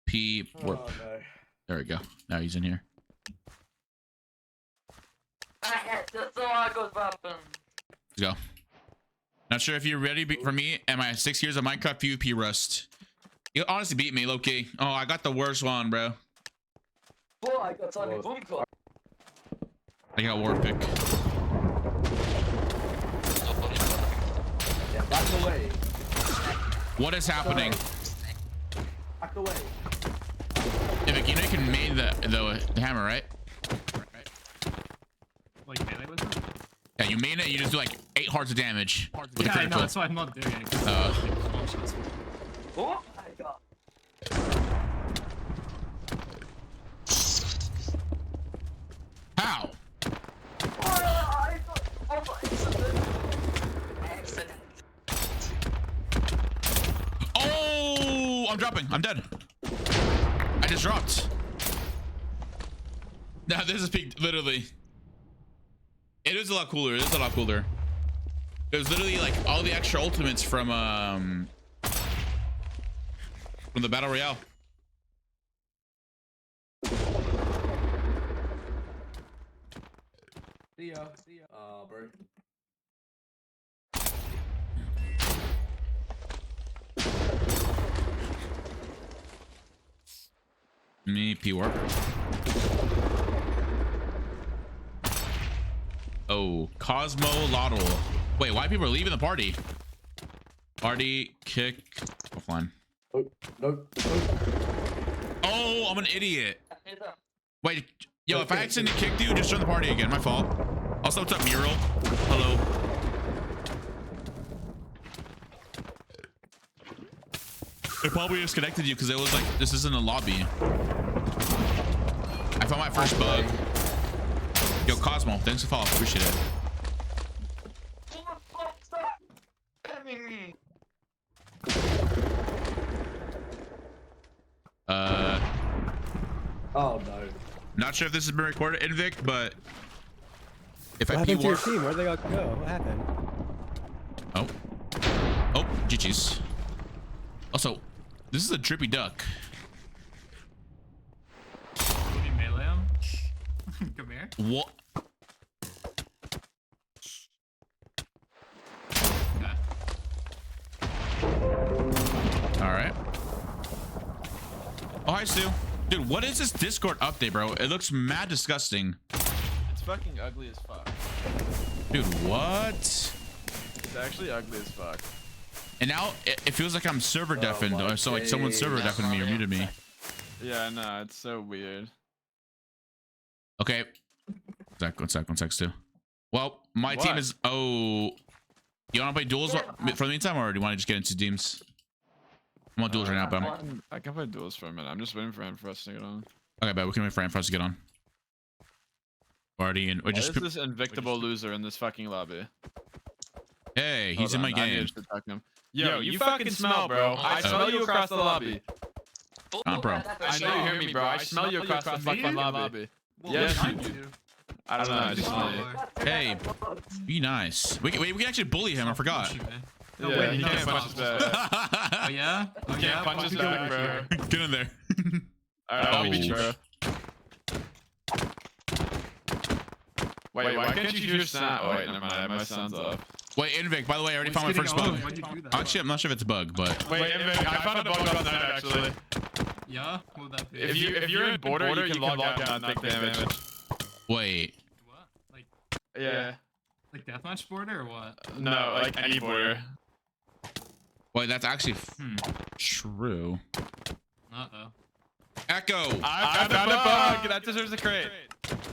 P warp. Oh no. There we go. Now he's in here. Let's go. Not sure if you're ready for me and my 6 years of Minecraft PvP Rust. You honestly beat me, low-key. Oh, I got the worst one, bro. I got war pick. Yeah, back away. What is happening? Back away. If you know you can main the hammer, right? Like melee with it? Yeah, you main it and you just do like 8 hearts of damage. With the Yeah, I know, critical. that's why I'm not doing it. 'Cause Uh. small shots. How? Oh, I'm dropping. I'm dead. I just dropped. Now this is peak, literally. It is a lot cooler. It is a lot cooler. It was literally like all the extra ultimates from the battle royale. See ya. Bro. Me P warp. Oh, Cosmo Lotto. Wait, why people are leaving the party? Party, kick, offline. Oh, no. Oh, I'm an idiot. Wait, yo, if I accidentally kicked you, just join the party again. My fault. Also, what's up, Mural? Hello. It probably disconnected you because it was like, this isn't a lobby. I found my first bug. Yo, Cosmo, thanks for following. Appreciate it. Oh no. Not sure if this has been recorded, Invic, but if What I happened to your P team? Where'd they all go? What happened? Oh. Oh, GG's. Also, this is a trippy duck. Will you melee him? Come here. What? Okay. Alright. Oh, hi, Stu. Dude, what is this Discord update, bro? It looks mad disgusting. It's fucking ugly as fuck. Dude, what? It's actually ugly as fuck. And now it feels like I'm server deafened. my Or so like someone server days. deafened me or muted me. Yeah, no, it's so weird. Okay. One sec, Stu. Well, my team What? is... Oh. You want to play duels for the meantime, or do you want to just get into teams? I'm on duels right now, but I can play duels for a minute. I'm just waiting for him for us to get on. okay, but we can wait for us to get on. Already in. Why is this invictable loser in this fucking lobby? Hey, he's Hold in my on, I need game. to talk to him. Yo, you fucking smell, bro. I smell you across the lobby. Bro. I know you hear me, bro. I smell you across the fucking lobby. Yes, you do. I don't know. I just smell you. Hey, be nice. We can actually bully him. I forgot. No, Yeah, wait, he no, can't it's punch us not. back. Oh yeah? Oh yeah? Can't punch us back, bro. Get in there. Alright, I'll beat you, Oh. bro. Wait, why can't you hear sound? Oh, wait, never mind. My sound's off. Wait, Invic, by the way, I already What's found my getting first on? bug. Why'd you do that? Actually, I'm not sure if it's a bug, but Wait, Invic, I found a bug last night, actually. Yeah? What would that be? If you're in border, you can log out and not take damage. wait. What? Like Yeah. deathmatch border or what? No, like any border. Wait, that's actually true. Uh-oh. Echo. I found a bug. That deserves a crate.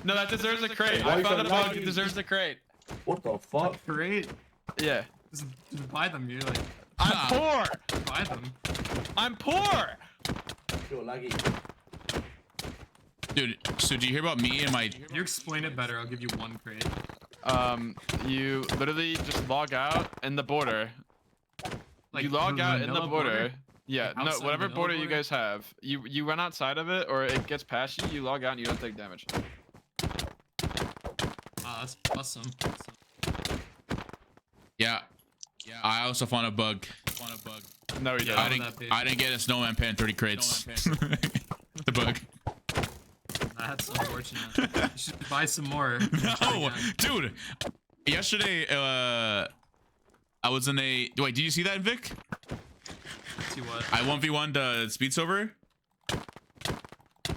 No, that deserves a crate. Why I you found a so bug. laggy? It deserves a crate. What the fuck? Great. Yeah. Just buy them, you like I'm poor. buy them. I'm poor. You're laggy. Dude, so do you hear about me and my... If you explain it better, I'll give you one crate. You literally just log out in the border. Like You log the out in the vanilla border. Yeah, Like no, outside whatever vanilla border you border? guys have. You run outside of it or it gets past you, you log out and you don't take damage. That's awesome. Yeah. I also found a bug. No, you Yeah. don't. I didn't get a snowman pen 30 crates. The bug. That's unfortunate. You should buy some more. No, dude. Yesterday, I was in a... Wait, did you see that, Vic? See what? I 1v1'd Speed Silver.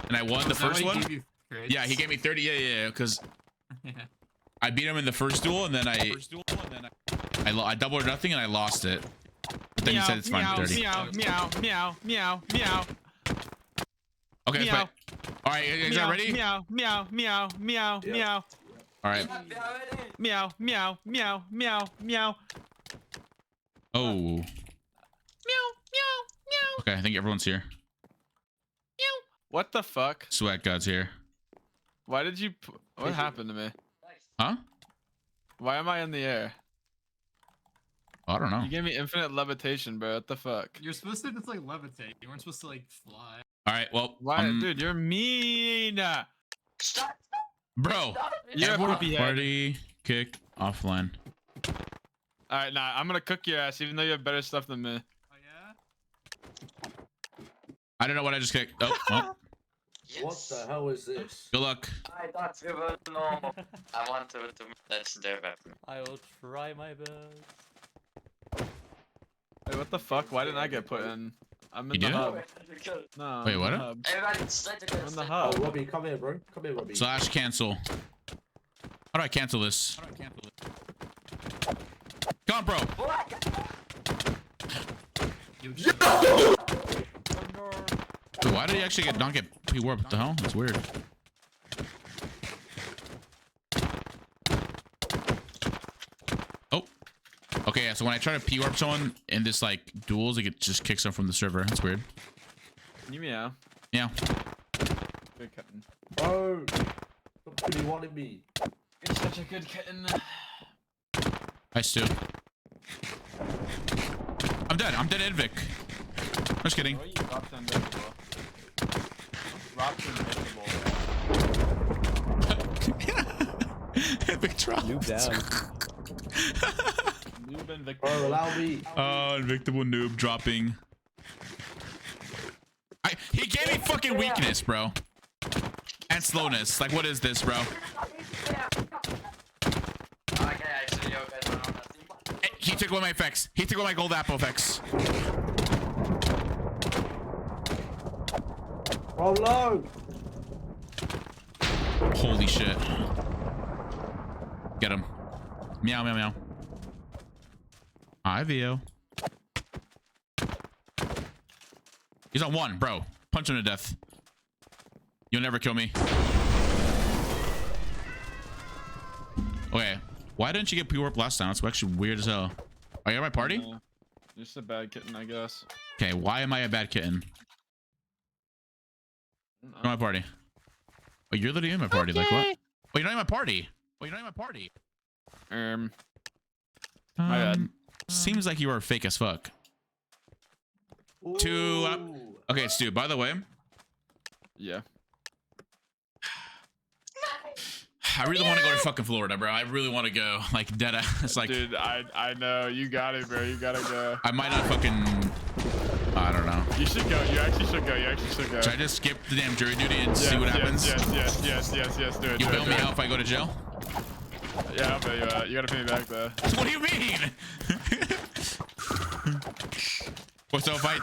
And I won the Is that why first he one. gave you crates? Yeah, he gave me 30. Yeah, because Yeah. I beat him in the first duel, and then I doubled or nothing, and I lost it. But then he said it's fine for 30. Meow, meow, meow, meow, meow. Okay, let's Meow. play. All right, is that ready? Meow, meow, meow, meow, Yeah. meow. All right. Meow, meow, meow, meow, meow. Oh. Meow, meow, meow. Okay, I think everyone's here. What the fuck? Sweat God's here. Why did you... What happened to me? Huh? Why am I in the air? I don't know. You gave me infinite levitation, bro. What the fuck? You're supposed to just like levitate. You weren't supposed to like fly. All right, well, Why, dude? You're mean. bro. You're a Everyone poopy head. party kick offline. All right, nah. I'm gonna cook your ass, even though you have better stuff than me. Oh yeah? I don't know what I just kicked. Oh, well, What the hell is this? good luck. I don't even know. I want to let's do it. I will try my best. Wait, what the fuck? Why didn't I get put in? I'm in You the did? hub. No. I'm Wait, in what? the hub. Everybody straight to I'm in the Oh, hub. Robbie, come here, bro. Come here, Robbie. / cancel. How do I cancel this? Come on, bro. You should- Dude, why did he actually not get P-warp? What the hell? That's weird. Oh. Okay, yeah, so when I try to P-warp someone in this like duels, it just kicks them from the server. That's weird. Can you meow? Yeah. Good kitten. Oh, stop really wanting me. You're such a good kitten. Hi, Stu. I'm dead. I'm dead, Edvic. Just kidding. Why you dropped invisible? Dropped invisible. Edvic dropped. Noob down. Noob and Victor. Bro, allow me. Oh, invictable noob dropping. He gave me fucking weakness, bro. And slowness. Like, what is this, bro? Okay, actually, you guys went on that team. He took away my effects. He took away my gold apple effects. Bro, low. Holy shit. Get him. Meow, meow, meow. Hi, Vio. He's on one, bro. Punch him to death. You'll never kill me. Okay. Why didn't you get P-warp last time? That's actually weird as hell. Are you at my party? Just a bad kitten, I guess. Okay, why am I a bad kitten? You're my party. Oh, you're literally in my party. Like what? Oh, you're not in my party. Oh, you're not in my party. My bad. Seems like you are fake as fuck. Ooh. Okay, Stu, by the way, Yeah. I really want to go to fucking Florida, bro. I really want to go. Like, dead ass. It's like, Dude, I know. You got it, bro. You gotta go. I might not fucking... I don't know. You should go. You actually should go. You actually should go. Should I just skip the damn jury duty and see what happens? Yes. Do it. You do bail it, me do it. out if I go to jail? Yeah, I'll bail you out. You gotta pay me back, though. What do you mean? What's up, fight?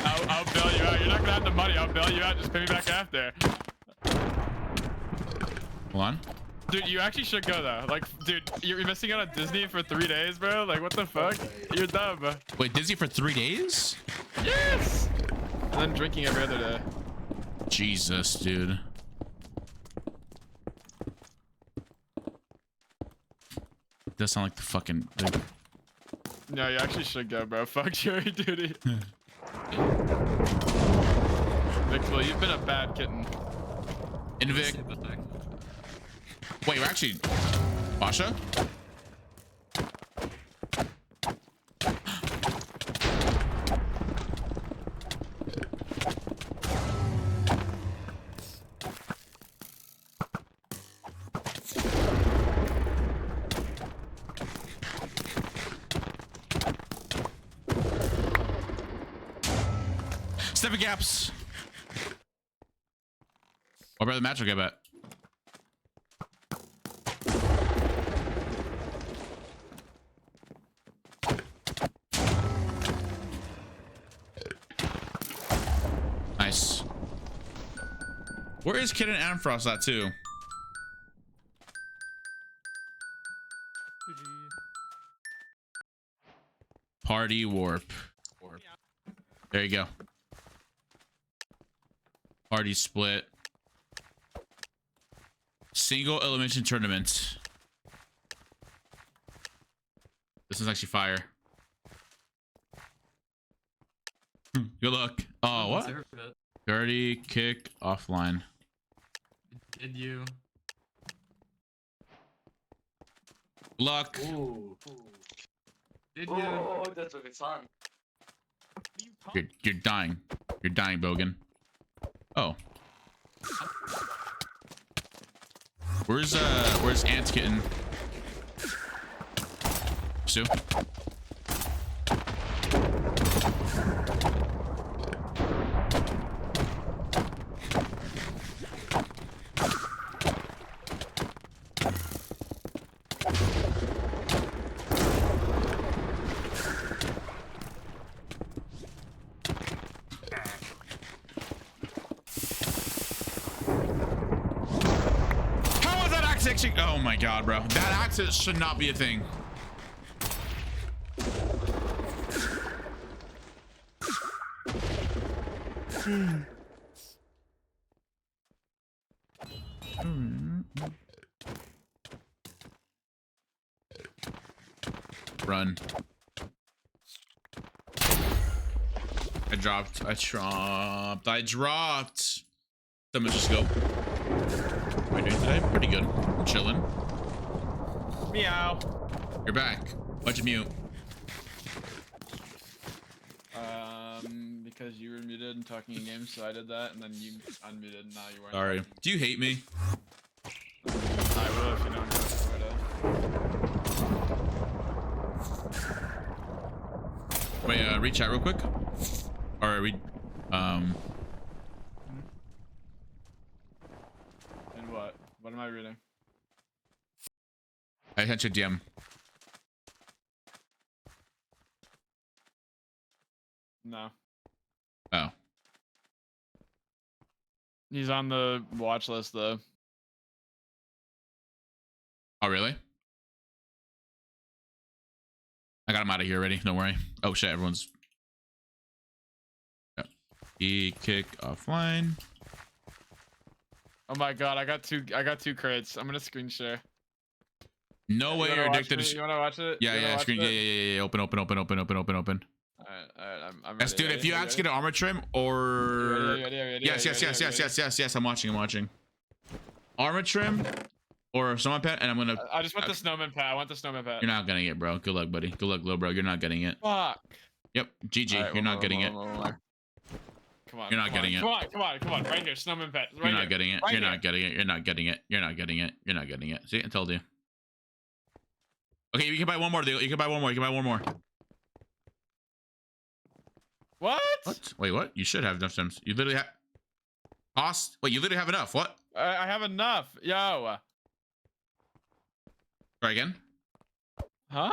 I'll bail you out. You're not gonna have the money. I'll bail you out. Just pay me back after. Hold on. Dude, you actually should go, though. Like, dude, you're missing out on Disney for 3 days, bro. Like, what the fuck? You're dumb. Wait, Disney for 3 days? Yes! And then drinking every other day. Jesus, dude. Does sound like the fucking... No, you actually should go, bro. Fuck jury duty. Victor, you've been a bad kitten. Invic. Sit back. Wait, we're actually... Basha? Stepping gaps. What about the match will get bet? Nice. Where is Kid and Amfrost at too? Party warp. There you go. Party split. Single elimination tournament. This is actually fire. Good luck. Oh, what? Deserve it. Dirty kick offline. Did you? Luck. Ooh. Did you? Oh, that will be fun. You're dying. You're dying, Bogan. Oh. Where's Ant's kitten? Stu? Oh my god, bro. That access should not be a thing. Run. I dropped. Someone just go. Am I doing today? Pretty good. I'm chilling. Meow. You're back. Why'd you mute? Because you were muted and talking in game, so I did that, and then you unmuted, and now you weren't. Sorry. talking. Do you hate me? I will if you don't know. Wait, read chat real quick. Or read, And what? What am I reading? I sent you a DM. No. Oh. He's on the watch list, though. Oh, really? I got him out of here already. Don't worry. Oh shit, everyone's. Yep. Kick offline. Oh my god, I got two crates. I'm gonna screen share. No way You you're wanna addicted watch to. me? You wanna watch it? Yeah, You wanna yeah, watch screen. it? Yeah. Open. Alright, I'm Yes, ready. dude. If you Ready? ask get an armor trim or. Ready? Yes. I'm watching. Armor trim or someone pet, and I'm gonna. I just want the snowman pet. I want the snowman pet. You're not getting it, bro. Good luck, buddy. Good luck, little bro. You're not getting it. Fuck. Yep. GG. Alright, You're not getting it. one more. Come on. You're not come getting on, it. Come on. Right here, snowman pet. Right You're here. not getting it. Right You're here. not getting it. You're not getting it. You're not getting it. You're not getting it. See, I told you. Okay, you can buy one more. You can buy one more. What? What? Wait, what? You should have enough gems. You literally have. Cost? Wait, you literally have enough. What? I have enough. Yo. Try again. Huh?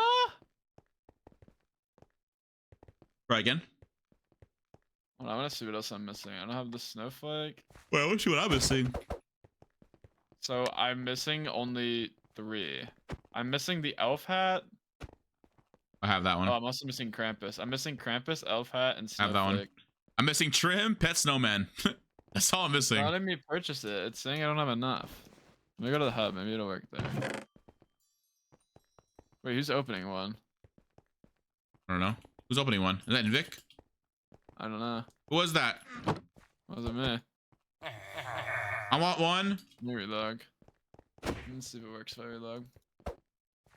Try again. Hold on, I want to see what else I'm missing. I don't have the snowflake. Wait, let's see what I'm missing. So I'm missing only 3. I'm missing the elf hat. I have that one. Oh, I'm also missing Krampus. I'm missing Krampus, elf hat, and I have that one. snowflake. I'm missing trim, pet snowman. That's all I'm missing. Not letting me purchase it. It's saying I don't have enough. Let me go to the hub. Maybe it'll work there. Wait, who's opening one? I don't know. Who's opening one? Is that Vic? I don't know. Who was that? Wasn't me. I want one. Let me relog. Let's see if it works if I relog.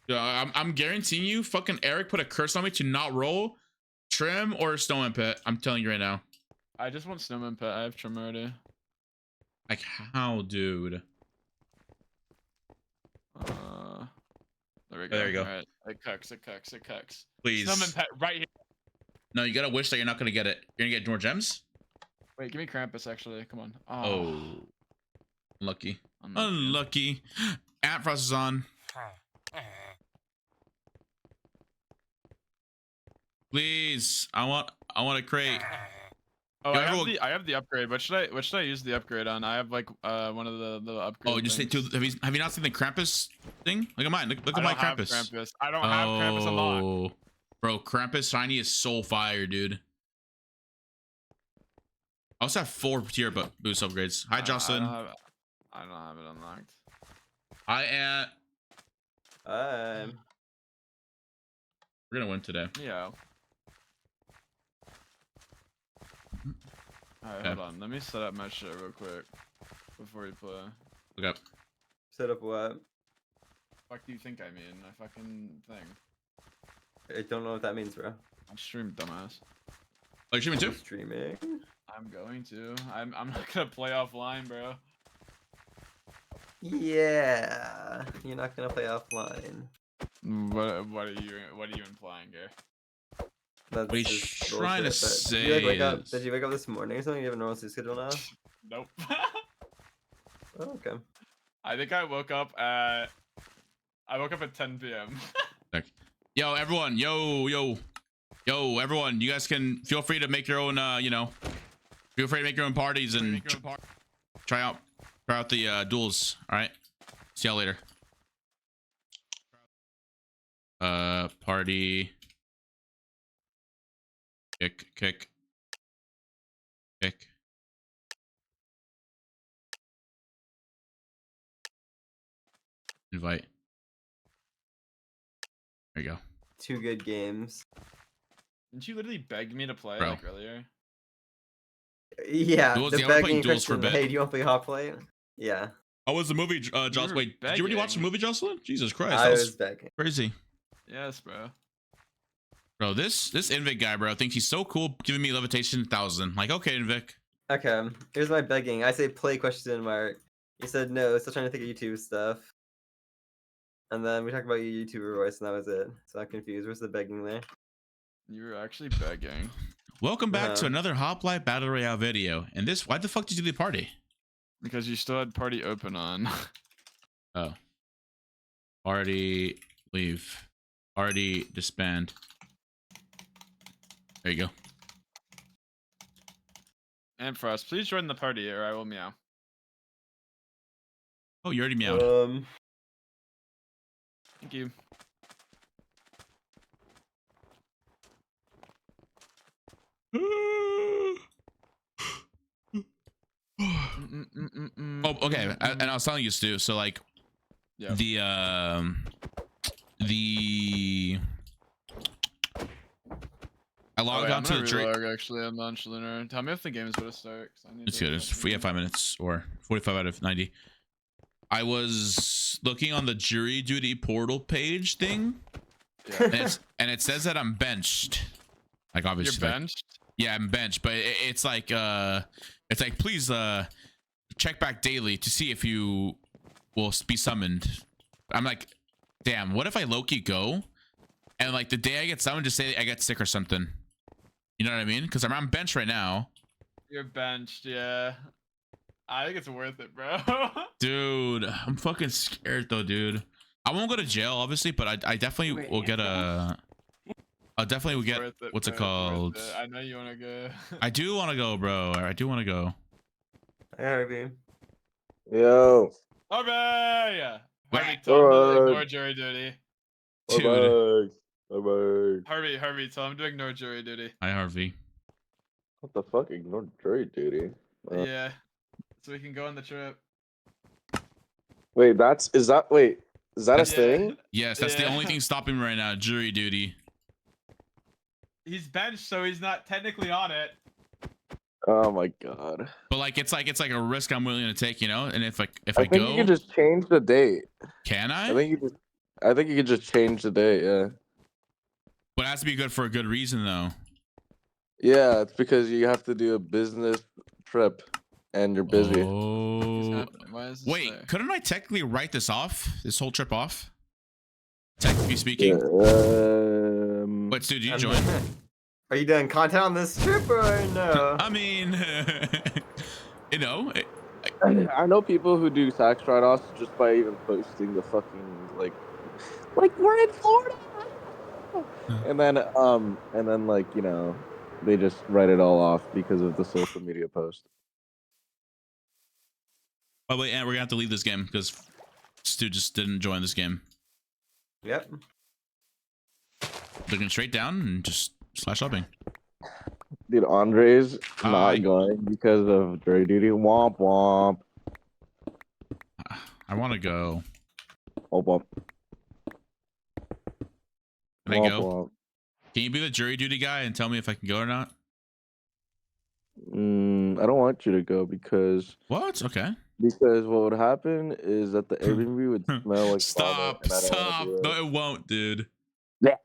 Yeah, I'm guaranteeing you, fucking Eric put a curse on me to not roll trim or snowman pet. I'm telling you right now. I just want snowman pet. I have trim already. Like how, dude? There we go. There you go. All right. It cooks. Please. Snowman pet right here. No, you gotta wish that you're not gonna get it. You're gonna get more gems? Wait, give me Krampus actually. Come on. Oh. Unlucky. Unlucky. Unlucky. Ant Frost is on. Please. I want a crate. Oh, Yo, I everyone- have the upgrade. What should I use the upgrade on? I have like one of the upgrades. Oh, you say have you not seen the Krampus thing? Look at mine. Look at my Krampus. I don't have Krampus unlocked. Bro, Krampus shiny is so fire, dude. I also have 4 tier boost upgrades. Hi, Jocelyn. I don't have it unlocked. Hi, Ant. I'm. We're gonna win today. Yeah. Alright, hold on. Let me set up my shit real quick before you play. Look up. Set up what? Fuck do you think I mean? I fucking thing. I don't know what that means, bro. I'm streaming, dumbass. Oh, you're streaming too? Streaming? I'm going to. I'm not gonna play offline, bro. Yeah. You're not gonna play offline. What are you implying here? That's What he's just trying to bullshit, but say did you, like, wake up? is- Did you wake up this morning or something? You have a normal sleep schedule now? Nope. Oh, okay. I think I woke up at 10 p.m. Yo, everyone. Yo, everyone. You guys can feel free to make your own, feel free to make your own parties and try out the duels. All right. See y'all later. Party. Kick. Invite. There you go. 2 good games. Didn't you literally beg me to play Bro. like earlier? Yeah, Duels, the yeah, we're playing begging duels for a question. bit. Hey, do you want to play HOPLITE? Yeah, How was the movie, were Jocelyn? Wait, did you already watch the begging. movie, Jocelyn? Jesus Christ, I that was was begging. crazy. Yes, bro. Bro, this Invic guy, bro, thinks he's so cool, giving me levitation 1000. Like, okay, Invic. Okay, here's my begging. I say play question mark. He said no, still trying to think of YouTube stuff. And then we talked about your YouTuber voice, and that was it. So I'm confused. Where's the begging there? You were actually begging. Welcome back to Uh-huh. another HOPLITE Battle Royale video. And this, why the fuck did you do the party? Because you still had party open on. Oh. Party, leave. Party, disband. There you go. And Frost, please join the party or I will meow. Oh, you already meowed. Thank you. Oh, okay. And I was telling you, Stu. So like, Yeah. I logged I'm onto gonna the tree. relog, actually, I'm nonchalant. Tell me if the game is about to start. 'Cause I need It's to good. It's fucking- we have 5 minutes or 45 out of 90. I was looking on the jury duty portal page thing, Yeah. and it says that I'm benched. Like You're obviously, like, benched? yeah, I'm benched, but it's like please check back daily to see if you will be summoned. I'm like, damn, what if I low-key go and like the day I get summoned, just say I get sick or something? You know what I mean? Because I'm on bench right now. You're benched, yeah. I think it's worth it, bro. Dude, I'm fucking scared though, dude. I won't go to jail, obviously, but I definitely will get a. I definitely will get Worth it, what's it bro, it's called? worth it. I know you want to go. I do want to go, bro. I do want to go. Hey, Harvey. Yo. Harvey! Harvey, Wait. tell him to Alright. ignore jury duty. Dude. Bye-bye. Harvey, tell him to ignore jury duty. Hi, Harvey. What the fuck? Ignore jury duty. Yeah. So we can go on the trip. Wait, is that a Yeah. thing? Yes, that's the Yeah. only thing stopping me right now. Jury duty. He's benched, so he's not technically on it. Oh my god. But like it's like a risk I'm willing to take, you know. And if I I think go, you can just change the date. can I? I think you can just change the date, yeah. But it has to be good for a good reason, though. Yeah, it's because you have to do a business trip and you're busy. Oh. Why is this Wait, there? couldn't I technically write this off? This whole trip off? Technically speaking. Wait, Stu, did you join? Are you doing content on this trip or no? I mean, you know, I know people who do tax write-offs just by even posting the fucking like we're in Florida, and then like you know they just write it all off because of the social media post. oh wait, and we're gonna have to leave this game because Stu just didn't join this game. Yep. Looking straight down and just slash shopping. Dude, Andres I- not going because of jury duty. Womp womp. I want to go. Womp womp. Can I Womp go? womp. Can you be the jury duty guy and tell me if I can go or not? I don't want you to go because What? Okay. what would happen is that the Airbnb would smell like Stop. vomit, and I don't wanna Stop. do it. No, it won't, dude. Yeah.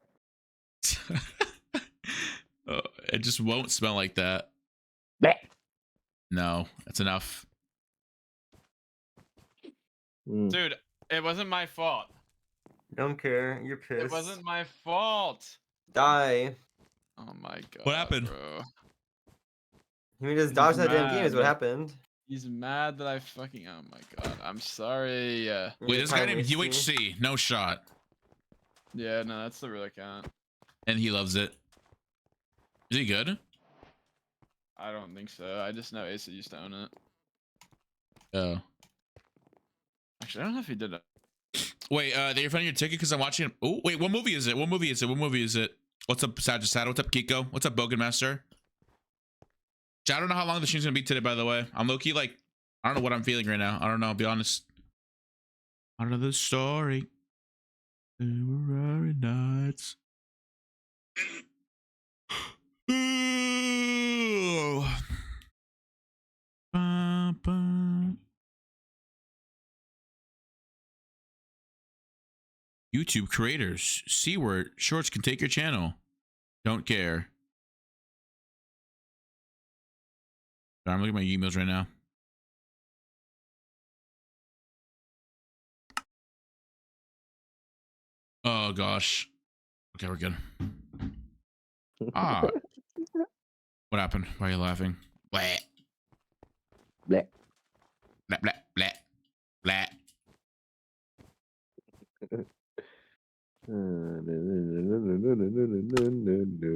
Oh, it just won't smell like that. Bleh. No, that's enough. Mm. Dude, it wasn't my fault. Don't care. You're pissed. It wasn't my fault. Die. Oh my god. What happened? Bro. You just He's dodged that damn game is what mad. happened. He's mad that I fucking. Oh my god. I'm sorry. You're Wait, this guy time named wasting. UHC. No shot. Yeah, no, that's the real account. And he loves it. Is he good? I don't think so. I just know Asa used to own it. Oh. Actually, I don't know if he did it. Wait, they're refunding your ticket because I'm watching it. Oh, wait, what movie is it? What movie is it? What movie is it? What's up, Sajasada? What's up, Kiko? What's up, Bogan Master? I don't know how long the stream's gonna be today, by the way. I'm low-key like, I don't know what I'm feeling right now. I don't know, I'll be honest. Out of the story. They were very nuts. Ooh. Ba, ba. YouTube creators. C-word. Shorts can take your channel. Don't care. I'm looking at my emails right now. Oh gosh. Okay, we're good. Ah. What happened? Why are you laughing? Blah. Bleh. Blah, blah, blah. Blah.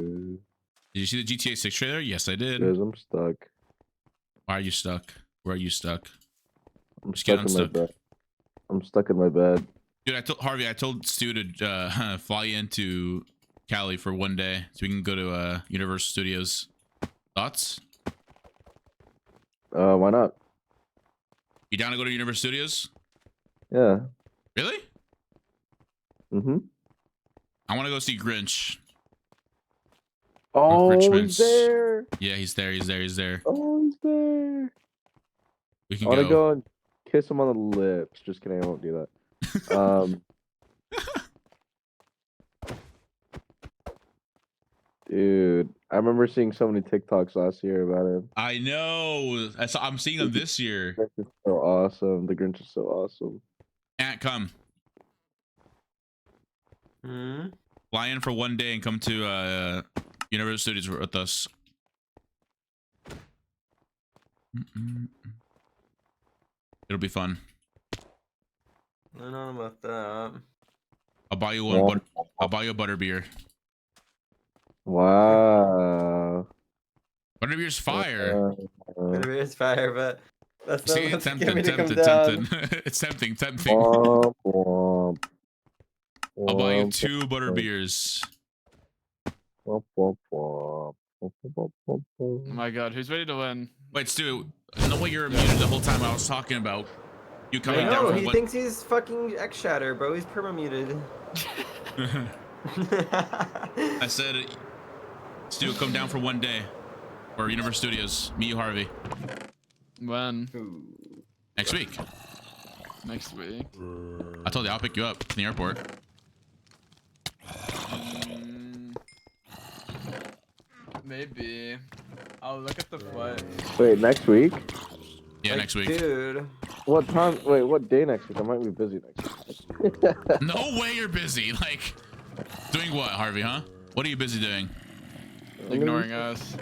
Did you see the GTA 6 trailer? Yes, I did. Guys, I'm stuck. Why are you stuck? Where are you stuck? I'm Just get stuck in my unstuck. bed. I'm stuck in my bed. Dude, I told Stu to fly into Cali for one day so we can go to Universal Studios. Thoughts? Why not? You down to go to Universal Studios? Yeah. Really? Mm-hmm. I want to go see Grinch. Oh, Richmond's. he's there. Yeah, he's there. He's there. He's there. Oh, he's there. We I can want to go. go and kiss him on the lips. Just kidding. I won't do that. Dude, I remember seeing so many TikToks last year about him. I know. I'm seeing him this year. The Grinch is so awesome. The Grinch is so awesome. Ant, come. Hmm? Fly in for one day and come to Universal Studios with us. It'll be fun. I don't know about that. I'll buy you one. I'll buy you a butterbeer. Wow. Butterbeer's fire. Maybe it's fire, but that's not See, enough it's to get me tempting, to come down. tempting. It's tempting. Womp, womp. I'll buy you Womp, 2 butterbeers. womp, womp, womp. Womp, womp, womp, Oh womp. my god, who's ready to win? Wait, Stu, no way you're muted the whole time I was talking about you coming down No, from he what? thinks he's fucking X Shatter, bro. He's perma muted. I said, Stu, come down for one day for Universal Studios. Meet you, Harvey. When? Next week. Next week. I told you I'll pick you up from the airport. Maybe. I'll look at the flight. Wait, next week? Yeah, Like, next week. Dude. What time? Wait, what day next week? I might be busy next week. No way you're busy. Like, doing what, Harvey, huh? What are you busy doing? Ignoring us.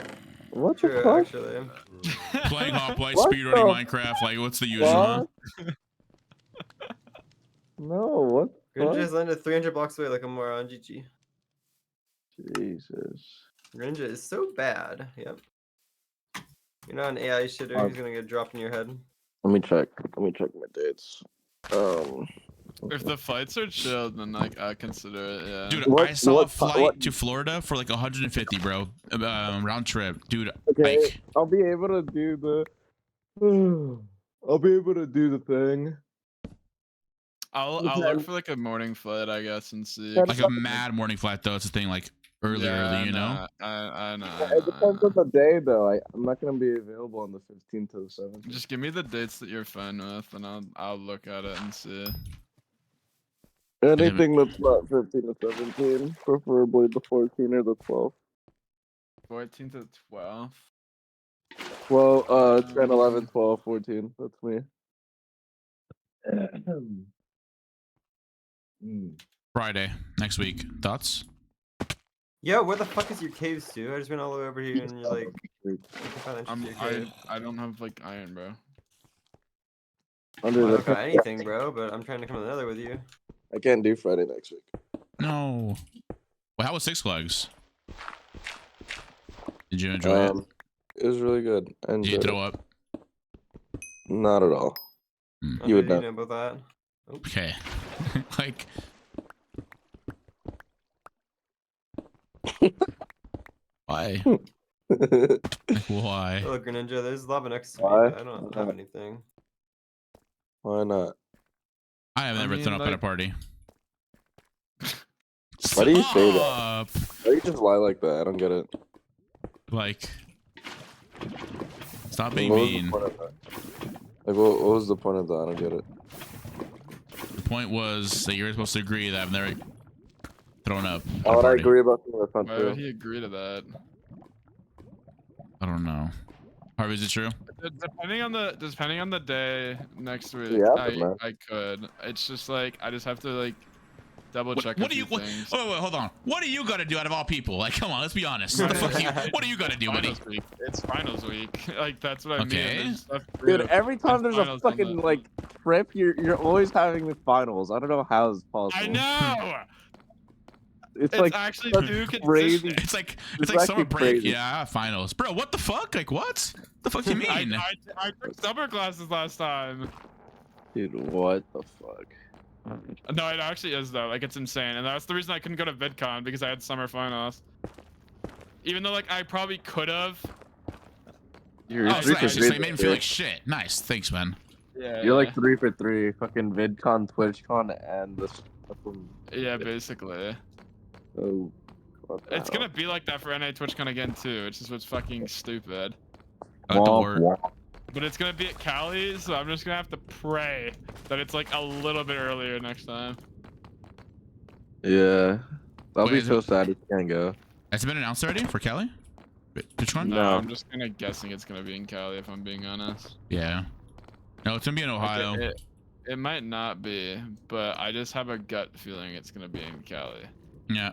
What the True, fuck? actually. Playing HOPLITE, What speedrunning the Minecraft. Like, what's the usual, huh? What? No, what the Grinja fuck? is landed 300 blocks away like a moron. GG. Jesus. Grinja is so bad. Yep. You're not an AI shitter. He's gonna get dropped in your head. Let me check. Let me check my dates. If the flights are chill, then like I consider it. Yeah. Dude, What- I saw a what- flight what- to Florida for like 150, bro. Round trip. Dude, Okay, like, I'll be able to do the. I'll be able to do the thing. I'll look for like a morning flight, I guess, and see. Yeah, like a mad morning flight, though. It's a thing, like, early, you know? I know. It depends on the day, though. I'm not gonna be available on the 15th to the 17th. Just give me the dates that you're fine with, and I'll look at it and see. Anything that's not 15 to 17, preferably the 14 or the 12. 14th to 12th. Well, 10, 11, 12, 14. That's me. Friday, next week. Thoughts? Yo, where the fuck is your cave, Stu? I just went all the way over here and you're like, you can find entry to your cave. I don't have like iron, bro. Under I the don't got anything, bro, but I'm trying to come to the nether with you. I can't do Friday next week. No. Well, how was Six Flags? Did you enjoy it? It was really good. And Did you throw up? Not at all. Hmm. You would know know. about that. Oops. Okay. Like. Why? Like, why? Look, Greninja, there's lava next to me, Why? but I don't have anything. Why not? I have never thrown up at a party. Why do you say that? Stop. Why do you just lie like that? I don't get it. Like, stop being What was the mean. point of that? Like, what was the point of that? I don't get it. The point was that you were supposed to agree that I've never thrown up. At How a would I party. agree about something that's not Why would true? he agree to that? I don't know. Harvey, is it true? Depending on the day next week, Yeah, man. I could. It's just like I just have to like double What, check what a do you? few What, things. wait, hold on. What do you got to do out of all people? Like, come on, let's be honest. What the fuck? What do you got to do, buddy? Finals week. It's finals week. Like that's what I Okay. mean. There's stuff to Dude, do. every time There's there's a finals on fucking the- like trip, you're always having the finals. I don't know how it's possible. I know. It's It's like actually such too crazy. consistent. It's like It's summer actually break. crazy. Yeah, finals, bro. What the fuck? Like, what? The fuck do you mean? I took summer classes last time. Dude, what the fuck? No, it actually is though. Like it's insane, and that's the reason I couldn't go to VidCon because I had summer finals. Even though like I probably could have. You're Oh, it's 3 nice. for So 3. you made me feel like shit. Nice, thanks, man. Yeah. You're like 3 for 3. Fucking VidCon, TwitchCon, and this fucking. Yeah, basically. Oh, what the It's hell? gonna be like that for NA TwitchCon again too, which is what's fucking stupid. I like the Womp, word. womp. But it's gonna be at Cali, so I'm just gonna have to pray that it's like a little bit earlier next time. Yeah, that'll Wait, be is so it- sad if you can't go. Has it been announced already for Cali? Which one? No, No. I'm just kinda guessing it's gonna be in Cali if I'm being honest. Yeah. No, it's gonna be in Like, Ohio. it might not be, but I just have a gut feeling it's gonna be in Cali. Yeah.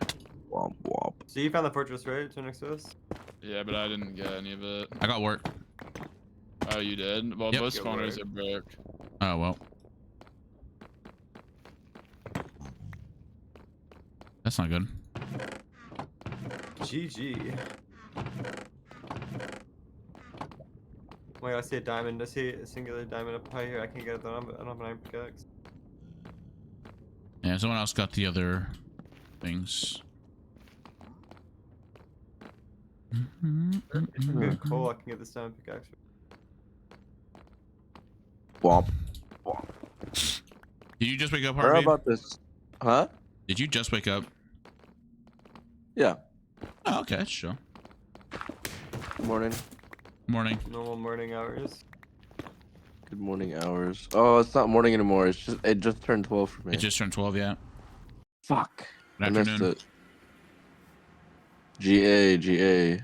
Womp womp. So you found the fortress, right? To next to us? Yeah, but I didn't get any of it. I got work. Oh, you did? Well, Yep. most Good spawners work. are broke. Oh well. That's not good. GG. Wait, I see a diamond. I see a singular diamond up high here. I can't get it though. I don't have an iron pickaxe. Yeah, someone else got the other things. If I get coal, I can get this diamond pickaxe. Womp. Did you just wake up, Where Harvey? about this? Huh? Did you just wake up? Yeah. Oh, okay, that's chill. Good morning. Morning. Normal morning hours. Good morning hours. Oh, it's not morning anymore. It just turned 12 for me. It just turned 12, yeah. Fuck. Good I missed afternoon. it. GA.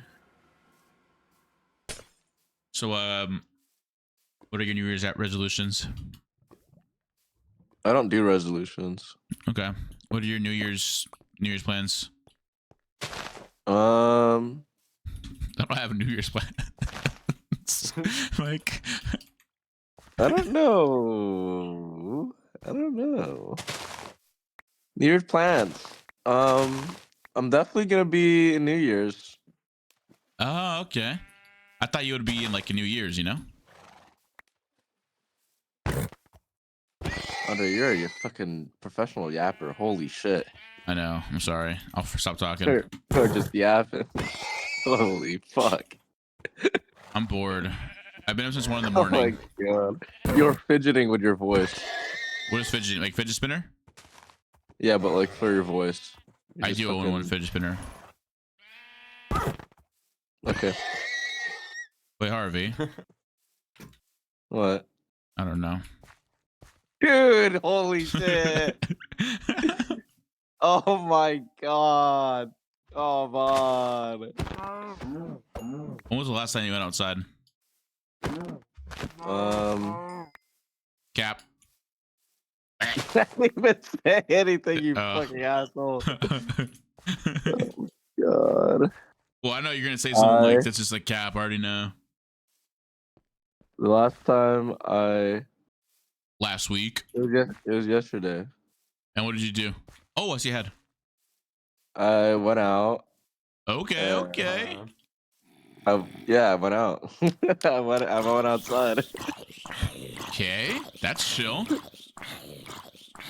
So, what are your New Year's resolutions? I don't do resolutions. Okay. What are your New Year's plans? I I don't have a New Year's plan. Like, don't know. New Year's plans. I'm definitely gonna be in New Year's. oh, okay. I thought you would be in like a New Year's, you know? Andre, you're a fucking professional yapper. Holy shit. I know. I'm sorry. I'll stop talking. Or just yapping. Holy fuck. I'm bored. I've been up since 1 in the Oh my morning. god. You're fidgeting with your voice. What is fidget? Like fidget spinner? Yeah, but like for your voice. You're I just do own one fucking- fidget spinner. Okay. Wait, Harvey. What? I don't know. Dude, holy shit. Oh my god. Come on. When was the last time you went outside? Cap. I didn't even say anything, you Oh. fucking asshole. Well, God. I know you're gonna say something like that's just like cap. I already know. The last time Last week. it was yesterday. And what did you do? Oh, I see your head. I went out. Okay, Uh, okay. I went out. I went outside. Okay, that's chill.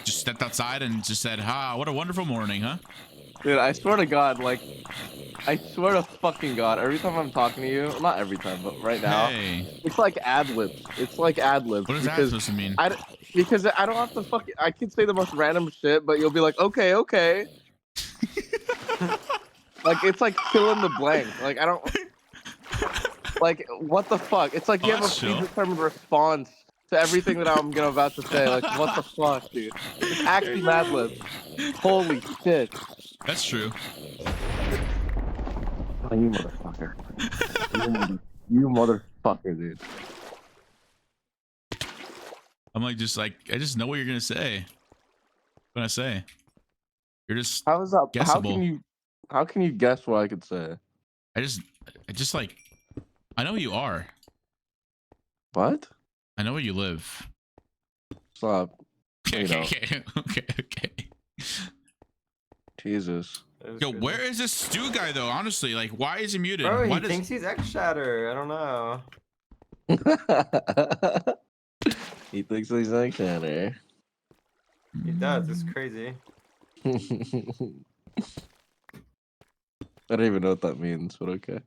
Just stepped outside and just said, "Ha, what a wonderful morning, huh?" Dude, I swear to God, like, I swear to fucking God, every time I'm talking to you, not every time, but right now, Hey, it's like ad libs. It's like ad libs. what does that because supposed to mean? because I don't have to fucking. I can say the most random shit, but you'll be like, okay, okay. Like it's like fill in the blank. Like I don't. Like what the fuck? It's like you Oh, have a that's chill. predetermined response to everything that I'm about to say. Like what the fuck, dude? It's actually Mad Libs. Holy shit! That's true. Oh, you motherfucker. You motherfucker, dude. I'm like, I just know what you're gonna say. What I say? You're just How is that? guessable. How can you guess what I could say? I just like, I know who you are. What? I know where you live. Stop. Okay, You know. okay. Jesus. Yo, where is this Stu guy though? Honestly, like, why is he muted? Bro, Why he does... thinks he's X Shatter. I don't know. He thinks he's like Shanner. He does. It's crazy. I don't even know what that means, but okay. It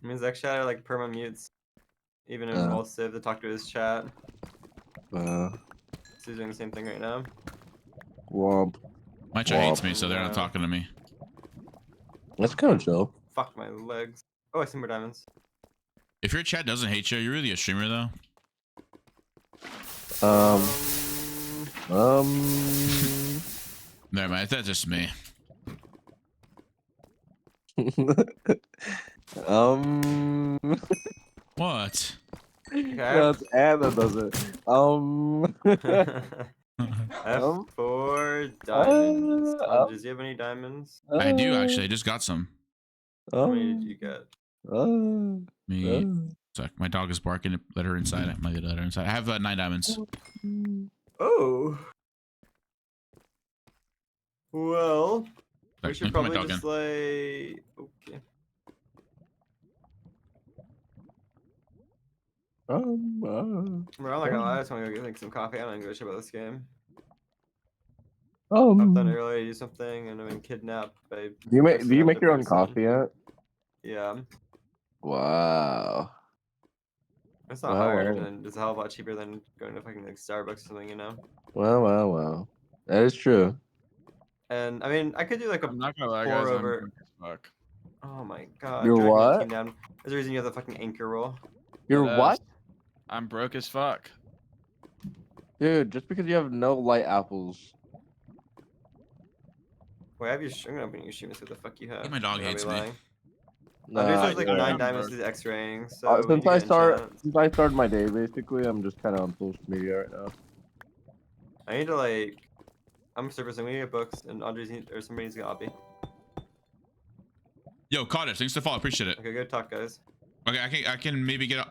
means X Shatter like perma mutes, even impulsive to talk to his chat. So he's doing the same thing right now. Womp. My chat hates me, so they're not talking to me. That's kind of chill. Fuck my legs. Oh, I see more diamonds. If your chat doesn't hate you, you're really a streamer though. Never mind, that's just me. What? Okay. That's Anna does it. F4 diamonds. Does he have any diamonds? I do actually. I just got some. How many did you get? Sorry, my dog is barking. Let her inside. I might let her inside. I have 9 diamonds. Oh. Well, we should Put my probably dog just in. like. Okay. Bro, I'm not gonna lie. I just want to go get like some coffee. I don't give a shit about this game. I've done earlier, do something, and I've been kidnapped by. Do you make your own coffee yet? Yeah. Wow. It's not hard, and it's a hell of a lot cheaper than going to fucking like Starbucks or something, you know. Wow. That is true. And I mean, I could do like a I'm not gonna lie, pour guys. over. I'm drunk as fuck. Oh my god. You're dragging the what? team down. There's a reason you have the fucking anchor roll. You're Deadass. what? I'm broke as fuck. Dude, just because you have no light apples. Wait, I have your I'm gonna open your stream and see what the fuck you have. My dog I'm gonna hates be me. lying. Nah, Andres has like yeah. 9 I'm diamonds broke. to the X-raying, so we since need I to get enchant. started my day, basically, I'm just kind of on social media right now. I need to like. I'm surfacing. We need to get books, and Andres or somebody needs to get Obby. Yo, Qndres, thanks for the follow. Appreciate it. Okay, good talk, guys. Okay, I can maybe get.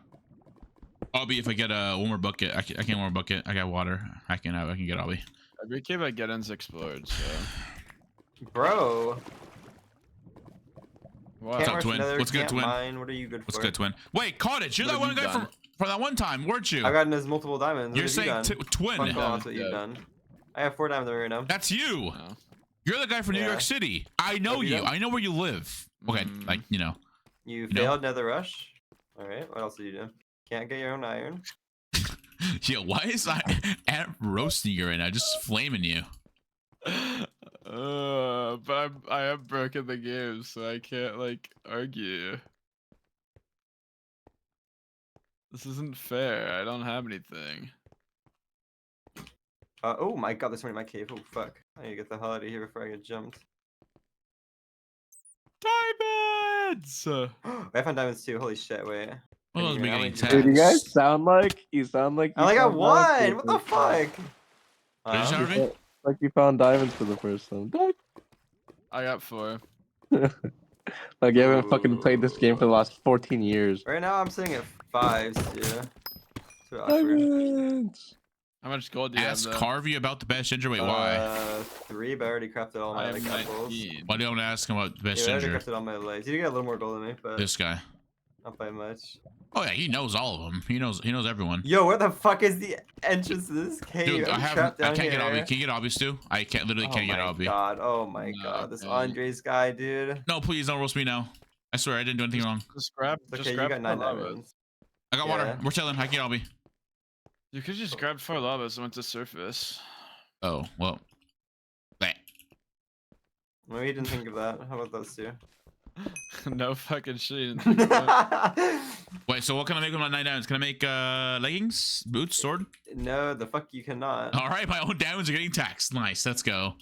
Obby if I get one more bucket. I can one more bucket. I got water. I can get Obby. Every cave I get in's explored, so. Bro. What? What's up, Twin? What's good, Twin? Mine. What are you good for? What's good, Twin? Wait, Qndres, you're What that have one you guy done? from that one time, weren't you? I've gotten his multiple diamonds. You're What have saying you done? Twin. Fuck off, that's what you've done. I have 4 diamonds right now. That's you. No. You're the guy from New Yeah. York City. I know Have you you. done? I know where you live. Okay, like you know. You know? failed Nether Rush. Alright, what else did you do? Can't get your own iron. Yo, why is I roasting you right now? Just flaming you. But I have broken the game, so I can't like argue. This isn't fair. I don't have anything. Oh my god, there's somebody in my cave. Oh fuck. I need to get the hell out of here before I get jumped. Diamonds! I found diamonds too. Holy shit, wait. Well, those How be many getting did you Dude, you get? guys taxed. sound like you I only got found diamonds 1! What the fuck? Did you shout at me? Like you found diamonds for the first time. I got 4. Like you haven't fucking played this game for the last 14 years. Right now I'm sitting at 5s, dude. So awkward. Diamonds. How much gold do you Ask have, though? Carvey about the best ginger. Wait, why? 3, but I already crafted all I my have like apples. 19. Why do you want to ask him about the best Yeah, I already ginger? crafted all my legs. You did get a little more gold than me, but This guy. not by much. Oh yeah, he knows all of them. He knows everyone. Yo, where the fuck is the entrance to this cave? Dude, I'm I trapped down can't here. get Obby. Can you get Obby, Stu? I can't literally can't get Obby. Oh my No, god, this okay. Andres guy, dude. No, please don't roast me now. I swear I didn't do anything wrong. Just grab. Okay, Just you grab got 9 the lava. diamonds. I got Yeah. water. We're chilling. I can get Obby. You could just grab 4 lavas and went to surface. Oh, well. Bleh. Maybe you didn't think of that. How about those two? No fucking shit. Wait, so what can I make with my 9 diamonds? Can I make leggings, boots, sword? No, the fuck you cannot. All right, my own diamonds are getting taxed. Nice, let's go.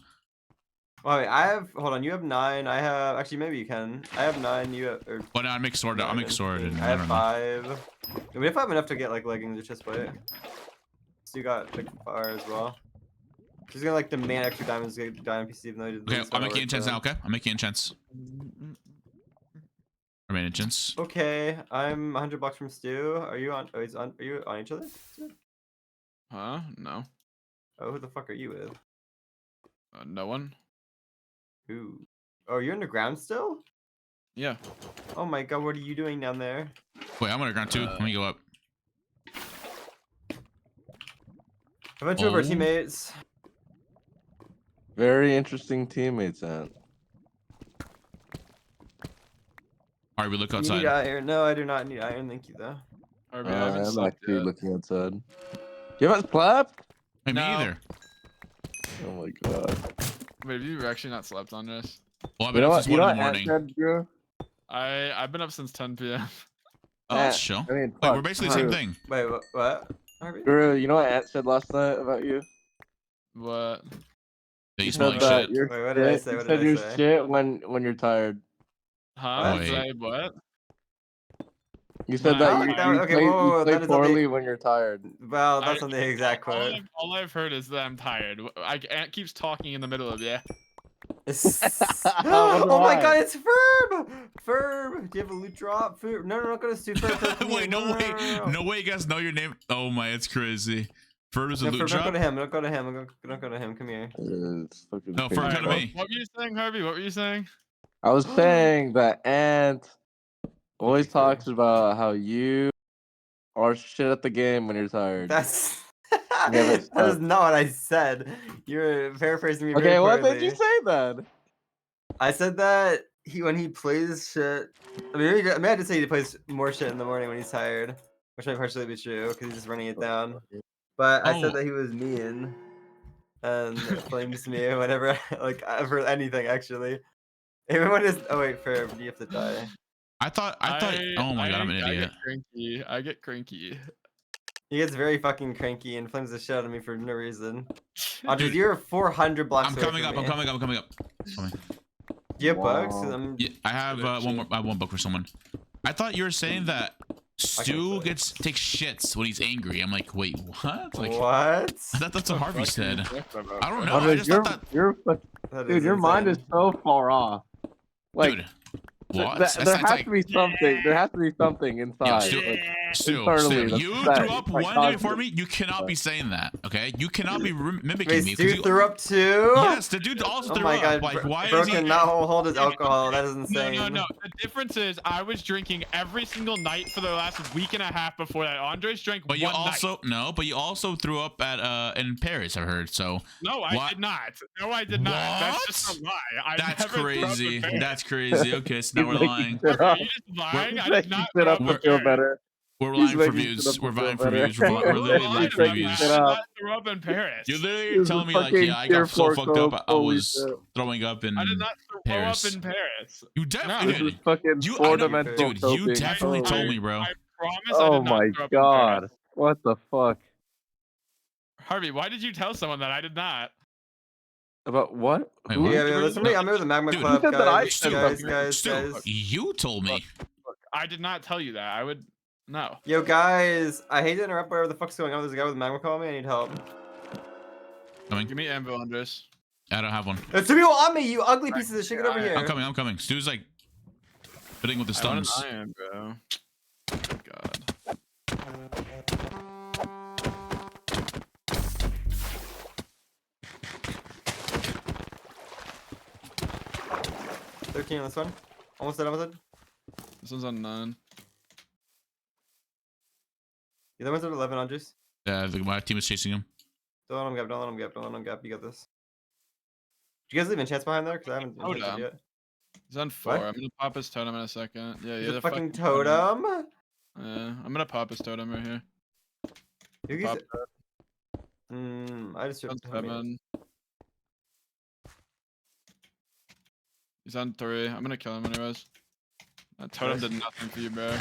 Oh, wait, I have. Hold on, you have 9. I have. Actually, maybe you can. I have 9. You have. Or, Well, no, I make sword. I'll make sword. And I have don't know. 5. I mean, if I have enough to get like leggings or chest plate. So you got like fire as well. She's gonna like demand extra diamonds to get diamond PC, even though you Okay, I'm making enchants now. Okay, I'm making enchants. I made enchants. Okay, I'm 100 blocks from Stu. Are you on? Oh, he's on. Are you on each other? Huh? No. Oh, who the fuck are you with? No one. Ooh. Oh, you're underground still? Yeah. Oh my god, what are you doing down there? Wait, I'm underground too. Let me go up. A bunch of our Oh. teammates. Very interesting teammates, Ant. All right, we look You outside. need iron. No, I do not need iron. Thank you, though. Harvey, I haven't I'm slept actually yet. looking outside. You haven't slept? Hey, me No. either. Oh my god. Wait, have you actually not slept on this? Well, I've You been know up what? since You know 1 in what the Ant morning. said, Drew? I've been up since 10 p.m. Oh, that's chill. I mean, Wait, we're fuck, basically the same Drew. thing. Wait, what? Harvey? Drew, you know what Ant said last night about you? What? That you He smell said like that shit. you're Wait, what did I shit. say? He What said did I you're say? shit when you're tired. Huh? Wait. Say what? You said Nah, that I- you, that- you okay, play, whoa, whoa, you whoa, play that is not the- poorly when you're tired. Well, that's not the exact quote. All I've heard is that I'm tired. Ant keeps talking in the middle of yeah. Oh my Why? god, it's Ferb! Ferb! Do you have a loot drop? Ferb? No, no, no, go to Stu. Ferb, Ferb, come Wait, here. no way. No way you guys know your name. Oh my, it's crazy. Ferb is a No, loot Ferb, don't go drop? to him. Don't go to him. Don't go to him. Come here. It's fucking No, crazy. Ferb, come to What, me. what were you saying, Harvey? What were you saying? I was saying that Ant always Okay, Ferb. talks about how you are shit at the game when you're tired. That's haven't that is slept. not what I said. You're paraphrasing me very Okay, what poorly. did you say then? I said that when he plays shit. I mean, maybe I did say he plays more shit in the morning when he's tired, which might partially be true because he's just running it down. But I said Oh. that he was mean and flames me or whatever, like for anything actually. Everyone is. Oh wait, Ferb, you have to die. I thought, oh my god, I'm an I idiot. get cranky. I get cranky. He gets very fucking cranky and flames the shit out of me for no reason. Dude, You're 400 blocks I'm away coming from up, me. I'm coming up, I'm coming up. Coming. Do you have bugs? Wow. Yeah, I have one more. I have one book for someone. I thought you were saying that Stu takes shits when he's angry. I'm like, wait, what? Like, What? I thought that's what Harvey said. I don't know. I Andre, just thought that. Dude, your mind is so far off. Like, Dude, what? there has to be something. There has to be something Yo, inside. Stu, like, Stu, internally, Stu, you that's threw up like one day before me. You cannot be saying that, okay? You cannot be mimicking Wait, me. Stu You, threw up too? yes, the dude also Oh threw my up. god, Like, why bro is he? cannot hold his alcohol. That is insane. No. The difference is I was drinking every single night for the last week and a half before that. Andres drank But you one also night. but you also threw up at in Paris. I've heard. So No, I What? did not. No, I did not. That's just What? a lie. I that's never threw up in crazy. Paris. That's crazy. Okay, so now we're He's making lying. shit Are up. you just lying? I He's did making not shit throw up up to in feel Paris. better. We're He's lying for making views. shit up We're to feel vying for better. views. We're Who literally lied vying for about views. that? Shit I did up. not throw up in Paris. You're literally He was telling me a like, fucking yeah, I got so tear fucked up. I holy was shit. throwing up in I did not throw Paris. up in Paris. You No. definitely This is did. fucking You, I know, four-dimensional dude. You coping. definitely Holy- told me, bro. I promise I Oh did not my throw up in god. Paris. What the fuck? Harvey, why did you tell someone that I did not? About what? Wait, Who? what? Yeah, there's somebody. I'm with the Magma Dude, Club, you said that I guys. said Guys, something. guys, Stu, guys. you told me. I did not tell you that. I would no. Yo, guys, I hate to interrupt whatever the fuck's going on. There's a guy with a Magma calling me. I need help. Coming. Give me Anvil, Andres. I don't have one. There's two people on me, you ugly pieces of shit. Get over here. I'm coming. I'm coming. Stu's like fiddling with the I want an stuns. iron, bro. God. 13 on this one. Almost dead, almost dead. This one's on 9. The other one's at 11 on juice. Yeah, my team is chasing him. Don't let him gap, don't let him gap, don't let him gap. You got this. Did you guys leave enchants behind there? Because I haven't Hold enchanted on. yet. He's on 4. What? I'm gonna pop his totem in a second. Yeah, He's yeah. a fucking totem. Yeah, I'm gonna pop his totem right here. Yugi's. Pop I just on ripped him. 7. He's on 3. I'm gonna kill him anyways. That totem did nothing for you, bro.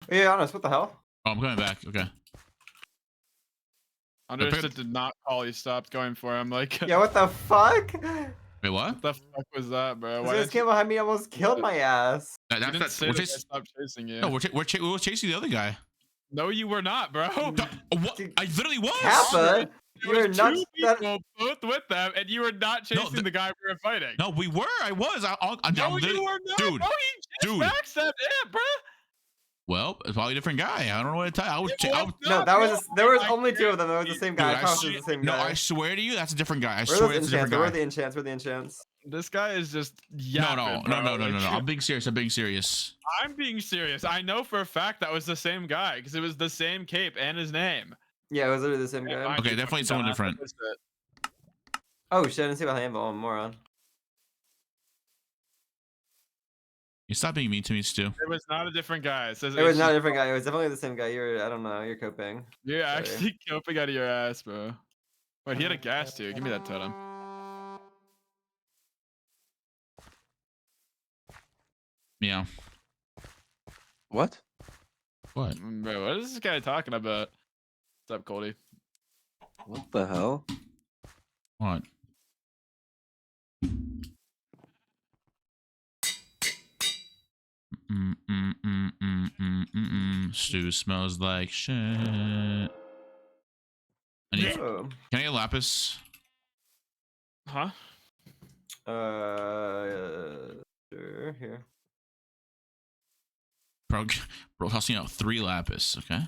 Yeah, honest. What the hell? Oh, I'm coming back. Okay. Understood did not call. He stopped going for him. Like, Yeah, what the fuck? Wait, what? what the fuck was that, bro? This Why guy didn't came behind me, almost killed my ass. That, you that's didn't say we're the guy chasing. stopped chasing you? No, we were chasing the other guy. No, you were not, bro. What? Dude, I literally was. Kappa, There you're was nuts. two people both with them, and you were not chasing the- the guy we were fighting. No, we were. I was. No, I'm you literally- were not. dude, Bro, he just dude. backstabbed it, bro. Well, it's probably a different guy. I don't know what to tell you. I was. No, that was there was only 2 of them. It was the same guy. Dude, I promise it was the same no, guy. I swear to you, that's a different guy. I Where are swear those it's a different enchants? Where are guy. the enchants? Where are the enchants? This guy is just No, yapping, bro. Like, I'm being serious. I'm being serious. I'm being serious. I know for a fact that was the same guy because it was the same cape and his name. Yeah, it was literally the same guy. Okay, definitely someone different. Oh shit! I didn't see about handball. I'm a moron. You stop being mean to me, Stu. It was not a different guy. It was not a different guy. It was definitely the same guy. You're, I don't know. You're coping. You're Sorry. actually coping out of your ass, bro. Wait, he had a gas too. Give me that totem. Yeah. What? What? Bro, what is this guy talking about? What's up, Cody? What the hell? What? Stu smells like shit. I need, Oh. Can I get lapis? Huh? Sure. Here. Bro, tossing out 3 lapis. Okay.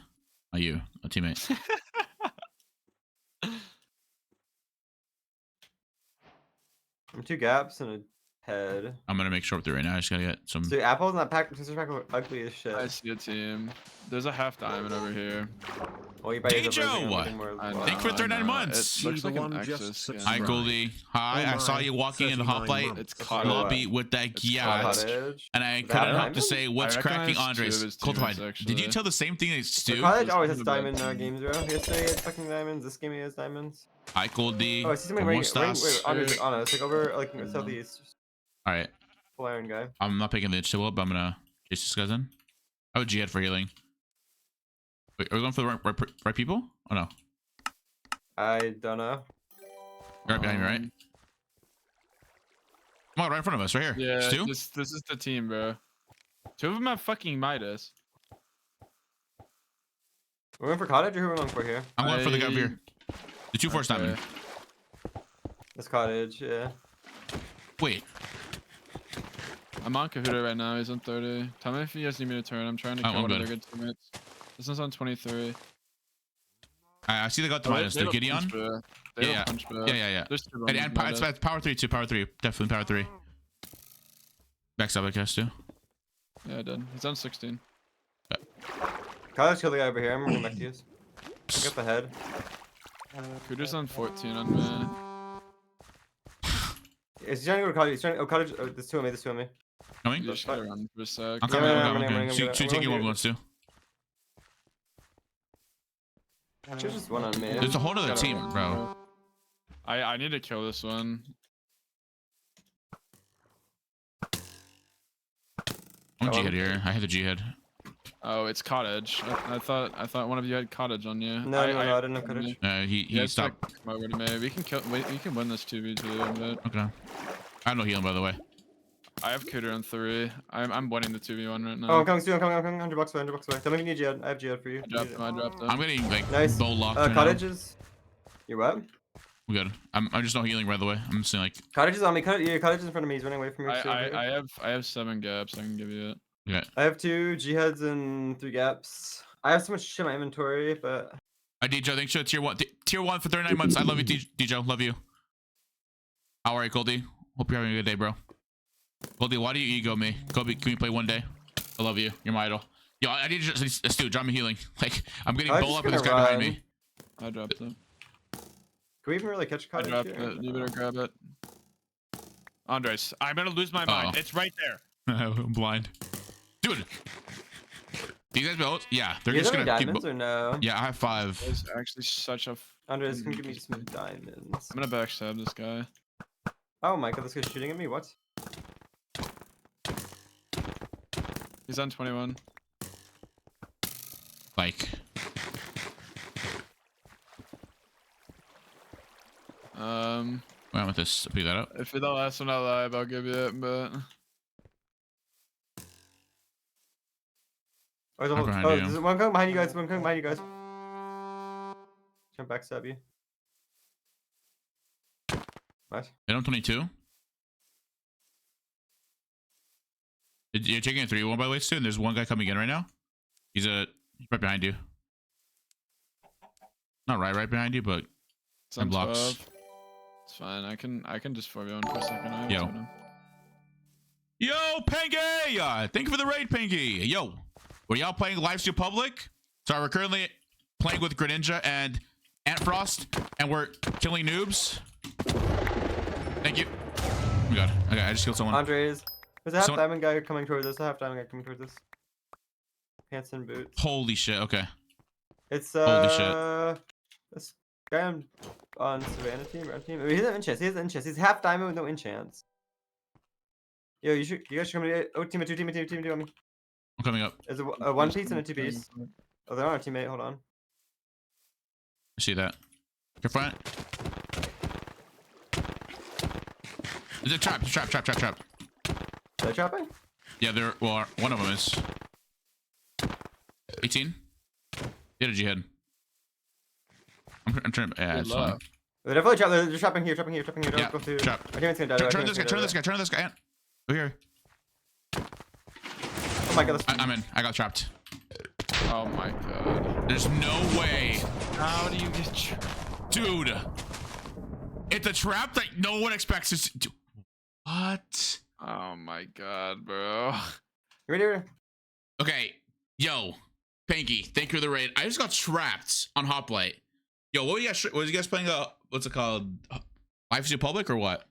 Not you, a teammate. I'm 2 gaps and a head. I'm gonna make short through right now. I just gotta get some. So apples in that pack. Scissors pack are ugly as shit. I see a team. There's a half diamond over here. Well, you probably Dejo! Thank you for 39 months. It looks See, like the an one just Exus skin. Hi, Goldie. Hi, Oh I saw my, you walking in the 39 hoplite months. It's lobby with that It's yacht. Cottage. And I That couldn't help diamond? to say, what's I cracking, recognize 2 of Andres? his Cultified. teammates, Did you actually. tell the same thing as So Stu? Cottage always This has is a bad diamond in our team. games, bro. Yesterday he had fucking diamonds. This game he has diamonds. Hi, Goldie. Oh, I see somebody right. ¿Cómo estás? Wait, honest, like over, like southeast. All right. Full iron guy. I'm not picking the initiative up, but I'm gonna chase this guy's in. I have a G-head for healing. Wait, are we going for the right people? Oh no. I don't know. You're right behind me, right? Come on, right in front of us, right here. Yeah, Stu? this is the team, bro. 2 of them have fucking Midas. We're going for cottage or who are we going for here? I'm going for the guy over here. The 2-4 diamond. This cottage, yeah. Wait. I'm on Kahuta right now. He's on 30. Tell me if you guys need me to turn. I'm trying to Oh, kill I'm one of good. their good teammates. This one's on 23. I see they got the Oh, minus. they The don't Gideon? punch, bro. They don't Yeah, punch, bro. yeah. There's 2 And, of them. it's power 3 too. Power 3. Definitely power 3. Backstab, I guess, too. Yeah, I did. He's on 16. Cottage killed the guy over here. I'm going back to you. I got the head. Kuder's on 14 on me. Is he trying to go to cottage? He's trying to, oh, cottage. Oh, there's 2 on me. There's 2 on me. Coming? You just gotta run for a sec. I'm coming. Yeah, I'm I'm coming. gonna- Shoot, I'm take gonna- your one once, too. There's just 1 on me. There's a whole other team, bro. I need to kill this one. I'm G-head here. I had the G-head. Oh, it's cottage. I thought one of you had cottage on you. No, I didn't have cottage. He Yeah, stopped. come over to me. We can kill. We can win this 2v2. But Okay. I have no healing, by the way. I have Cooter on 3. I'm winning the 2v1 right now. Oh, I'm coming soon. I'm coming. 100 bucks away. 100 bucks away. Tell me if you need Jihad. I have Jihad for you. I dropped him. I dropped him. I'm getting, like, Nice. bow locked right now. Cottages. You what? I'm good. I'm just no healing, by the way. I'm just saying, like, Cottage is on me. Yeah, cottage is in front of me. He's running away from me. I have 7 gaps. I can give you it. yeah. I have 2 Jihads and 3 gaps. I have so much shit in my inventory, but Dejo, thanks for tier 1. Tier 1 for 39 months. I love you, Dejo. Love you. How are you, Goldie? Hope you're having a good day, bro. Goldie, why do you ego me? Kobe, can we play one day? I love you. You're my idol. Yo, I need to just Stu, drop me healing. Like, I'm getting I'm bowl just up with this guy gonna behind run. me. I dropped it. can we even really catch I cottage dropped here? it. You better grab it. Andres, I'm gonna lose my mind. Oh. It's right there. I'm blind. Dude. These guys built? Yeah, they're You just have any gonna keep. diamonds or no? Yeah, I have 5. It's actually such a. Andres, come give me some diamonds. I'm gonna backstab this guy. Oh my god, this guy's shooting at me. What? He's on 21. Like, wait, with this, pick that up. If you're the last one alive, I'll give you it, but. Oh, there's, a I'm whole, behind oh, you. there's one coming behind you guys. One coming behind you guys. Jump backstab you. What? Hit him 22. You're taking a 3-1 by the way, Stu, and there's one guy coming in right now. He's right behind you. Not right behind you, but It's on blocks. 12. It's fine. I can just 4v1 for a second. I have Yo. time. Yo, Pengy! Thank you for the raid, Pengy. Yo, were y'all playing Lifesteal Public? So we're currently playing with Greninja and Antfrost, and we're killing noobs. Thank you. Oh my god. Okay, I just killed someone. Andres. There's a half Someone- diamond guy coming towards us. A half diamond guy coming towards us. Pants and boots. Holy shit, okay. It's Holy shit. this guy on Savannah team, red team. I mean, he has an enchant. He has an enchant. He's half diamond with no enchants. Yo, you guys should come to oh team of two, team of two on me. I'm coming up. There's a 1 piece and a 2 piece. Oh, they're on our teammate. Hold on. I see that. You're fine. There's a trap, trap. Are they trapping? Yeah, they're, well, one of them is. 18. Yeah, did you hit? I'm trying to, yeah, Good it's fine. luck. They're definitely trapping. They're trapping here. Don't Yeah, go through. trap. Our teammate's gonna die. Turn this guy, Ant. Over here. Oh my god, that's I'm in. I got trapped. Oh my god. There's no way. How do you get? Dude. It's a trap that no one expects us to do. What? Oh my god, bro. You ready? Okay. Yo. Panky, thank you for the raid. I just got trapped on Hoplite. Yo, what was you guys playing? What's it called? Lifesteal Public or what?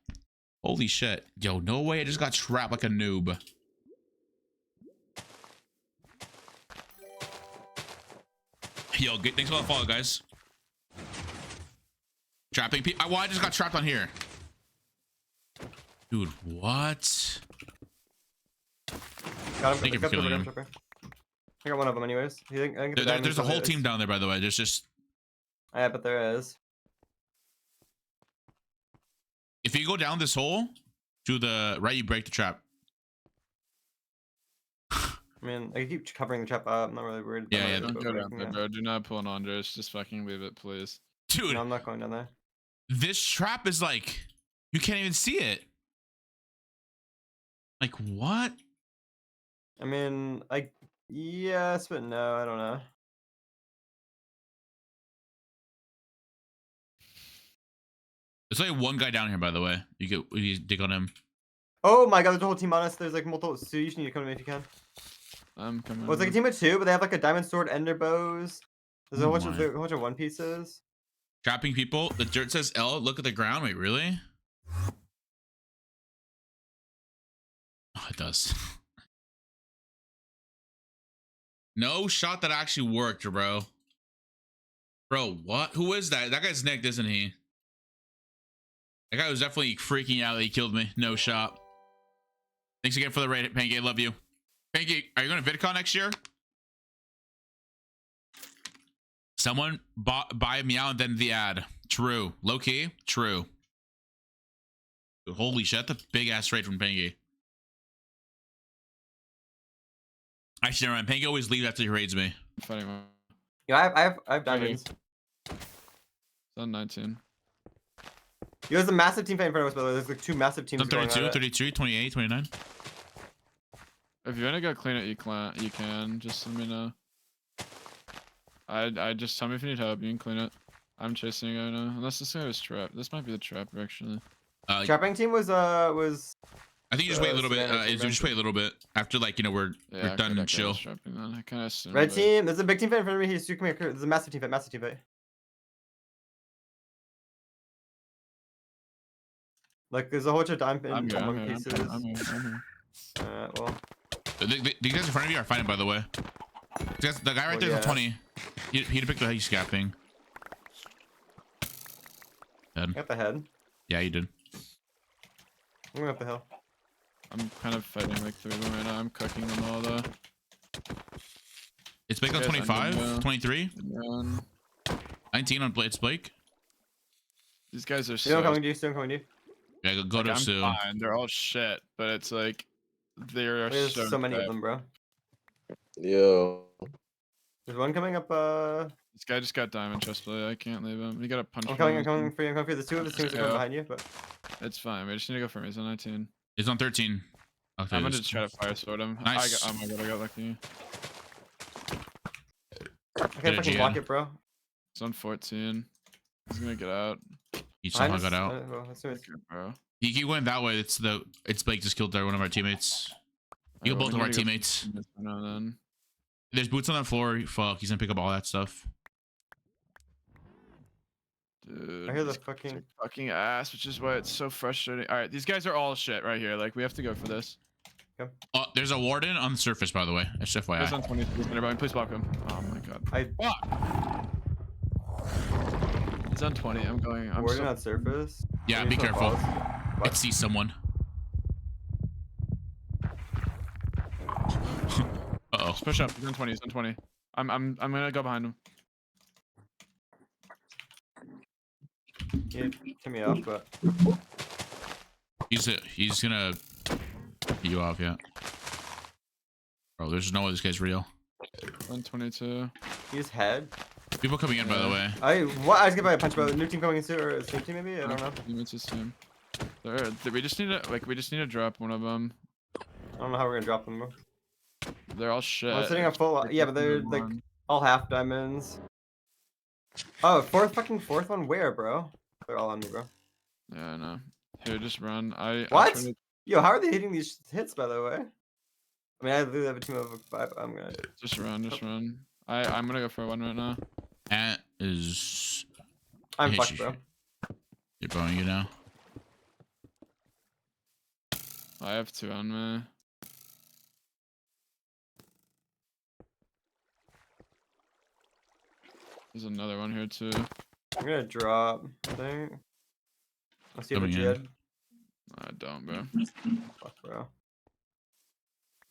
Holy shit. Yo, no way. I just got trapped like a noob. Yo, thanks for the follow, guys. Trapping people. Well, I just got trapped on here. Dude, what? Got him. Thank you for killing him. I got one of them, anyways. I think the diamond's There's a whole really team is. down there, by the way. There's just. Yeah, but there is. If you go down this hole to the right, you break the trap. I mean, I keep covering the trap up. I'm not really worried. Yeah, about yeah, it, Don't but go down breaking there, it. bro. Do not pull an Andres. Just fucking leave it, please. Dude, No, I'm not going down there. this trap is like, you can't even see it. Like, what? I mean, yes, but no, I don't know. There's only one guy down here, by the way. You dig on him. Oh my god, there's a whole team on us. There's like multiple. So you need to come to me if you can. I'm coming. Well, it's like a team of 2, but they have like a diamond sword, ender bows. There's Oh a my. bunch of 1 pieces. Trapping people. The dirt says L. Look at the ground. Wait, really? Oh, it does. No shot that actually worked, bro. Bro, what? Who is that? That guy's nicked, isn't he? That guy was definitely freaking out that he killed me. No shot. Thanks again for the raid, Pancake. Love you. Pancake, are you going to VidCon next year? Someone buy Meow and then the ad. True. Low key. True. Dude, holy shit. That's a big ass raid from Pancake. Actually, never mind. Pancake always leaves after he raids me. Fighting one. Yeah, I have diamonds. It's on 19. You guys, a massive team fight in front of us, by the way. There's like 2 massive teams I'm going 32, at it. 33, 28, 29. If you wanna go clean it, you can. Just let me know. I just tell me if you need help. You can clean it. I'm chasing you right now. Unless this guy was trapped. This might be the trapper actually. Trapping team was I think you just wait a little bit. Savannah team, You just wait a little bit after, like, you know, we're Yeah, done and okay, chill. Trapping then. I kind of assumed. red it. team. There's a big team fight in front of me. He's come here. There's a massive team fight. Massive team fight. Like, there's a whole bunch of diamond I'm here. I'm here. pieces. I'm here. Well. The guys in front of you are fighting, by the way. The guy right there is on 20. He picked the he's scapping. Head. Got the head. Yeah, you did. I'm going up the hill. I'm kind of fighting like 3 of them right now. I'm cooking them all though. It's Blake on 25, 23, Run. 19 on Blake. Blake. These guys are Still so. coming to you. Still coming to you. Yeah, go to I'm Sue. fine. They're all shit, but it's like there are There's so many of them, bro. Yo. There's one coming up. This guy just got diamond chest plate. I can't leave him. You gotta punch I'm him. coming. I'm coming for you. I'm coming for you. There's two of the teams are coming Yeah. behind you, but It's fine. We just need to go for him. He's on 19. He's on 13. Okay, I'm gonna just try to fire sword him. Nice. Oh my god, I got lucky. I can't fucking block it, bro. He's on 14. He's gonna get out. He somehow Behind got us? out. Well, let's do it. Okay, bro. He went that way. It's Blake just killed one of our teammates. You killed both of our teammates. No, then. There's boots on that floor. Fuck, he's gonna pick up all that stuff. Dude, I hear the these guys fucking. are fucking ass, which is why it's so frustrating. All right, these guys are all shit right here. Like we have to go for this. Oh, there's a warden on the surface, by the way. That's He's FYI. on 23. Everybody, please block him. Oh my god. He's on 20. I'm going. I'm Warden so on surface. Yeah, Maybe be some careful. balls. Let's see someone. Uh-oh. Just push up. He's on 20. He's on 20. I'm gonna go behind him. Yeah, hit me up, but He's gonna get you off, yeah. Bro, there's no way this guy's real. 122. he's head. People coming in, by the way. I just get by a punch, but new team coming in soon, or a same team maybe. I don't know. It's his team. We just need to drop one of them. I don't know how we're gonna drop them. Bro. They're all shit. I'm sitting at full. Yeah, but they're like all half diamonds. Oh, fourth one. Where, bro? They're all on me, bro. Yeah, I know. Here, just run. I'll What? try to- Yo, how are they hitting these hits, by the way? I mean, I literally have a team of 5. I'm gonna Just run. I'm gonna go for one right now. Ant is... I'm hit fucked, you. bro. You're blowing you now. I have 2 on me. There's another one here too. I'm gonna drop. I think. I'll see if Coming it's in. dead. I don't, bro. Fuck, bro.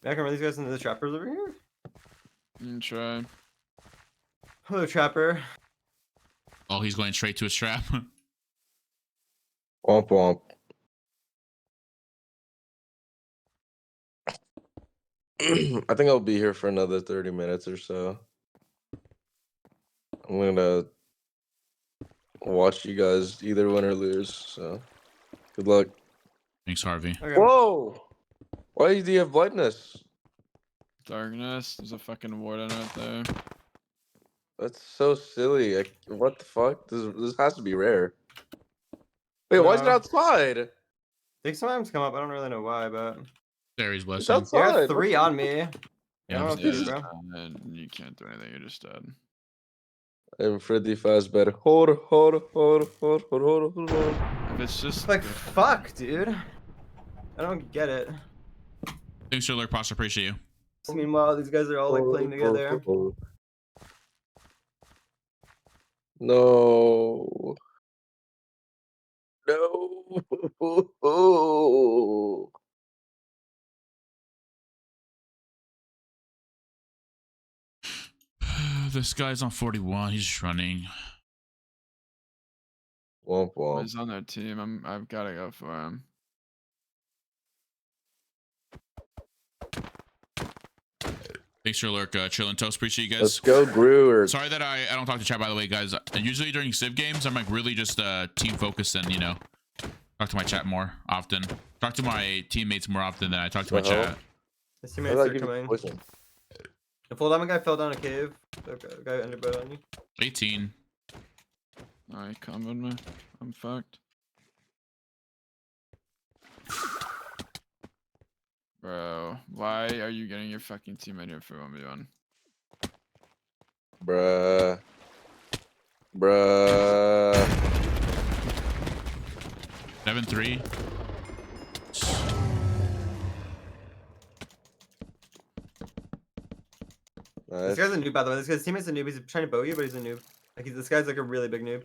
Yeah, I can run these guys into the trappers over here. Try. Hello, trapper. Oh, he's going straight to his trap. Womp womp. I think I'll be here for another 30 minutes or so. I'm gonna watch you guys either win or lose, so good luck. Thanks, Harvey. Okay. Whoa! Why do you have blindness? Darkness. There's a fucking warden right there. That's so silly. What the fuck? This has to be rare. Wait, why is it outside? They sometimes come up. I don't really know why, but There he's It's blessing. outside. there are 3 on me. I Yeah, don't know if this, bro. And you can't do anything. You're just dead. I'm Freddy Fazbear. Hold. If it's just It's like, fuck, dude. I don't get it. Thanks, Sir Lurk Post. Appreciate you. Meanwhile, these guys are all like playing together. No. No. This guy's on 41. He's just running. Womp womp. He's on their team. I've gotta go for him. Thanks, Sir Lurk. Chill and Toast. Appreciate you guys. Let's go, Brewer. Sorry that I don't talk to chat, by the way, guys. And usually during Civ games, I'm like really just team focused and, you know, talk to my chat more often. Talk to my teammates more often than I talk to my chat. His teammates are coming. The full diamond guy fell down a cave. The guy underbred on you. 18. Alright, comboed me. I'm fucked. Bro, why are you getting your fucking teammate here for 1v1? Bruh. 7-3. This guy's a noob, by the way. This guy's teammate's a noob. He's trying to bow you, but he's a noob. Like this guy's like a really big noob.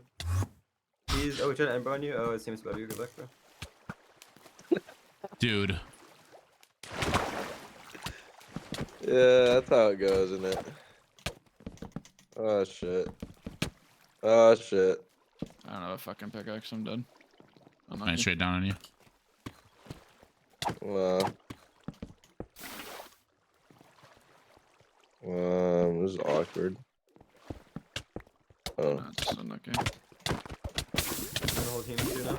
He's trying to end bow on you. Oh, his teammate's above you. Good luck, bro. Dude. Yeah, that's how it goes, isn't it? Oh shit. Oh shit. I don't know a fucking pickaxe. I'm dead. I'm Right, straight down on you. This is awkward. Oh. No, it's unlucky. The whole team is two now.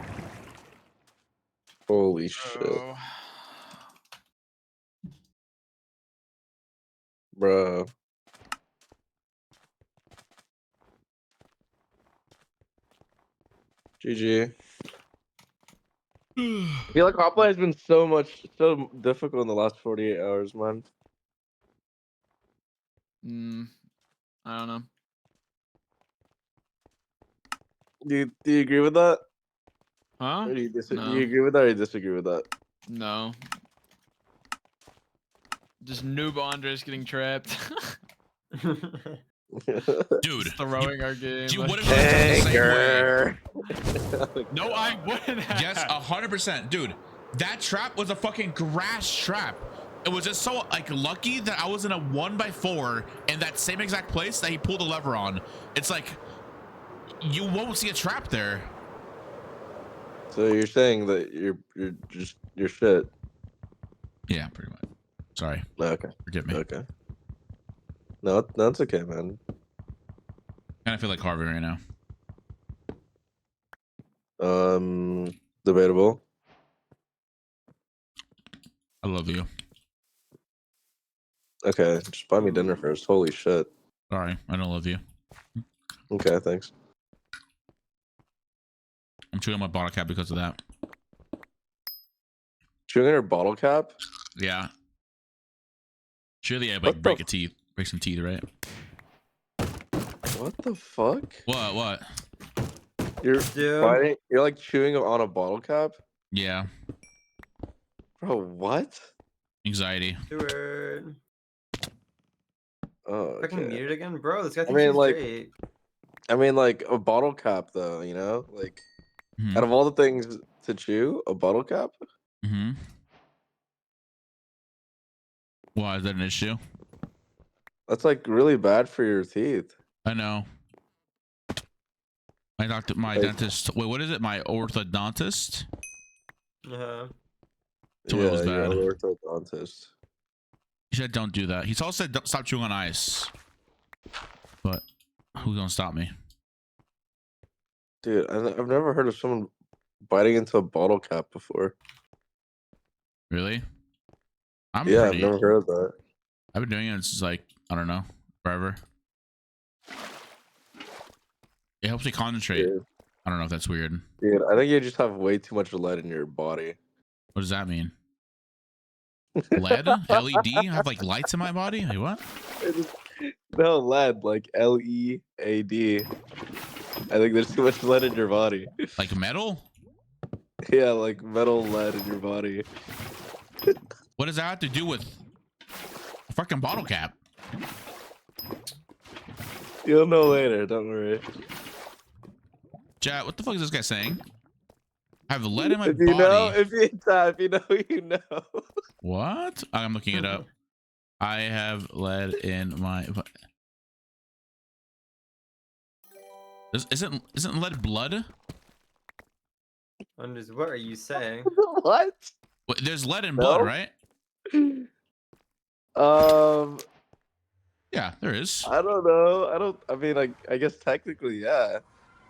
Holy shit. Oh. Bro. GG. I feel like HOPLITE has been so difficult in the last 48 hours, man. I don't know. Do you agree with that? Huh? Or do you No. do you agree with that or you disagree with that? No. Just noob Qndres getting trapped. Dude. Throwing our game. You like- would have done the same way. No, I wouldn't have. Yes, 100%. Dude, that trap was a fucking grass trap. It was just so like lucky that I was in a 1x4 in that same exact place that he pulled the lever on. It's like you won't see a trap there. So you're saying that you're shit. Yeah, pretty much. Sorry. Okay. Forgive me. Okay. No, that's okay, man. Kind of feel like Harvey right now. Debatable. I love you. Okay, just buy me dinner first. Holy shit. Sorry, I don't love you. Okay, thanks. I'm chewing on my bottle cap because of that. Chewing on your bottle cap? Yeah. Surely I What like the break a teeth, break some teeth, right? What the fuck? What? You're biting, you're like chewing on a bottle cap? Yeah. Bro, what? Anxiety. Stewart. Oh, Fucking okay. muted again, bro. This guy I thinks mean, he's like, great. I mean, like a bottle cap, though. You know, like Mhm. out of all the things to chew, a bottle cap. Mm-hmm. Why is that an issue? That's like really bad for your teeth. I know. My dentist. Wait, what is it? My orthodontist. Uh-huh. Told me it was Yeah, bad. you're an orthodontist. He said don't do that. He's also said don't stop chewing on ice. But who's gonna stop me? Dude, I've never heard of someone biting into a bottle cap before. Really? I've never heard of that. I've been doing it since like I don't know, forever. It helps me concentrate. Dude. I don't know if that's weird. Dude, I think you just have way too much lead in your body. What does that mean? LED? LED? I have like lights in my body? Like what? No, lead, like L-E-A-D. I think there's too much lead in your body. Like metal? Yeah, like metal lead in your body. What does that have to do with a fucking bottle cap? You'll know later, don't worry. Chat, what the fuck is this guy saying? I have lead in my If you body. know, if you know, you know. What? I'm looking it up. I have lead in my. Isn't lead blood? Qndres, what are you saying? What? Wait, there's lead in blood, No. right? Yeah, there is. I don't know. I mean, I guess technically, yeah.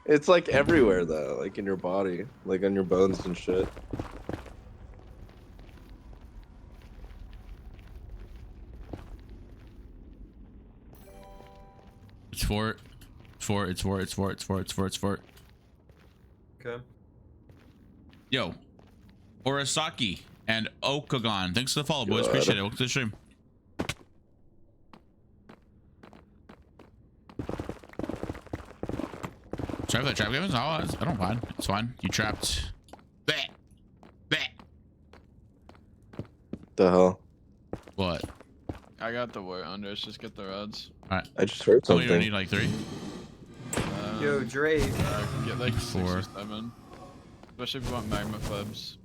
It's like everywhere though, like in your body, like on your bones and shit. It's for it. It's for it. Okay. Yo, Orasaki and Okagon. Thanks for the follow, boys. Appreciate it. Welcome to the stream. Trap that trap games? Oh, I don't mind. It's fine. You trapped. Bleh. The hell? What? I got the word under. Let's just get the rods. Alright. I just heard So you something. need like 3? Yo, Drake. I can get like 6 4. or 7. Especially if you want magma flubs.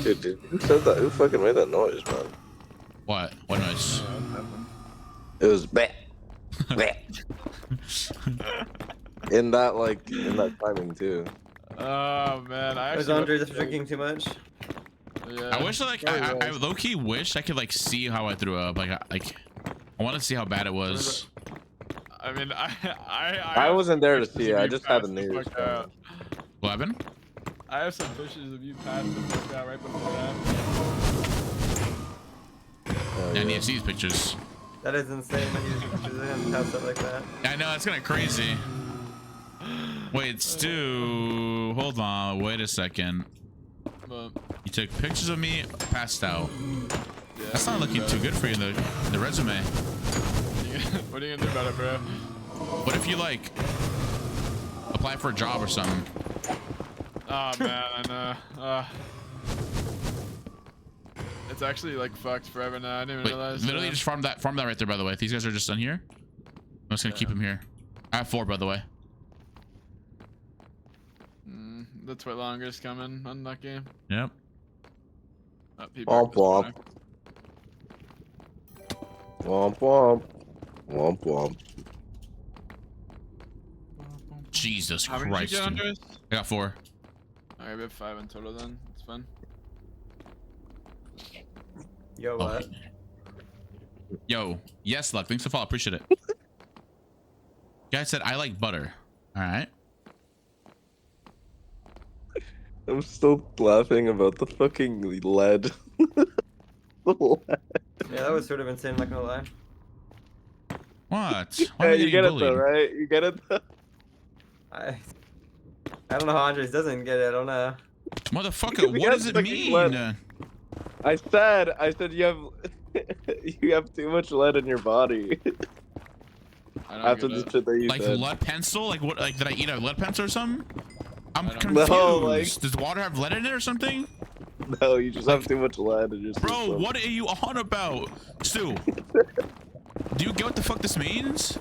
Dude, who said that? Who fucking made that noise, man? What? What noise? It was bleh, bleh. in that timing too. Oh man, I Was actually. Qndres drinking too much? Yeah. I wish like I low key wish I could like see how I threw up. I want to see how bad it was. I mean, I wasn't there to pictures see it. of I you just had the passing news. fuck out. 11? I have some pictures of you passing the fuck out right before that. Yeah, I need to see these pictures. That is insane. I need pictures of him pass out like that. I know, it's kind of crazy. Wait, Stu, hold on, wait a second. But, You took pictures of me passed out. yeah, That's not looking too good for you in the resume. what are you gonna do about it, bro? What if you like apply for a job or something? Oh man, I know. It's actually like fucked forever now. I didn't even Wait, realize. literally just farm that right there, by the way. These guys are just on here. I'm just gonna keep them here. I have 4, by the way. The twit longer's coming on that game. Yep. Oh, people Womp womp. Womp womp. Womp womp. Jesus How many did Christ. you get, Dude. Andres? I got 4. Alright, we have 5 in total then. It's fun. Yo, what? Yo, yes, Luck. Thanks for the follow. Appreciate it. Guy said, I like butter. All right. I'm still laughing about the fucking lead. The lead. Yeah, that was sort of insane. I'm not gonna lie. What? Why am I Hey, you getting get bullied? it though, right? You get it though? I don't know how Andres doesn't get it. I don't know. Motherfucker, Because he what has does it fucking mean? lead. I said you have you have too much lead in your body. I don't After get the it. shit that you Like said. lead pencil? Like what? Like did I eat a lead pencil or something? I'm I don't confused. know. No, like- Does water have lead in it or something? No, you just have too much lead in your system. Bro, what are you on about? Stu, do you get what the fuck this means?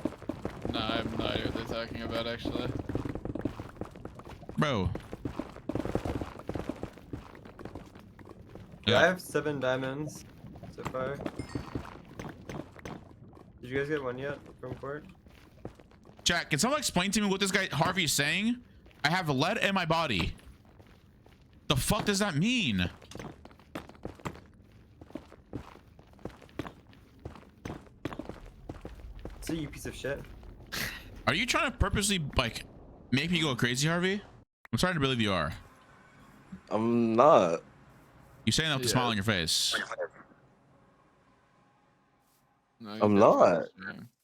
No, I have no idea what they're talking about actually. Bro. Yeah, I have 7 diamonds so far. Did you guys get one yet from court? Jack, can someone explain to me what this guy Harvey is saying? I have lead in my body. The fuck does that mean? So you piece of shit. Are you trying to purposely like make me go crazy, Harvey? I'm starting to believe you are. I'm not. You saying that with a smile on your face. No, I'm not.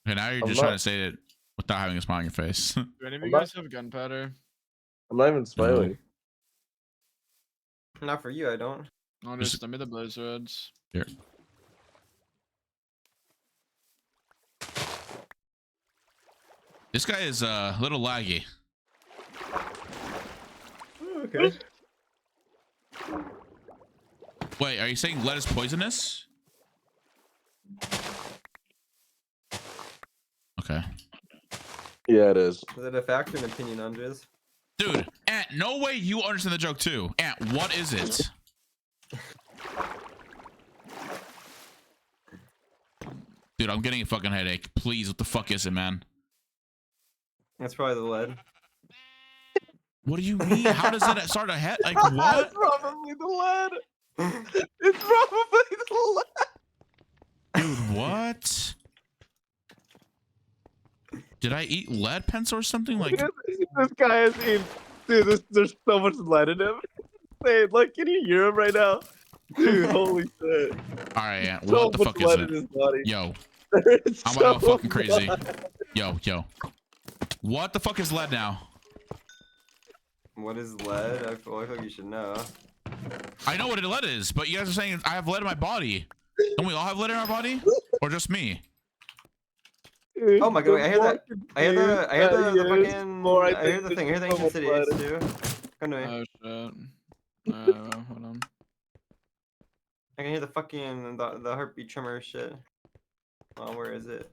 Okay, now you're I'm just trying not. to say it without having a smile on your face. Do any of you I'm not- guys have gunpowder? I'm not even smiling. Not for you, I don't. No, just send me the blaze rods. Here. This guy is a little laggy. Okay. Wait, are you saying lead is poisonous? Okay. Yeah, it is. Is it a fact or an opinion, Andres? Dude, Ant, no way you understand the joke too. Ant, what is it? Dude, I'm getting a fucking headache. Please, what the fuck is it, man? That's probably the lead. What do you mean? How does that start a head? Like It's what? probably the lead. It's probably the lead. Dude, what? Did I eat lead pencil or something? Like, This guy is in. Dude, there's so much lead in him. Hey, like, can you hear him right now? Dude, holy shit. all right, Ant, So what the much fuck is lead it? in his body. Yo, There is I'm about to so go fucking crazy. much. Yo. What the fuck is lead now? What is lead? I feel like you should know. I know what lead is, but you guys are saying I have lead in my body. Don't we all have lead in our body? Or just me? Oh my god, wait, I hear that. I hear the fucking. More, I hear the thing. I hear the ancient city. It's too. Come to me. Oh shit. Hold on. I can hear the fucking the heartbeat tremor shit. Oh, where is it?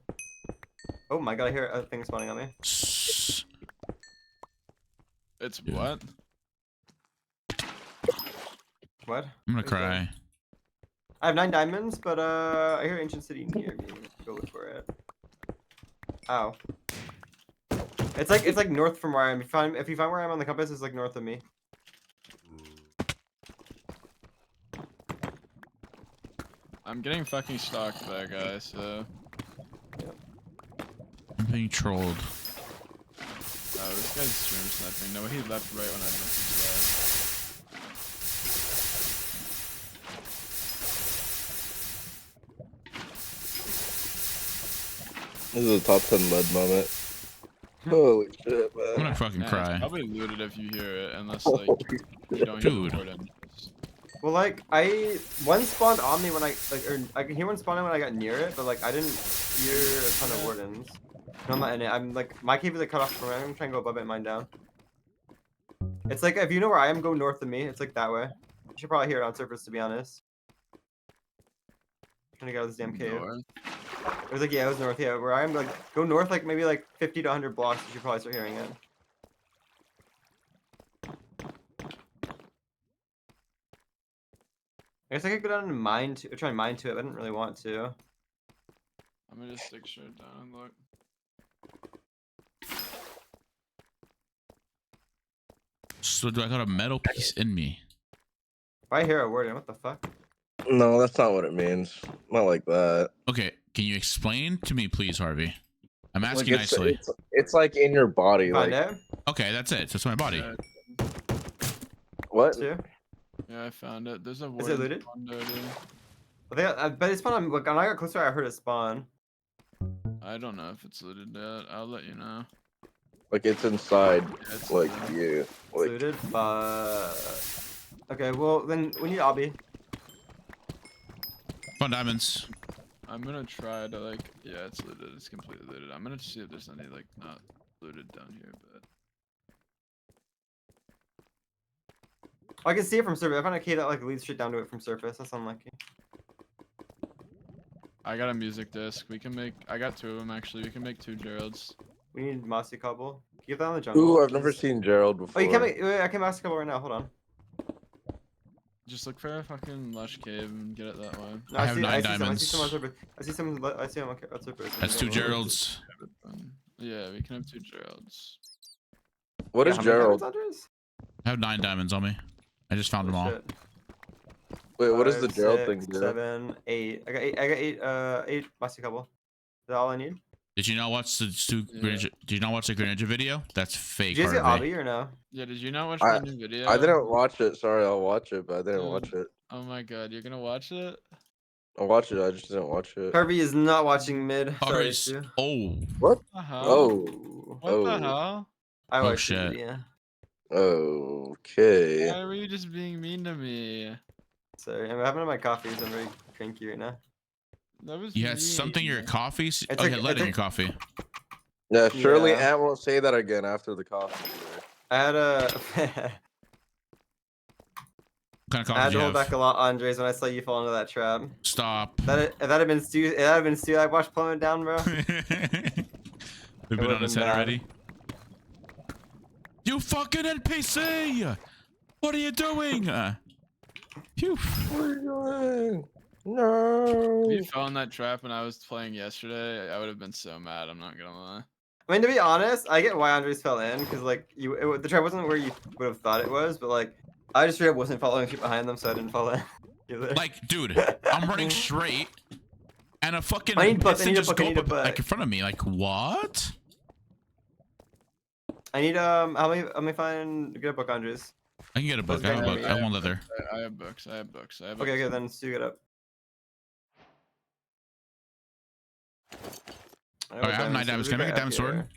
Oh my god, I hear a thing spawning on me. It's Yeah. what? What? I'm gonna What is that? cry. I have 9 diamonds, but I hear Ancient City near me. Go look for it. Ow. It's like north from where I am. If you find where I am on the compass, it's like north of me. I'm getting fucking stalked there, guys. So. I'm being trolled. Oh, this guy's stream sniping. No, he left right when I messaged that. This is a top 10 lead moment. Holy shit, I'm gonna man. fucking Yeah, cry. it's probably looted if you hear it, unless like you don't Dude. hear the word. Well, like one spawned on me when I can hear one spawning when I got near it, but like I didn't hear a ton of wardens. No, I'm not in it. I'm like my cave is like cut off from it. I'm trying to go above it and mine down. It's like if you know where I am, go north of me. It's like that way. You should probably hear it on surface, to be honest. I'm trying to get out of this damn cave. North. It was like, yeah, it was north. Yeah, where I am, like, go north, like maybe like 50 to 100 blocks. You should probably start hearing it. I guess I could go down and mine to try and mine to it. But I didn't really want to. I'm gonna just stick straight down and look. So do I got a metal piece in me? If I hear a word, what the fuck? No, that's not what it means. Not like that. Okay, can you explain to me, please, Harvey? I'm Like, asking nicely. it's like in your body. Find Like it? Okay, that's it. So it's my body. what? Too? Yeah, I found it. There's a Is it looted? spawn there, dude. I bet it spawned on. Look, when I got closer, I heard it spawn. I don't know if it's looted yet. I'll let you know. Like it's inside. Yeah, it's Like looted. you. It's Like looted, but okay. Well, then we need obby. Fun diamonds. I'm gonna try to like. Yeah, it's looted. It's completely looted. I'm gonna see if there's any like not looted down here, but. Oh, I can see it from surface. I found a cave that like leads straight down to it from surface. That's unlucky. I got a music disc. We can make. I got 2 of them actually. We can make 2 Geralds. We need mossy cobble. Can you get that on the jungle? ooh, I've never Please? seen Gerald Oh, before. you can't make. Wait, I can mossy cobble right now. Hold on. Just look for a fucking lush cave and get it that way. No, I have 9 I diamonds. see some on surface. I see some on surface. That's 2 Geralds. Yeah, we can have 2 Geralds. What is how many Gerald? diamonds, Andres? I have 9 diamonds on me. I just found them all. Shit. Wait, what does the 5, Gerald 6, thing do? 7, 8. I got 8. I got 8 mossy cobble. Is that all I need? Did you not watch the Did you not watch the Greninja video? That's fake. Did you guys get Harvey. obby or no? Yeah, did you not watch I- the new video? I didn't watch it. Sorry, I'll watch it, but I didn't Dude. watch it. Oh my god, you're gonna watch it? I'll watch it. I just didn't watch it. Harvey is not watching mid. Sorry, Alright. Stu. Oh. What? What the hell? Oh. What oh. the hell? I Oh, watched the shit. video. Okay. Why were you just being mean to me? Sorry, I'm having my coffee, so I'm very cranky right now. That was You had something in your mean. coffee? It's Okay, like- let it's in your like- coffee. Yeah, surely Yeah. Ant won't say that again after the coffee. I had a. What kind of I coffee had did to you hold have? back a lot, Andres, when I saw you fall into that trap. Stop. If that had been Stu, I watched plummet down, bro. We've been would've on his been head bad. already. You fucking NPC! What are you doing? Phew. What are you doing? No. If you fell in that trap when I was playing yesterday, I would have been so mad. I'm not gonna lie. I mean, to be honest, I get why Andres fell in, because like the trap wasn't where you would have thought it was, but like I just straight up wasn't following shit behind them, so I didn't fall in. Either. Like, dude, I'm running straight, and a fucking I need books, I piston need a just book, I go need a up, like book. in front of me. Like, what? I need how many find get a book, Andres? I can get a book. I have a book. I have one leather. I have books. I have books. I have Okay, books. okay, then Stu, get up. Alright, I have 9 diamonds. Can I make a diamond sword?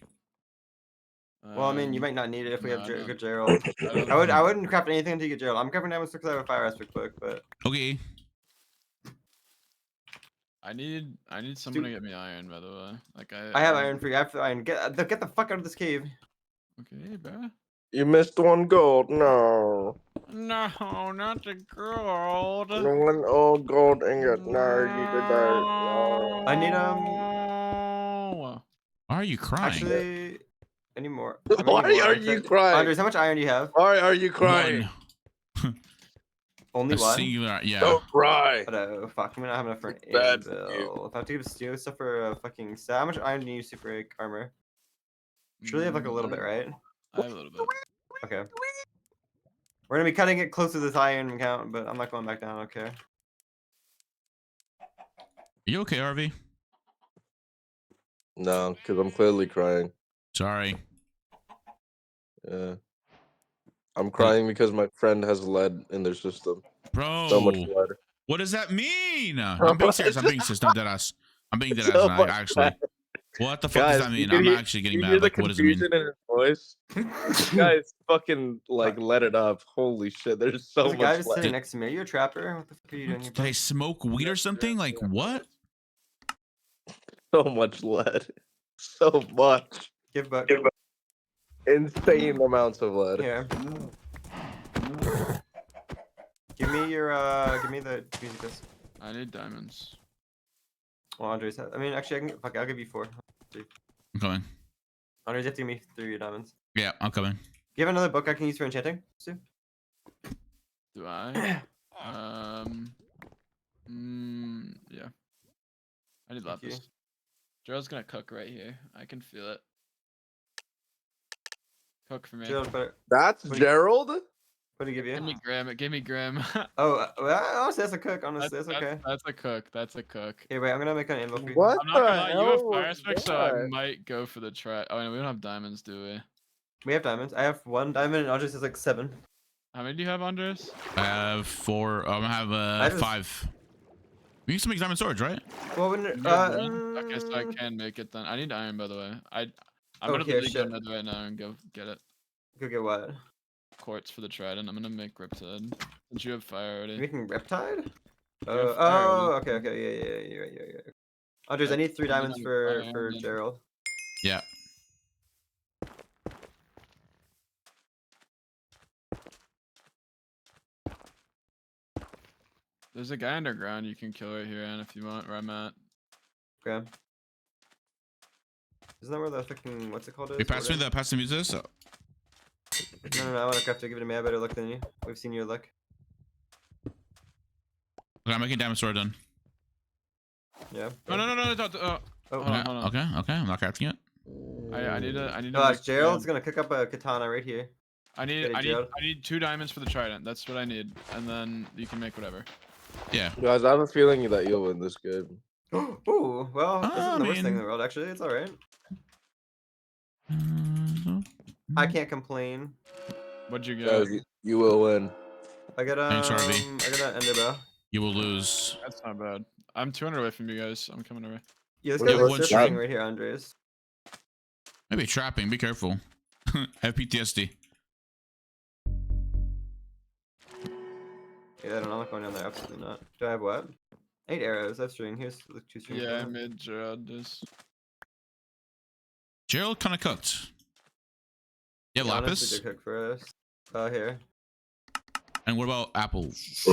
Well, I mean, you might not need it if we no, have I don't. good Gerald. I wouldn't craft anything until you get Gerald. I'm crafting diamonds because I have a fire aspect book, but Okay. I need someone to get me iron, by the way. Like I have iron for you. I have iron. Get the fuck out of this cave. Okay, bro. You missed 1 gold. No. No, not the gold. One old gold ingot. No, you did that. No. I need No. Why are you crying? actually. I need more. Why are you crying? Andres, how much iron do you have? Why are you crying? One. Only A one. singular. Yeah. Don't cry. Oh fuck! I'm gonna have enough for an Bad for you. anvil. If I have to give Stu stuff for a fucking set, how much iron do you use super armor? Surely you have like a little bit, right? I have a little bit. Okay. We're gonna be cutting it close to this iron count, but I'm not going back down. I don't care. Are you okay, RV? No, because I'm clearly crying. Sorry. Yeah. I'm crying because my friend has lead in their system. Bro. So much lead. What does that mean? I'm being serious. I'm being serious. Not dead ass. I'm being dead ass. So now, much actually. lead. What the fuck Guys, does that you mean? can I'm hear- actually getting you mad. hear the Like, what does it mean? confusion in his voice? Guys, fucking like let it up. Holy shit! There's so There's a guy much just lead. sitting next to me. Are you a trapper? What the fuck are you doing here? Did I smoke weed or something? Like, what? So much lead. So much. Give back. Insane amounts of lead. Here. Give me your give me the music disc. I need diamonds. Well, Andres, I mean, actually, I can. Fuck, I'll give you 4. I'm coming. Andres, you have to give me 3 diamonds. Yeah, I'm coming. Do you have another book I can use for enchanting, Stu? Do I? Yeah. I need Thank you. lapis. Gerald's gonna cook right here. I can feel it. Cook for me. Gerald, That's What do you- Gerald? what do you give you? Give me Graham. Give me Graham. Oh, well, honestly, that's a cook. Honestly, that's okay. That's a cook. That's a cook. Here, wait, I'm gonna make an anvil for you. What I'm not the gonna lie, you have hell fire was spec, so I that? might go for the try. Oh, no, we don't have diamonds, do we? We have diamonds. I have 1 diamond, and Andres has like 7. How many do you have, Andres? I have 4. I have I just- 5. We can still make diamond swords, right? Well, when, You have one? Okay, so I mm, can make it then. I need iron, by the way. I'm Oh, gonna here, literally go shit. nether right now and go get it. go get what? Quartz for the trident. I'm gonna make Riptide. Since you have fire You already. making Reptide? You have fire Oh, already. okay, yeah, you're right. Andres, I need 3 I need diamonds an for iron. Gerald. Yeah. There's a guy underground you can kill right here, and if you want, where I'm at. Okay. Isn't that where the fucking what's it called? You pass me the music. So No, I want to craft it. Give it to me. I have better luck than you. We've seen your luck. okay, I'm making diamond sword done. Yeah. No. Don't, Oh, hold Okay, on, hold on. okay. I'm not crafting it. I need to. no, make, Gerald's gonna cook up a katana right here. I Get need. it, I need. Gerald. I need 2 diamonds for the trident. That's what I need, and then you can make whatever. Yeah. Guys, I have a feeling that you'll win this game. Ooh, well, this I isn't the worst thing in mean- the world. Actually, it's all right. I can't complain. What'd you get? Guys, you will win. I got Thanks, RV. I got an ender bow. You will lose. That's not bad. I'm 200 away from you guys. I'm coming over. Yeah, this What guy's about like one surfing string? right here, Andres. Maybe trapping. Be careful. I have PTSD. Yeah, I don't know. I'm not going down there. Absolutely not. Do I have what? 8 arrows. I have string. Here's the 2 strings. Yeah, I made Gerald this. Gerald kind of cooked. You have Honestly, lapis? did cook for us. Here. And what about apples?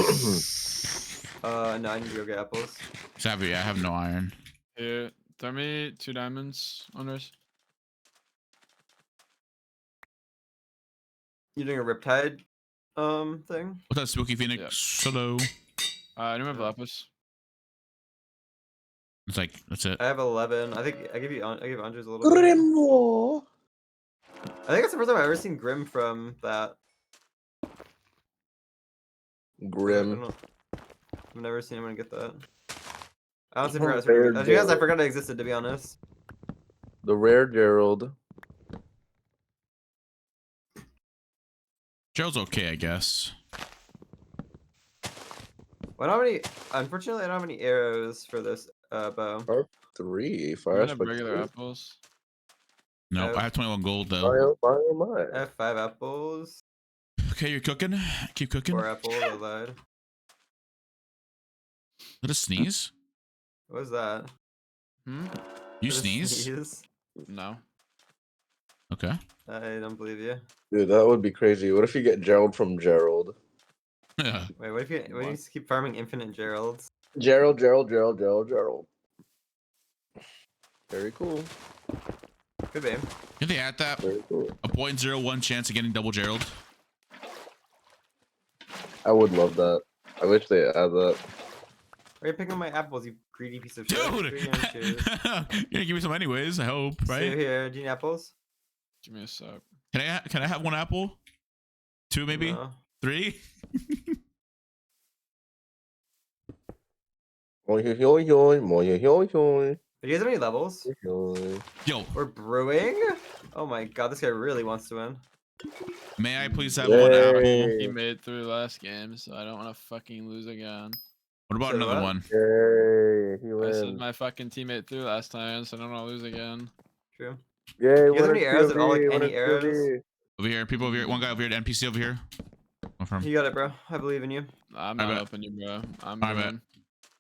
No, I need to go get apples. Savvy, I have no iron. Here, throw me 2 diamonds, Andres. You doing a Riptide thing? What's that, Spooky Phoenix? Hello. I don't have lapis. It's like, that's it. I have 11. I think I give Andres a little bit. Grimoire. I think that's the first time I've ever seen Grim from that. I don't Grim. know. I've never seen anyone get that. I honestly Oh, forgot. fair To be honest, I game. forgot it existed. To be honest. The rare Gerald. Gerald's okay, I guess. Well, I don't have any. Unfortunately, I don't have any arrows for this bow. 3. I Fire have regular apples. No, Oh. I have 21 gold though. I have 5 apples. Okay, you're cooking. Keep cooking. 4 apples. I lied. Is that a sneeze? What was that? Hmm? You Did it sneeze? No. Okay. I don't believe you. Dude, that would be crazy. What if you get Gerald from Gerald? Yeah. Wait, what if you just keep farming infinite Geralds? Gerald. Very cool. Could be. Can they add that? Very cool. A 0.01 chance of getting double Gerald. I would love that. I wish they had that. Why are you picking up my apples, you greedy piece of shit? Dude! Greedy and choose. You're gonna give me some anyways, I hope, So right? here, do you need apples? Give me a sec. Can I have one apple? 2 maybe? No. 3? Moi, hoi, hoi, hoi, moi, hoi, hoi, Do you guys have any levels? hoi. Yo, We're brewing? Oh my god, this guy really wants to win. may I please have one apple? He made through last game, so I don't want to fucking lose again. What about Say another what? one? Yay, he I said wins. my fucking teammate through last time, so I don't want to lose again. True. Yay, You guys have winner any arrows at all? Like POV, any winner arrows? POV. Over here, people over here. One guy over here, NPC over here. Go from. You got it, bro. I believe in you. I'm I not bet. helping you, bro. I'm I bet. brewing.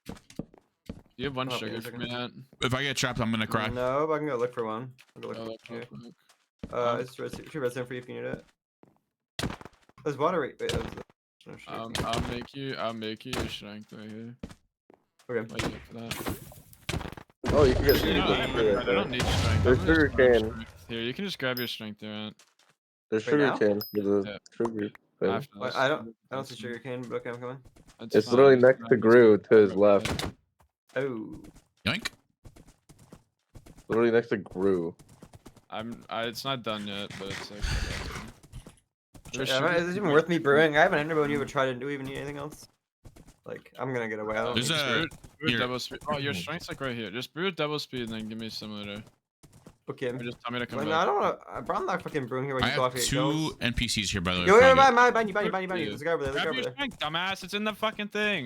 Do you have one Hold on sugar a for second. me, Matt? If I get trapped, I'm gonna cry. No, but I can go look for one. I'll go look Oh, for look you. real quick. It's redstone for you if you need it. There's water right. Wait, that was no shit. I'll make you your strength right here. Okay. Why do you look for that? Oh, you can get You know, sugar I don't need strength. There's I'm gonna sugar just grab cane. strength. Here, you can just grab your strength there, Ant. There's Right sugar now? cane for the Yeah. sugar thing. After Wait, this. I don't see sugar cane, but okay, I'm coming. It's literally next to Gru to his left. Oh. Yoink. Literally next to Gru. It's not done yet, but it's like. There's Yeah, sugar is it even cane worth me right brewing? I have an ender bow and you ever tried it. Do we even need anything else? Like, I'm gonna get away. I don't There's need a. Brew Here. double speed. Oh, your strength's like right here. Just brew at double speed and then give me similar to. Okay. Or just tell me to come Well, no, back. I don't wanna. I'm not fucking brewing here when I you go off have your 2 kills. NPCs here, by the way. Yo, if I yo, get- behind you. There's a guy over there. There's a guy Grab over your there. strength, dumbass. It's in the fucking thing.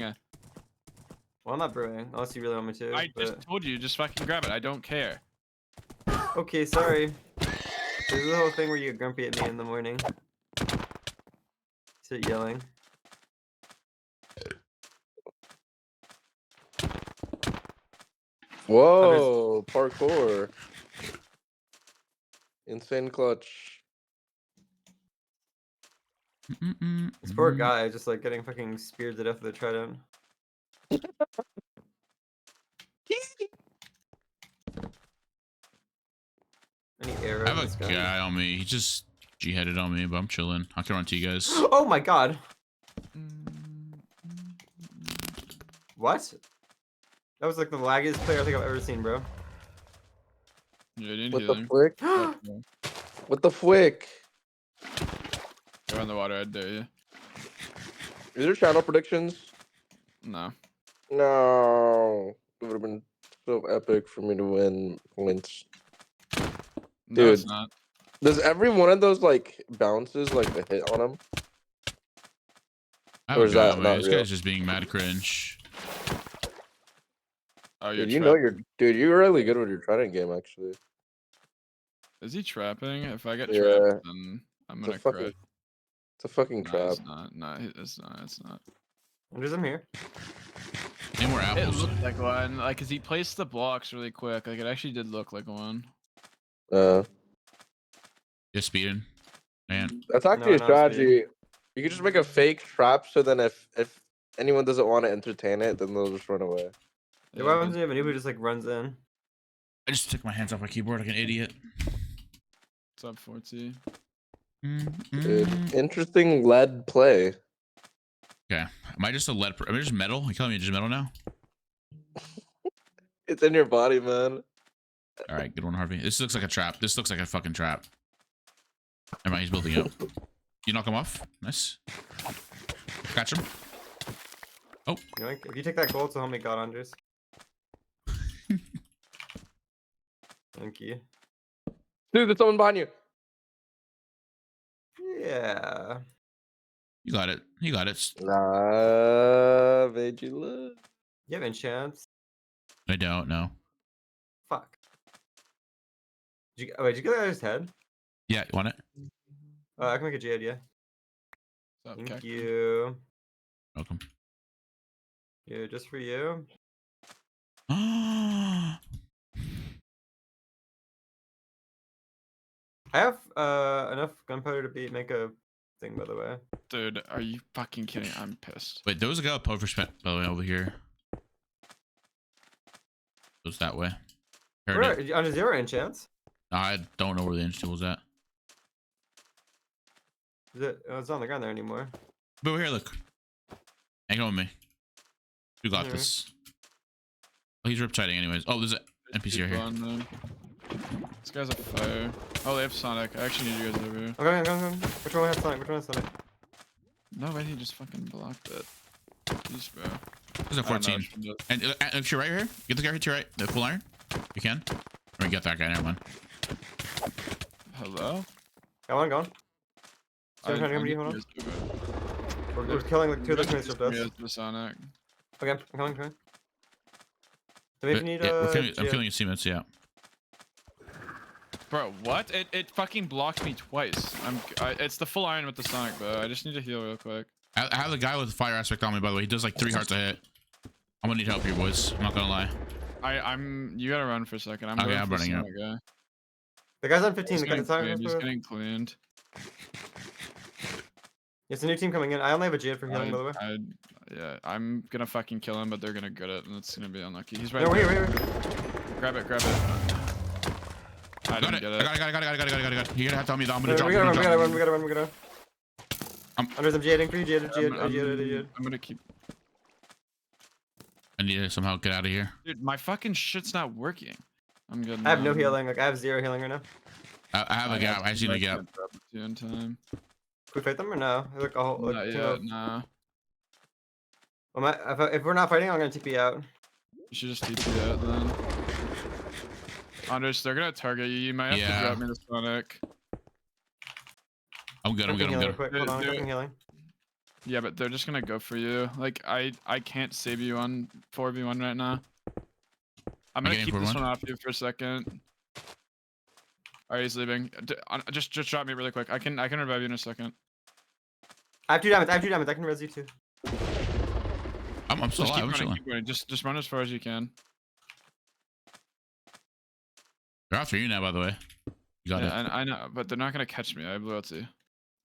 Well, I'm not brewing, unless you really want me to. I but... just told you, just fucking grab it. I don't care. Okay, sorry. This is the whole thing where you get grumpy at me in the morning. Sit yelling. Whoa, parkour. Insane clutch. This poor guy just like getting fucking speared to death with a trident. Any arrows? I in have this a guy? guy on me. He just G-headed on me, but I'm chilling. I can run to you guys. Oh my god! What? That was like the laggiest player I think I've ever seen, bro. Yeah, I didn't With heal the him. flick? With the flick. Go in the water, I dare you. Is there channel predictions? No. No. It would have been so epic for me to win points. No, it's Dude. not. Does every one of those like bounces like a hit on him? I have Or a is guy that on me. not This real? guy's just being mad cringe. Oh, you're Dude, you know trapping. you're really good with your trident game actually. Is he trapping? If I get Yeah. trapped, then I'm It's gonna a fucking cry. it's a fucking No, trap. it's not. No, it's not. It's not. There's him here. Any more It apples? looked like one. Like, cause he placed the blocks really quick. Like, it actually did look like one. Just speeding. Man. That's actually No, a no, strategy. You could just make a fake trap so then if anyone doesn't want to entertain it, then they'll just run away. Yeah, what happens if anybody just like runs in? I just took my hands off my keyboard like an idiot. What's up, 4T? Dude, interesting lead play. Okay. Am I just a lead? Am I just metal? You calling me just metal now? It's in your body, man. All right, good one, Harvey. This looks like a trap. This looks like a fucking trap. Never mind, he's building up. You knock him off. Nice. Catch him. Oh. You know, if you take that gold, so help me God, Andres. Thank you. Dude, there's someone behind you. Yeah. You got it. You got it. Nah, made you look. You have enchants. I don't know. Fuck. Wait, did you get that out of his head? Yeah, you want it? I can make a jade, yeah. What's up, Thank Cactus? you. Welcome. Yeah, just for you. I have enough gunpowder to make a thing, by the way. Dude, are you fucking kidding? I'm pissed. Wait, there was a guy with poker spent by the way over here. It was that way. Heard it. On a 0 inch chance? I don't know where the inch tool was at. Is it? Oh, it's not on the ground there anymore. But over here, look. Hang on with me. You got Alright. this. Oh, he's riptiding anyways. Oh, there's an NPC right here. On them. This guy's a fire. Oh, they have Sonic. I actually need you guys over here. Okay, go. Which one has Sonic? Which one has Sonic? No way, he just fucking blocked it. Jeez, bro. There's a 14. And to your right here. Get the guy to your right. The full iron. You can. Or you get that guy. Never mind. Hello? Go on. So I'm trying to come to you, hold on. We're killing like 2 of those minutes with us. The Sonic. Okay, I'm coming. So maybe you need I'm feeling your cements, yeah. Bro, what? It fucking blocked me twice. It's the full iron with the Sonic, bro. I just need to heal real quick. I have the guy with the fire aspect on me, by the way. He does like 3 hearts a hit. I'm gonna need help here, boys. I'm not gonna lie. You gotta run for a second. I'm running out. The guy's on 15. He's getting cleaned. It's a new team coming in. I only have a Jade for healing, by the way. Yeah, I'm gonna fucking kill him, but they're gonna get it, and it's gonna be unlucky. He's right there. Wait. Grab it. I didn't get it. I got it. You're gonna have to tell me that I'm gonna drop. We gotta run. Under some jading for you, Jade. I'm gonna keep. I need to somehow get out of here. Dude, my fucking shit's not working. I'm good. I have no healing. Like I have 0 healing right now. I have a gap. I just need a gap. In time. Can we fight them or no? Like a whole. Nah. Well, if we're not fighting, I'm gonna TP out. You should just TP out then. Qndres, they're gonna target you. You might have to drop me the Sonic. I'm good. Quick. Hold on, I'm healing. Yeah, but they're just gonna go for you. Like I can't save you on 4v1 right now. I'm gonna keep this one off you for a second. Alright, he's leaving. Just drop me really quick. I can revive you in a second. I have 2 damage. I can res you too. I'm still alive. Keep running. Just run as far as you can. They're after you now, by the way. You got it. I know, but they're not gonna catch me. I have loyalty.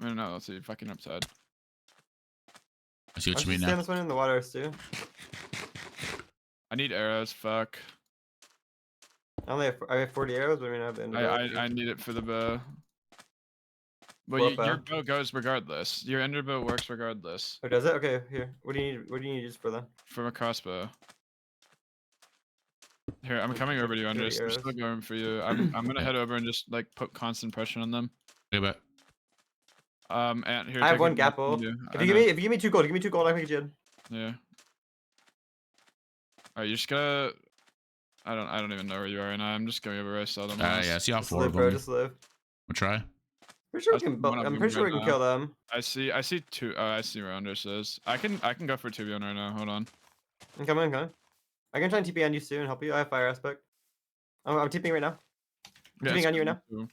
I mean, not loyalty. Fucking upside. I see what you mean stand now. this one in the water too. I need arrows. Fuck. I have 40 arrows, but I mean I have the end of I need it for the bow. Well, your bow goes regardless. Your ender bow works regardless. Oh, does it? Okay, here. What do you need? What do you need to use for that? From a crossbow. Here, I'm coming over to you, Qndres. I'm still going for you. I'm gonna head over and just like put constant pressure on them. Okay, bet. And here. I have 1 gapple. If you give me 2 gold, I can make a Jid. Yeah. Alright, you just gotta. I don't even know where you are right now. I'm just going over where I saw them. Yeah, see how 4 of them. Bro, just live. We'll try. I'm pretty sure we can kill them. I see 2. Oh, I see where Qndres is. I can go for 2v1 right now. Hold on. I'm coming. I can try and TP on you soon and help you. I have fire aspect. I'm TPing right now. I'm TPing on you right now.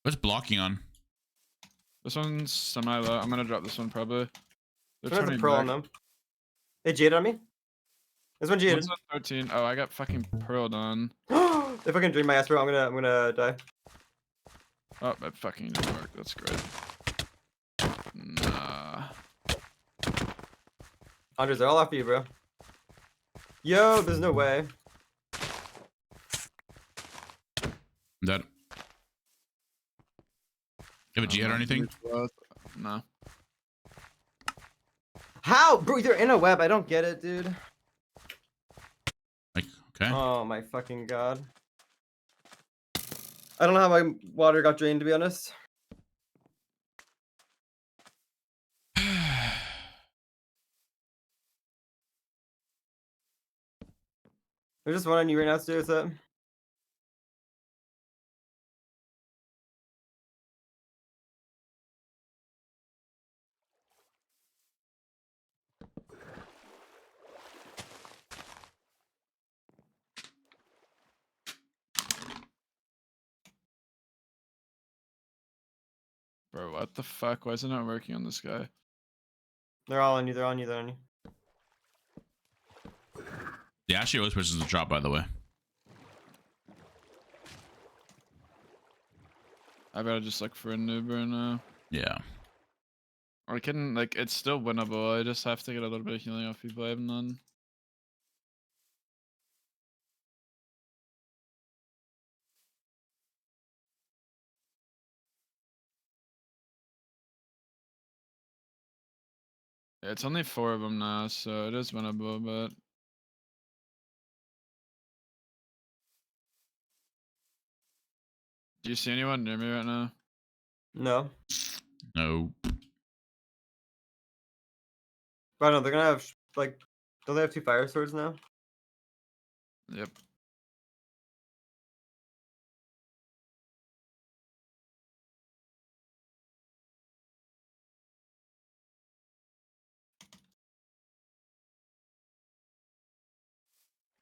What's blocking on? This one's semi-low. I'm gonna drop this one probably. This one has a pearl on them. They jaded on me. This one jaded. 13. Oh, I got fucking pearled on. If I can drink my ass, bro, I'm gonna die. Oh, that fucking didn't work. That's great. Nah. Qndres, they're all after you, bro. Yo, there's no way. I'm dead. You have a G head or anything? No. How? Bro, they're in a web. I don't get it, dude. Like, okay. Oh my fucking god. I don't know how my water got drained, to be honest. There's just one on you right now, Stu. What's up? Bro, what the fuck? Why is it not working on this guy? They're all on you. They're on you. They're on you. The Ashley always pushes the drop, by the way. I better just look for a noob right now. Yeah. Or I can, like, it's still winnable. I just have to get a little bit of healing off people I have none. Yeah, it's only 4 of them now, so it is winnable, but... Do you see anyone near me right now? No. No. But no, they're gonna have like, don't they have 2 fire swords now? Yep.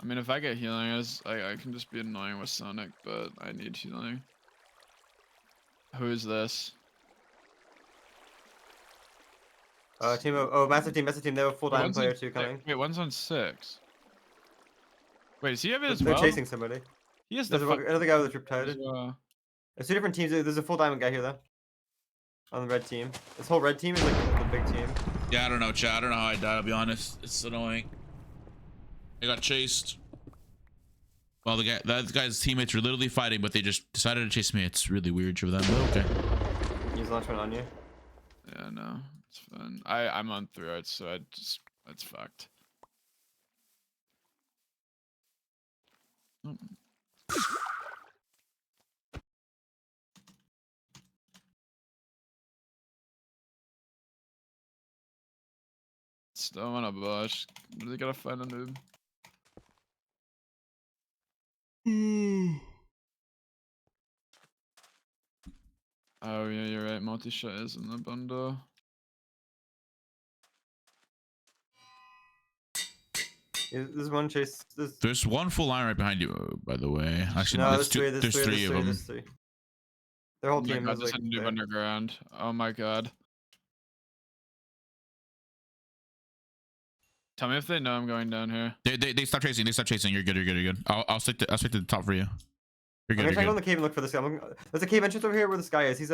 I mean, if I get healing, I can just be annoying with Sonic, but I need healing. Who is this? Team of, oh, massive team. They have a full diamond player too coming. Wait, one's on 6. Wait, does he have it as They're well? chasing somebody. He has There's the another guy with a Riptide. well. There's 2 different teams. There's a full diamond guy here though. On the red team. This whole red team is like the big team. Yeah, I don't know, chat. I don't know how I died, I'll be honest. It's annoying. I got chased. Well, that guy's teammates were literally fighting, but they just decided to chase me. It's really weird for them, but okay. He's launching on you. Yeah, no, it's fun. I'm on 3 arts, so it's fucked. Oh. Still on a bush. Really gotta find a noob. Oh yeah, you're right. Multi-shot is in the bundle. There's one chase. There's one full line right behind you, by the way. Actually, No, there's 3 of them. There's 3. Their whole Oh my team god, is there's like a noob there. underground. Oh my god. Tell me if they know I'm going down here. They stop chasing. They stop chasing. You're good. You're good. You're good. I'll stick to the top for you. You're good. I'm gonna try to go You're in the good. cave and look for this guy. There's a cave entrance over here where this guy is. He's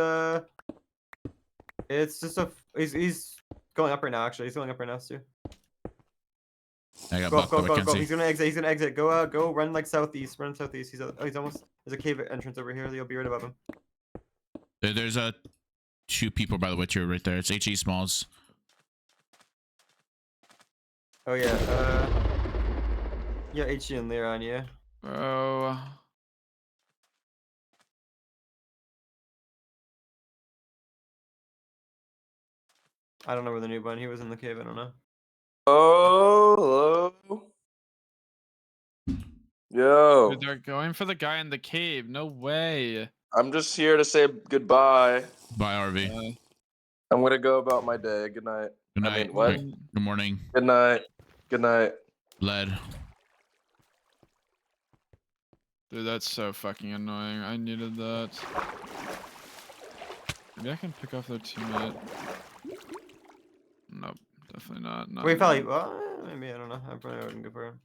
it's just he's going up right now. Actually, he's going up right now too. I got Go up, bucked up. I can't go. see. He's gonna exit. Go run like southeast. Run southeast. He's almost. There's a cave entrance over here. You'll be right above him. There's 2 people by the way too right there. It's HE Smalls. Oh yeah. Yeah, HG and Lear on you. Bro. I don't know where the new one. He was in the cave. I don't know. Oh, hello. Yo, Dude, they're going for the guy in the cave. No way. I'm just here to say goodbye. Bye, RV. I'm gonna go about my day. Good night. Good night. I mean, what? Good morning. Good night. Good night. Lead. Dude, that's so fucking annoying. I needed that. Maybe I can pick off their teammate. Nope, definitely not. Not Wait, now. probably. Well, maybe I don't know. I probably wouldn't go for him.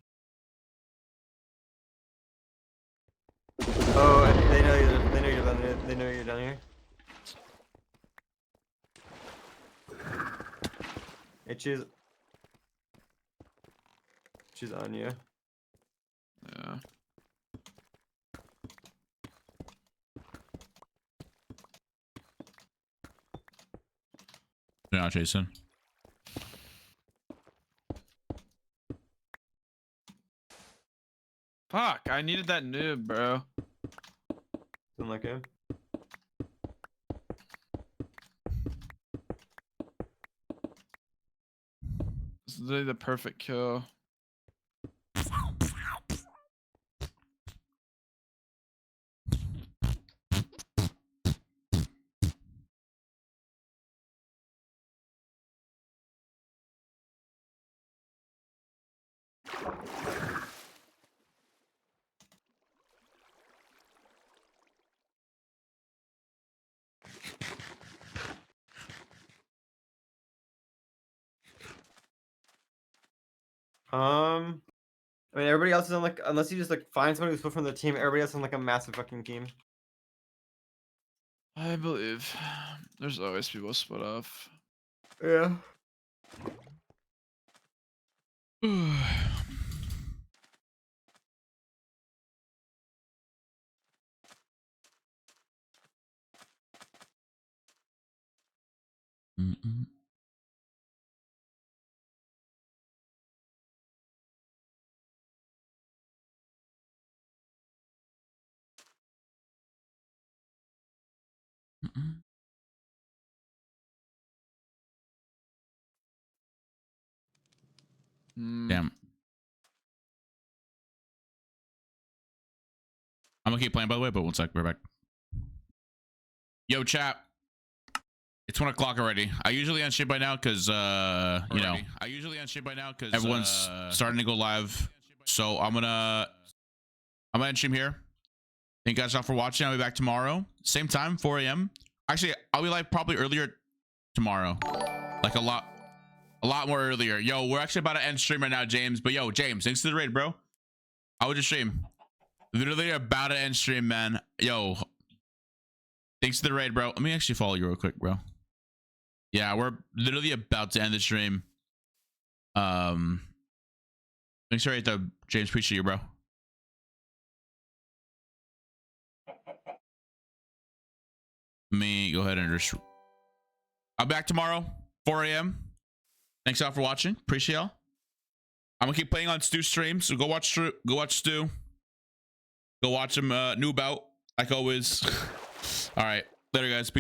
Oh, they know you're. They know you're down here. They know you're down here. She's on you. Yeah. They're not chasing. Fuck, I needed that noob, bro. Didn't like him. This is literally the perfect kill. I mean, everybody else is on like, unless you just like find somebody who's put from the team, everybody else is on like a massive fucking team. I believe there's always people split off. Yeah. Mm-mm. Mm-mm. Damn. I'm gonna keep playing by the way, but one sec, we're back. Yo, chat. It's 1 o'clock already. I usually end shit by now because you know, everyone's starting to go live. So I'm gonna end stream here. Thank you guys all for watching. I'll be back tomorrow, same time, 4 a.m. Actually, I'll be live probably earlier tomorrow, like a lot more earlier. Yo, we're actually about to end stream right now, James. But yo, James, thanks to the raid, bro. How was your stream? Literally about to end stream, man. Yo, thanks to the raid, bro. Let me actually follow you real quick, bro. Yeah, we're literally about to end the stream. Thanks for right though, James. Appreciate you, bro. Let me go ahead and just. I'll be back tomorrow, 4 a.m. Thanks all for watching. Appreciate y'all. I'm gonna keep playing on Stu's stream, so go watch Stu. Go watch him noob out like always. All right, later, guys. Peace.